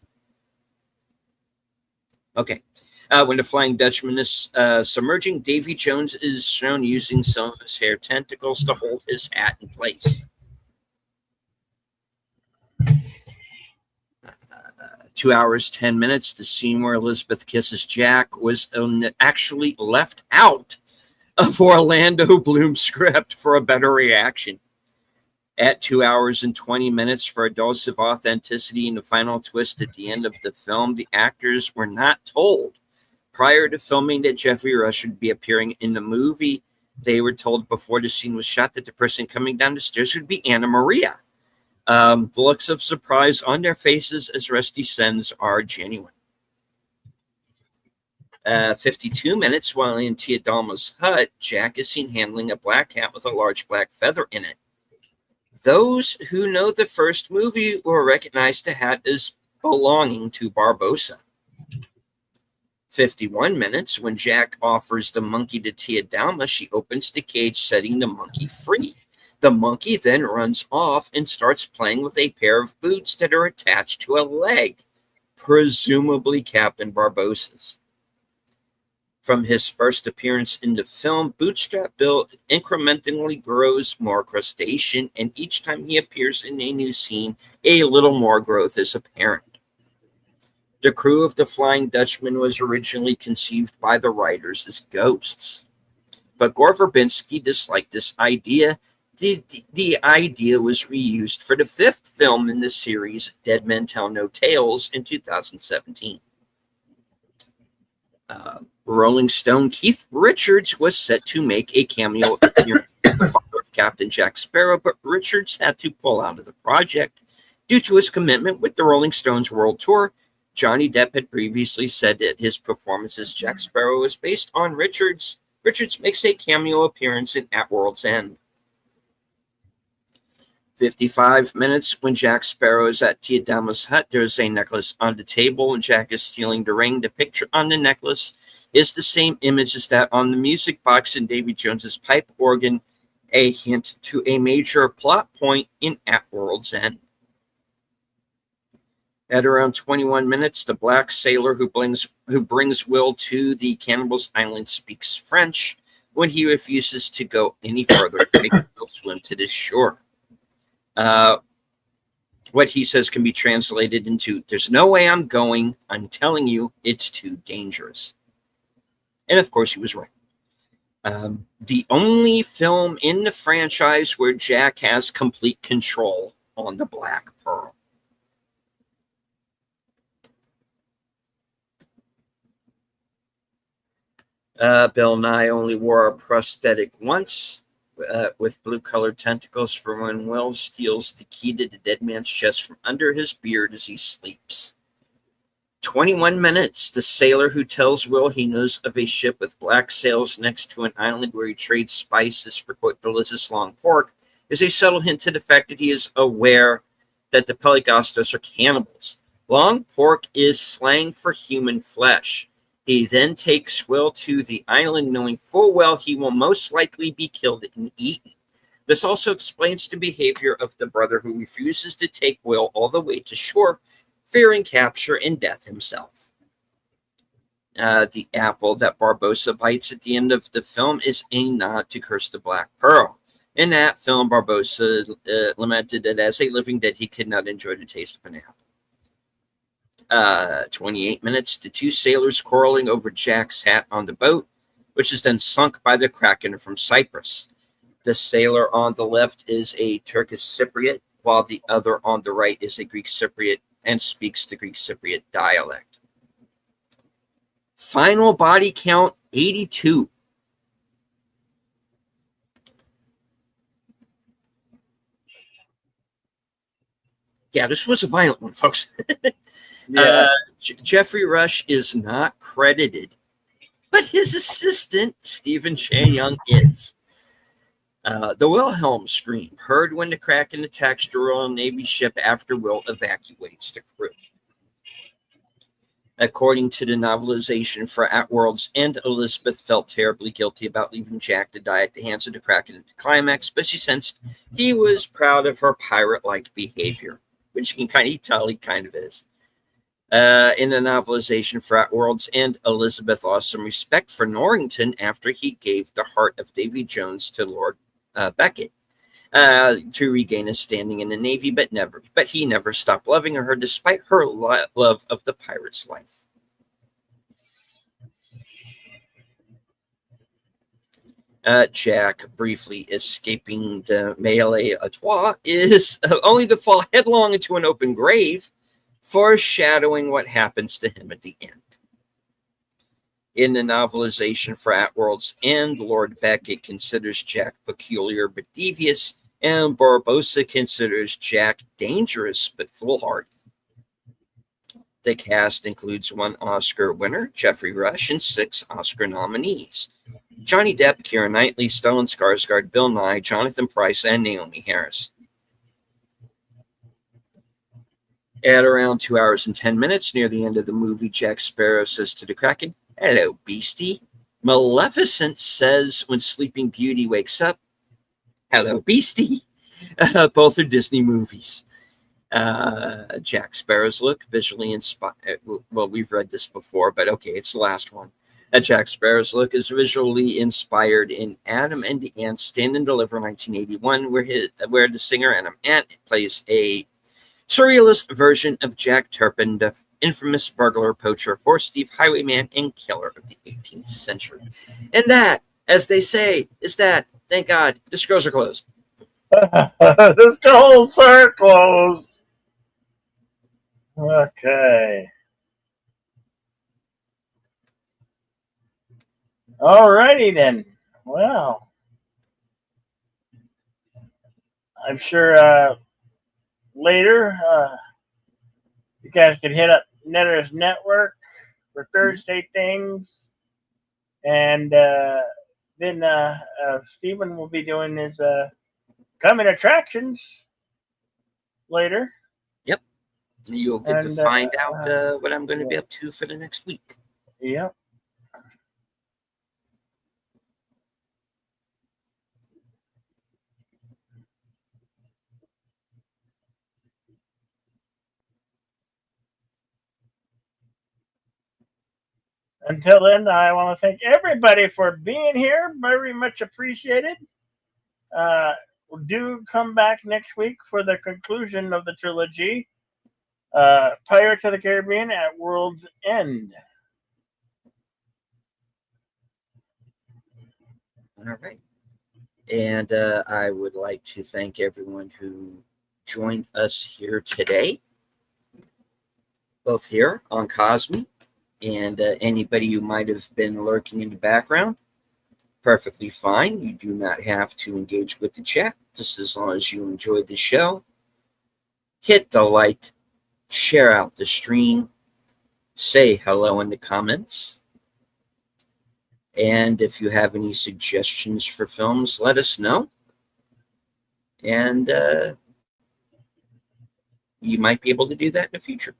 Okay. When the Flying Dutchman is submerging, Davy Jones is shown using some of his hair tentacles to hold his hat in place. 2 hours, 10 minutes. The scene where Elizabeth kisses Jack was actually left out of Orlando Bloom's script for a better reaction. At 2 hours and 20 minutes, for a dose of authenticity and the final twist at the end of the film, the actors were not told Prior to filming that Jeffrey Rush would be appearing in the movie, they were told before the scene was shot that the person coming down the stairs would be Anna Maria. The looks of surprise on their faces as Rusty sends are genuine. 52 minutes while in Tia Dalma's hut, Jack is seen handling a black cat with a large black feather in it. Those who know the first movie will recognize the hat as belonging to Barbossa. 51 minutes when Jack offers the monkey to Tia Dalma, she opens the cage, setting the monkey free. The monkey then runs off and starts playing with a pair of boots that are attached to a leg, presumably Captain Barbossa's. From his first appearance in the film, Bootstrap Bill incrementally grows more crustacean, and each time he appears in a new scene, a little more growth is apparent. The crew of the Flying Dutchman was originally conceived by the writers as ghosts, but Gore Verbinski disliked this idea. The idea was reused for the fifth film in the series, Dead Men Tell No Tales, in 2017. Rolling Stone Keith Richards was set to make a cameo appearance as the father of Captain Jack Sparrow, but Richards had to pull out of the project due to his commitment with the Rolling Stones World Tour. Johnny Depp had previously said that his performance as Jack Sparrow was based on Richards. Richards makes a cameo appearance in At World's End. 55 minutes when Jack Sparrow is at Tia Dalma's hut. There's a necklace on the table and Jack is stealing the ring. The picture on the necklace is the same image as that on the music box in Davy Jones's pipe organ, a hint to a major plot point in At World's End. At around 21 minutes, the black sailor who brings Will to the Cannibals Island speaks French when he refuses to go any further to make Will swim to the shore. What he says can be translated into, "There's no way I'm going. I'm telling you, it's too dangerous." And of course, he was right. The only film in the franchise where Jack has complete control on the Black Pearl. Bill Nye only wore a prosthetic once, with blue-colored tentacles for when Will steals the key to the dead man's chest from under his beard as he sleeps. 21 minutes, the sailor who tells Will he knows of a ship with black sails next to an island where he trades spices for, quote, delicious long pork, is a subtle hint to the fact that he is aware that the Pelagostos are cannibals. Long pork is slang for human flesh. He then takes Will to the island, knowing full well he will most likely be killed and eaten. This also explains the behavior of the brother who refuses to take Will all the way to shore, fearing capture and death himself. The apple that Barbossa bites at the end of the film is a nod to Curse the Black Pearl. In that film, Barbossa lamented that as a living dead, he could not enjoy the taste of an apple. 28 minutes, the two sailors quarreling over Jack's hat on the boat, which is then sunk by the Kraken from Cyprus. The sailor on the left is a Turkish Cypriot, while the other on the right is a Greek Cypriot and speaks the Greek Cypriot dialect. Final body count, 82. Yeah, this was a violent one, folks. Yeah. Jeffrey Rush is not credited, but his assistant, Stephen Che Young, is. The Wilhelm scream, heard when the Kraken attacks the Royal Navy ship after Will evacuates the crew. According to the novelization for At World's End, Elizabeth felt terribly guilty about leaving Jack to die at the hands of the Kraken at the climax, but she sensed he was proud of her pirate-like behavior, which you can tell he kind of is. In the novelization for At World's End, Elizabeth lost some respect for Norrington after he gave the heart of Davy Jones to Lord Beckett to regain his standing in the Navy, but he never stopped loving her despite her love of the pirate's life. Jack briefly escaping the melee à trois is only to fall headlong into an open grave, foreshadowing what happens to him at the end. In the novelization for At World's End, Lord Beckett considers Jack peculiar but devious, and Barbossa considers Jack dangerous but foolhardy. The cast includes 1 Oscar winner, Jeffrey Rush, and 6 Oscar nominees: Johnny Depp, Keira Knightley, Stellan Skarsgård, Bill Nye, Jonathan Pryce, and Naomi Harris. At around 2 hours and 10 minutes, near the end of the movie, Jack Sparrow says to the Kraken, "Hello, beastie." Maleficent says when Sleeping Beauty wakes up, "Hello, beastie." Both are Disney movies. Jack Sparrow's look, visually inspired. Well, we've read this before, but okay, it's the last one. Jack Sparrow's look is visually inspired in Adam and the Ant Stand and Deliver 1981, where the singer Adam Ant plays a surrealist version of Jack Turpin, the infamous burglar, poacher, horse thief, highwayman, and killer of the 18th century. And that, as they say, is that, thank God, the scrolls are closed. The scrolls are closed. Okay. Alrighty then. Well, I'm sure later you guys can hit up Netter's Network for Thursday things, and then Stephen will be doing his coming attractions later. Yep. You'll get to find out what I'm going to be up to for the next week. Yep. Until then, I want to thank everybody for being here. Very much appreciated. Do come back next week for the conclusion of the trilogy, Pirates of the Caribbean at World's End. All right. And I would like to thank everyone who joined us here today, both here on Cosme, and anybody who might have been lurking in the background. Perfectly fine. You do not have to engage with the chat, just as long as you enjoyed the show. Hit the like, share out the stream, say hello in the comments. And if you have any suggestions for films, let us know. And you might be able to do that in the future.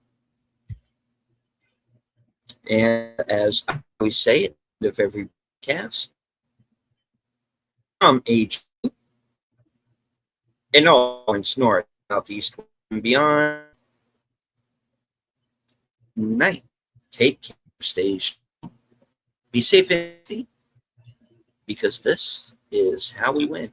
And as I always say at the end of every cast, from age in all points north, southeast, and beyond, night. Take care, stay strong, be safe and healthy, because this is how we win.